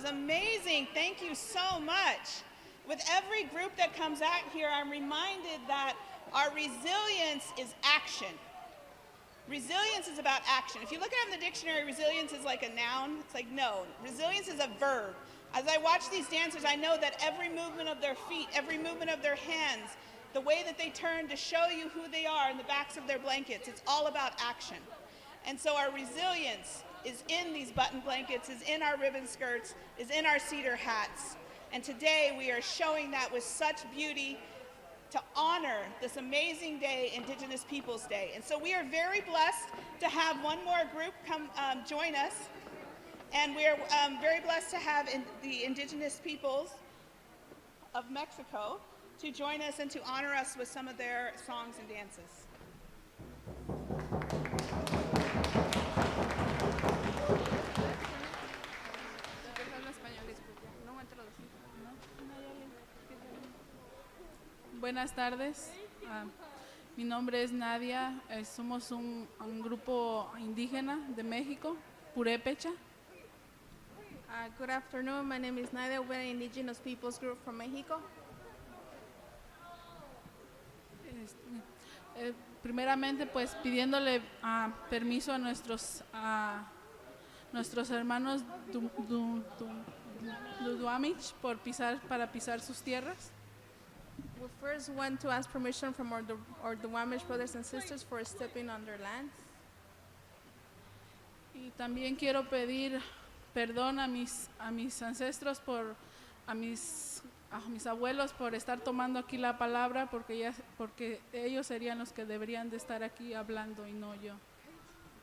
was amazing. Thank you so much. With every group that comes out here, I'm reminded that our resilience is action. Resilience is about action. If you look at it in the dictionary, resilience is like a noun. It's like, no, resilience is a verb. As I watch these dancers, I know that every movement of their feet, every movement of their hands, the way that they turn to show you who they are in the backs of their blankets, it's all about action. And so our resilience is in these button blankets, is in our ribbon skirts, is in our cedar hats. And today we are showing that with such beauty to honor this amazing day, Indigenous Peoples Day. And so we are very blessed to have one more group come join us. And we are very blessed to have the Indigenous peoples of Mexico to join us and to honor us with some of their songs and dances. Buenas tardes. Mi nombre es Nadia. Somos un grupo indígena de México, Purépecha. Good afternoon. My name is Nadia. We're an Indigenous Peoples group from Mexico. Primeramente, pues pidiéndole permiso a nuestros hermanos Suquamish para pisar sus tierras. We first want to ask permission from our Suquamish brothers and sisters for stepping on their lands. Y también quiero pedir perdón a mis ancestros a mis abuelos por estar tomando aquí la palabra porque ellos serían los que deberían de estar aquí hablando y no yo.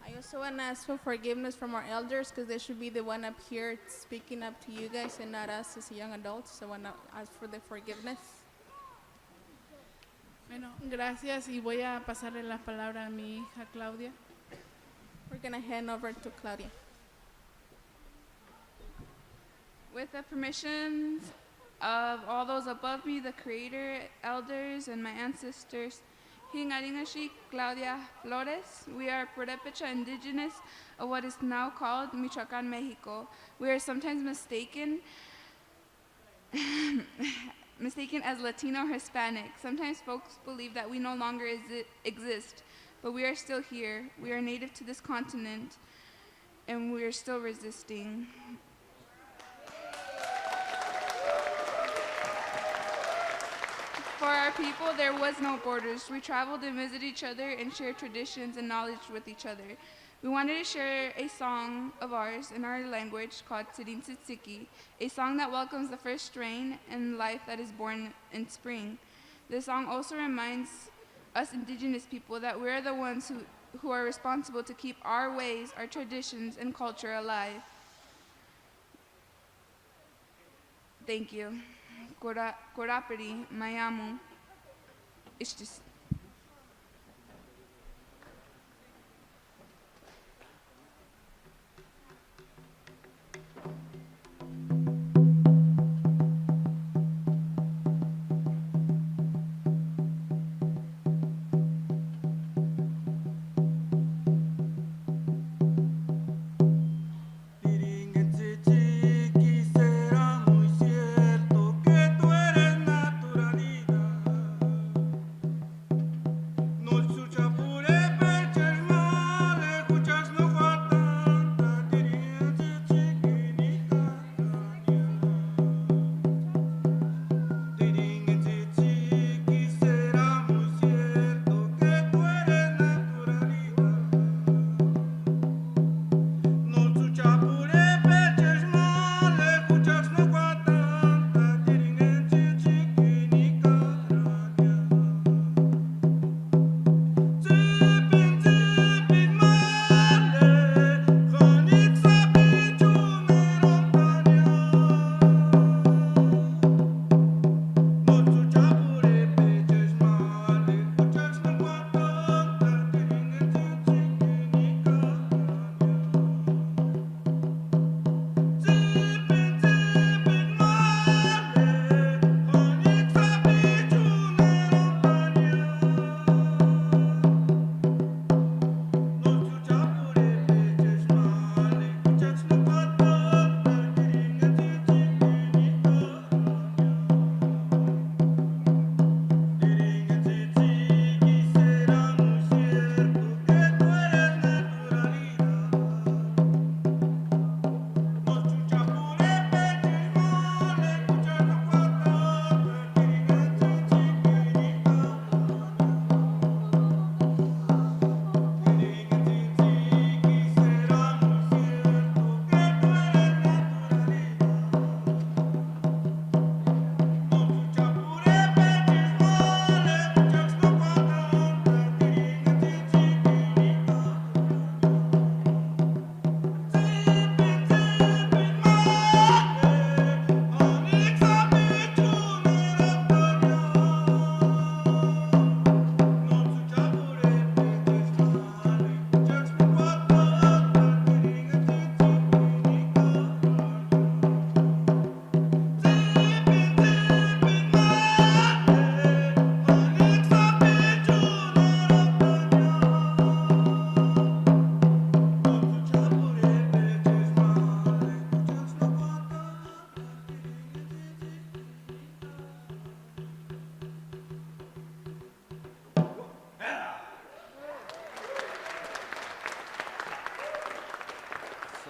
I also want to ask for forgiveness from our elders because they should be the one up here speaking up to you guys and not us as young adults. So I want to ask for the forgiveness. Bueno, gracias y voy a pasarle la palabra a mi hija Claudia. We're going to hand over to Claudia. With the permission of all those above me, the Creator, elders, and my ancestors, Hingaringashi Claudia Flores, we are Purépecha Indigenous of what is now called Michoacán, Mexico. We are sometimes mistaken as Latino or Hispanic. Sometimes folks believe that we no longer exist, but we are still here. We are native to this continent, and we are still resisting. For our people, there was no borders. We traveled and visited each other and shared traditions and knowledge with each other. We wanted to share a song of ours in our language called Tsirin Tsitsiki, a song that welcomes the first rain and life that is born in spring. This song also reminds us Indigenous people that we're the ones who are responsible to keep our ways, our traditions, and culture alive. Thank you. Korapiri, Mayamu. It's just.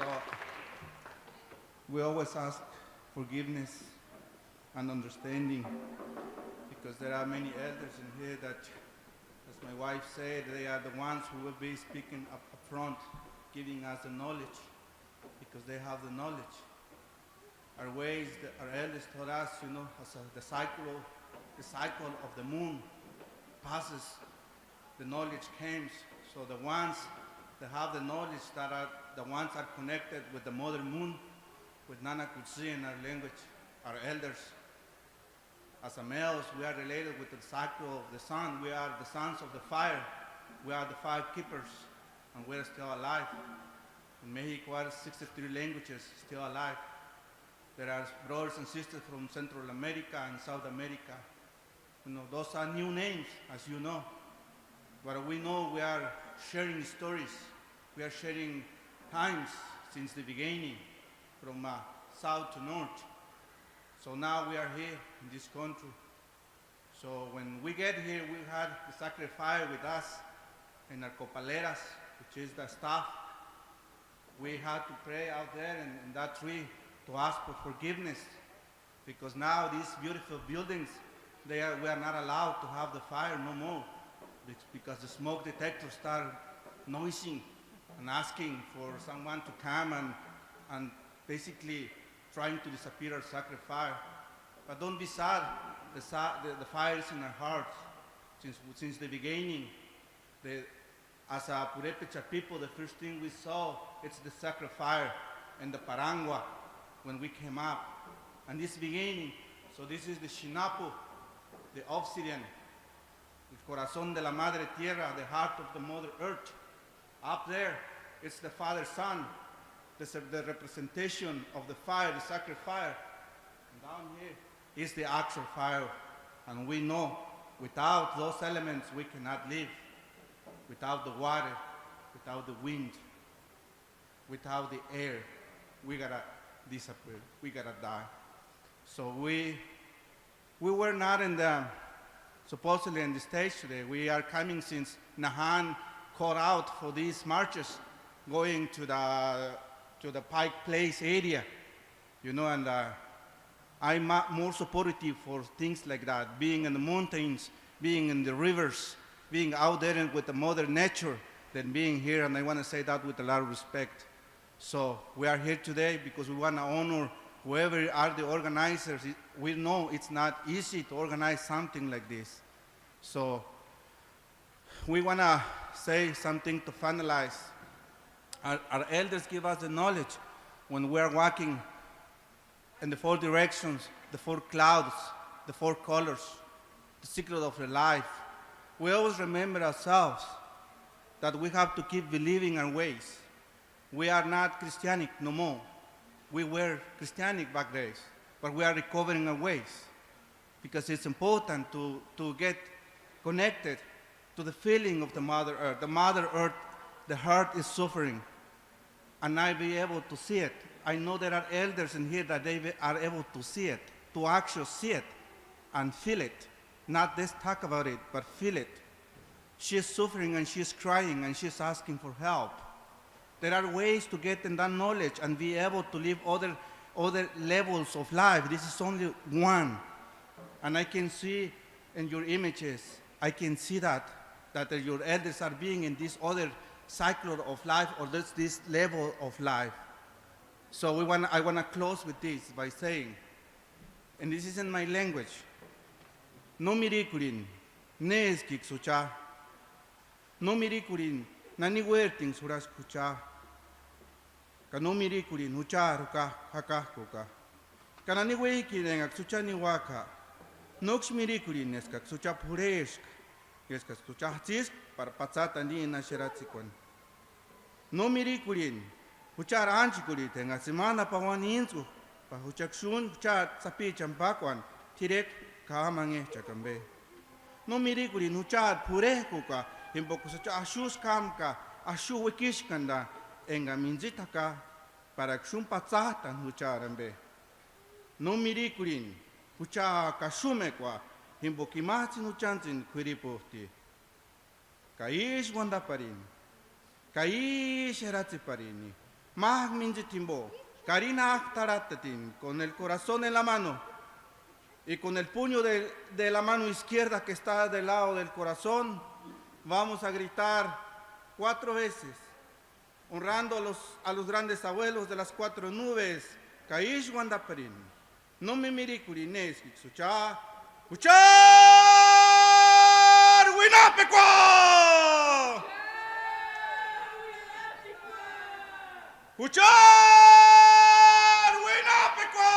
So we always ask forgiveness and understanding because there are many elders in here that, as my wife said, they are the ones who will be speaking up front, giving us the knowledge because they have the knowledge. Our ways, our elders taught us, as the cycle of the moon passes, the knowledge comes. So the ones that have the knowledge that are the ones are connected with the mother moon, with Nana Kutsi in our language, our elders. As a males, we are related with the cycle of the sun. We are the sons of the fire. We are the fire keepers, and we're still alive. In Mexico, there are 63 languages still alive. There are brothers and sisters from Central America and South America. Those are new names, as you know. But we know we are sharing stories. We are sharing times since the beginning, from south to north. So now we are here in this country. So when we get here, we had the sacred fire with us in our copaleras, which is the staff. We had to pray out there in that tree to ask for forgiveness, because now these beautiful buildings, we are not allowed to have the fire no more, because the smoke detectors start noising and asking for someone to come and basically trying to disappear our sacred fire. But don't be sad. The fire is in our hearts. Since the beginning, as a Purepecha people, the first thing we saw, it's the sacred fire and the parangua when we came up. And this beginning, so this is the Shinapu, the obsidian, el corazón de la madre tierra, the heart of the mother earth. Up there, it's the Father Son, the representation of the fire, the sacred fire. And down here is the actual fire. And we know without those elements we cannot live. Without the water, without the wind, without the air, we gotta disappear. We gotta die. So we were not supposedly in the stage today. We are coming since Nahan called out for these marches going to the Pike Place area, and I'm more supportive for things like that, being in the mountains, being in the rivers, being out there with the mother nature than being here, and I want to say that with a lot of respect. So we are here today because we want to honor whoever are the organizers. We know it's not easy to organize something like this. So we want to say something to finalize. Our elders give us the knowledge when we are walking in the four directions, the four clouds, the four colors, the secret of the life. We always remember ourselves that we have to keep believing our ways. We are not Christianic no more. We were Christianic back days, but we are recovering our ways because it's important to get connected to the feeling of the Mother Earth. The Mother Earth, the heart is suffering, and I be able to see it. I know there are elders in here that they are able to see it, to actually see it and feel it. Not just talk about it, but feel it. She's suffering and she's crying and she's asking for help. There are ways to get in that knowledge and be able to live other levels of life. This is only one. And I can see in your images, I can see that your elders are being in this other cycle of life or this level of life. So I want to close with this by saying, and this is in my language, no mirikurin, ne eskik sucha, no mirikurin, nani werting suras kucha, ka no mirikurin, hucha ruka, haka kuka, kanani weikin ak sucha ni waka, nox mirikurin eskak sucha puresk, eskak sucha tisk, para patsata ni na shiratsikwan. No mirikurin, hucha ranchikurit, en a semana pa waninsu, pa huchakshun, hucha sapi champakwan, tirek, kamange chakambe. No mirikuri nuchad pure kuka himboku sacha ashus kamka ashu wikishkanda enga minjitaka para kshum patsata nucharambe. No mirikurin hucha kashume kwa himbokimatsi nuchantin kwiripuhti. Kaish wanda parin. Kaish heratsi parini. Mah minjitimbo, Karina Taratatim, con el corazón en la mano y con el puño de la mano izquierda que está del lado del corazón, vamos a gritar 4 veces, honrando a los grandes abuelos de las 4 nubes, Kaish Wandaperin, no me mirikuri neski, sucha, ¡Uchar Winapekwa! ¡Uchar Winapekwa!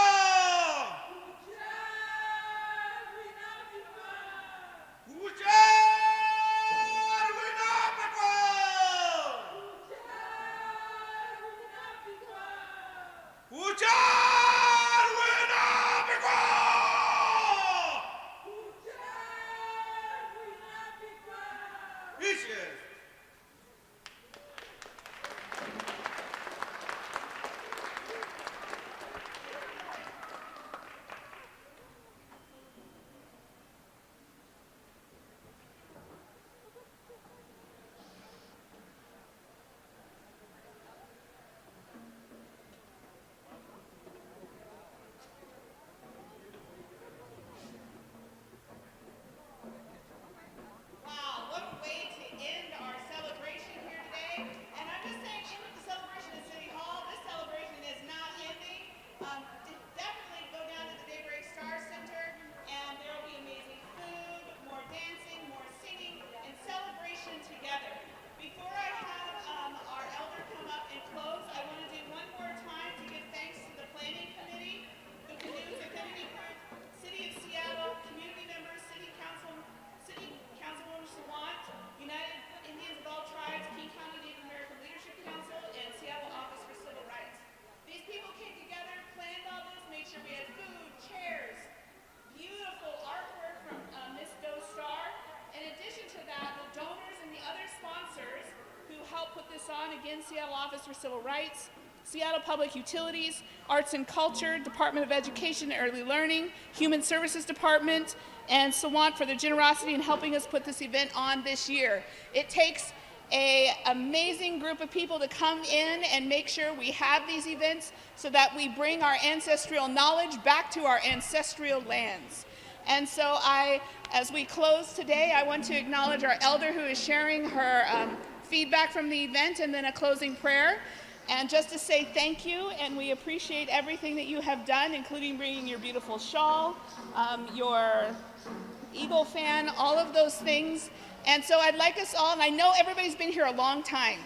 Again, Seattle Office for Civil Rights, Seattle Public Utilities, Arts and Culture, Department of Education and Early Learning, Human Services Department, and Sawant for their generosity in helping us put this event on this year. It takes an amazing group of people to come in and make sure we have these events so that we bring our ancestral knowledge back to our ancestral lands. And so as we close today, I want to acknowledge our elder who is sharing her feedback from the event and then a closing prayer. And just to say thank you, and we appreciate everything that you have done, including bringing your beautiful shawl, your Eagle fan, all of those things. And so I'd like us all, and I know everybody's been here a long time.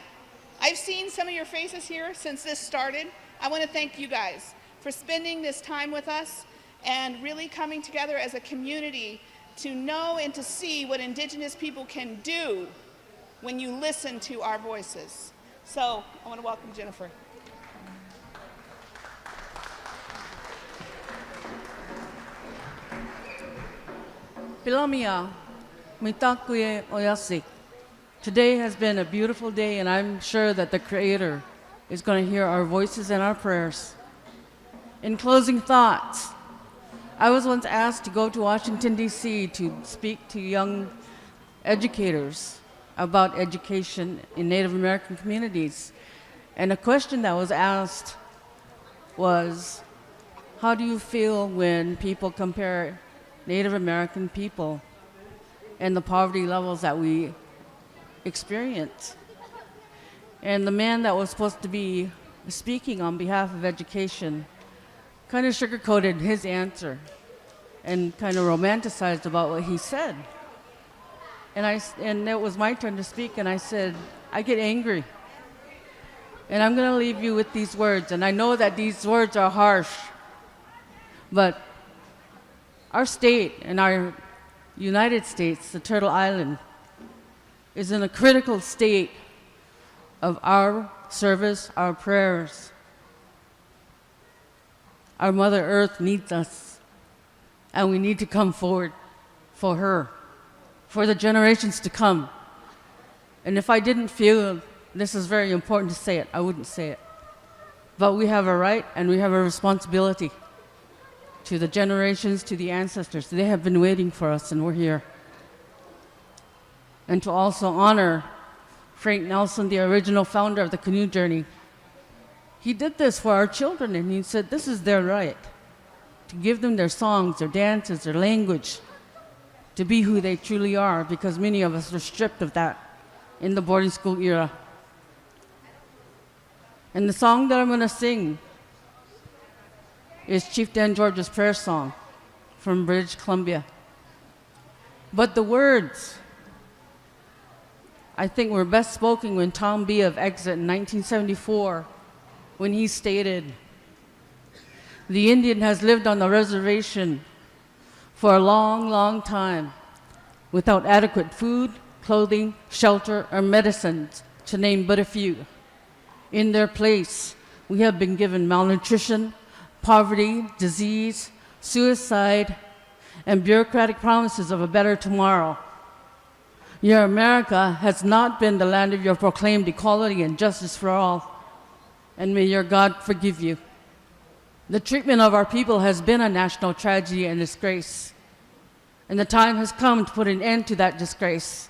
I've seen some of your faces here since this started. I want to thank you guys for spending this time with us and really coming together as a community to know and to see what Indigenous people can do when you listen to our voices. So I want to welcome Jennifer. Pilamia, mitakuye oyasik. Today has been a beautiful day, and I'm sure that the Creator is going to hear our voices and our prayers. In closing thoughts, I was once asked to go to Washington, D.C. to speak to young educators about education in Native American communities. And a question that was asked was, how do you feel when people compare Native American people and the poverty levels that we experience? And the man that was supposed to be speaking on behalf of education kind of sugarcoated his answer and kind of romanticized about what he said. And it was my turn to speak, and I said, I get angry. And I'm going to leave you with these words. And I know that these words are harsh, but our state and our United States, the Turtle Island, is in a critical state of our service, our prayers. Our Mother Earth needs us, and we need to come forward for her, for the generations to come. And if I didn't feel this is very important to say it, I wouldn't say it. But we have a right and we have a responsibility to the generations, to the ancestors. They have been waiting for us, and we're here. And to also honor Frank Nelson, the original founder of the canoe journey, he did this for our children, and he said this is their right, to give them their songs, their dances, their language, to be who they truly are, because many of us are stripped of that in the boarding school era. And the song that I'm going to sing is Chief Dan George's prayer song from British Columbia. But the words, I think, were best spoken when Tom B. of Exit in 1974, when he stated, "The Indian has lived on the reservation for a long, long time without adequate food, clothing, shelter, or medicines, to name but a few. In their place, we have been given malnutrition, poverty, disease, suicide, and bureaucratic promises of a better tomorrow. Your America has not been the land of your proclaimed equality and justice for all, and may your God forgive you. The treatment of our people has been a national tragedy and disgrace, and the time has come to put an end to that disgrace.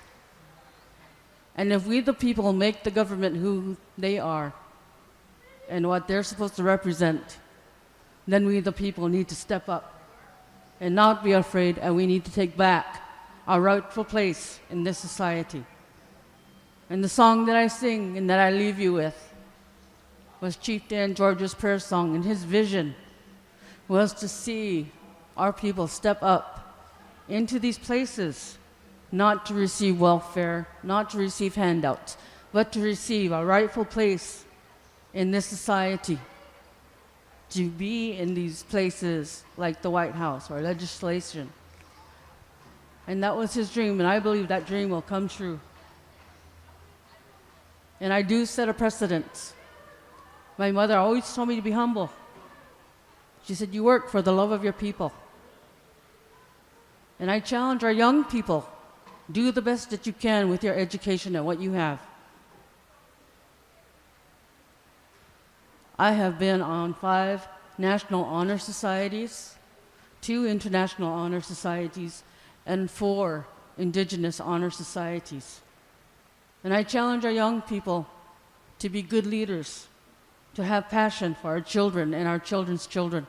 And if we, the people, make the government who they are and what they're supposed to represent, then we, the people, need to step up and not be afraid, and we need to take back our rightful place in this society." And the song that I sing and that I leave you with was Chief Dan George's prayer song, and his vision was to see our people step up into these places, not to receive welfare, not to receive handouts, but to receive a rightful place in this society, to be in these places like the White House or legislation. And that was his dream, and I believe that dream will come true. And I do set a precedent. My mother always told me to be humble. She said, "You work for the love of your people." And I challenge our young people, do the best that you can with your education and what you have. I have been on 5 National Honor Societies, 2 International Honor Societies, and 4 Indigenous Honor Societies. And I challenge our young people to be good leaders, to have passion for our children and our children's children,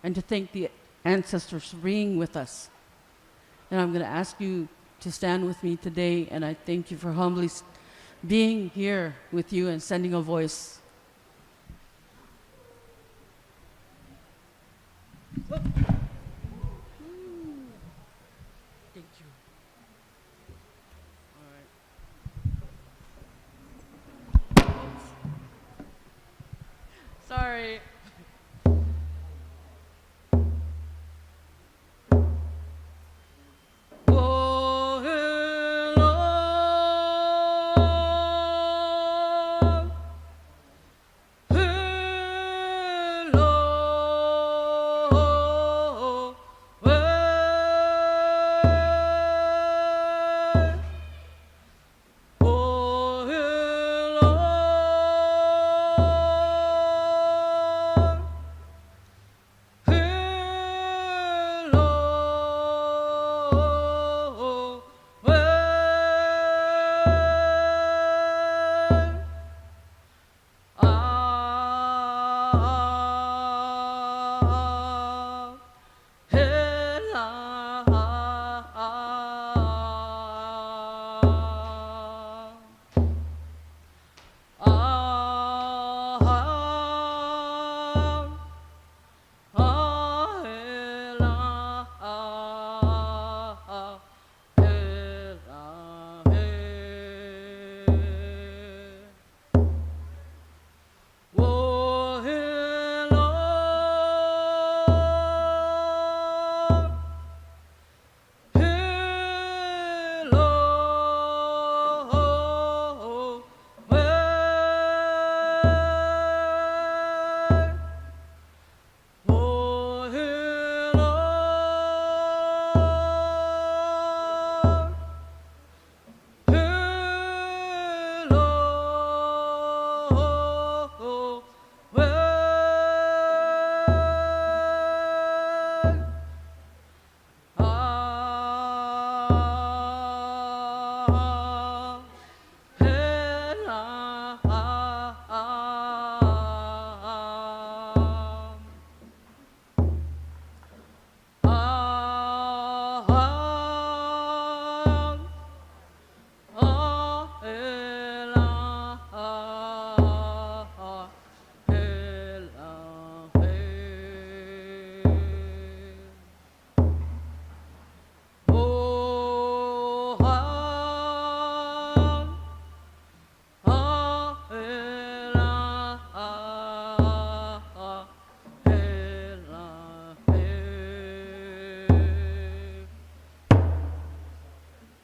and to thank the ancestors for being with us. And I'm going to ask you to stand with me today, and I thank you for humbly being here with you and sending a voice. Thank you. All right. Sorry.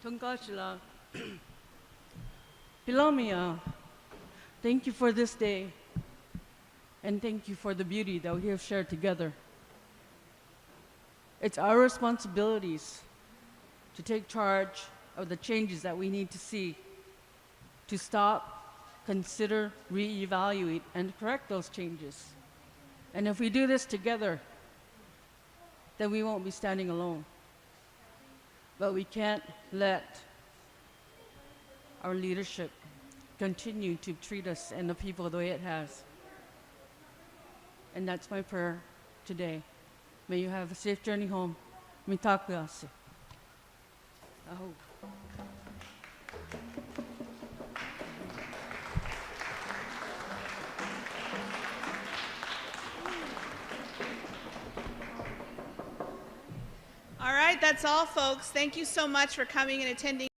Tongkashila. Pilamia, thank you for this day, and thank you for the beauty that we have shared together. It's our responsibilities to take charge of the changes that we need to see, to stop, consider, reevaluate, and correct those changes. And if we do this together, then we won't be standing alone. But we can't let our leadership continue to treat us and the people the way it has. And that's my prayer today. May you have a safe journey home. Mitakuase. Aho. All right, that's all, folks. Thank you so much for coming and attending.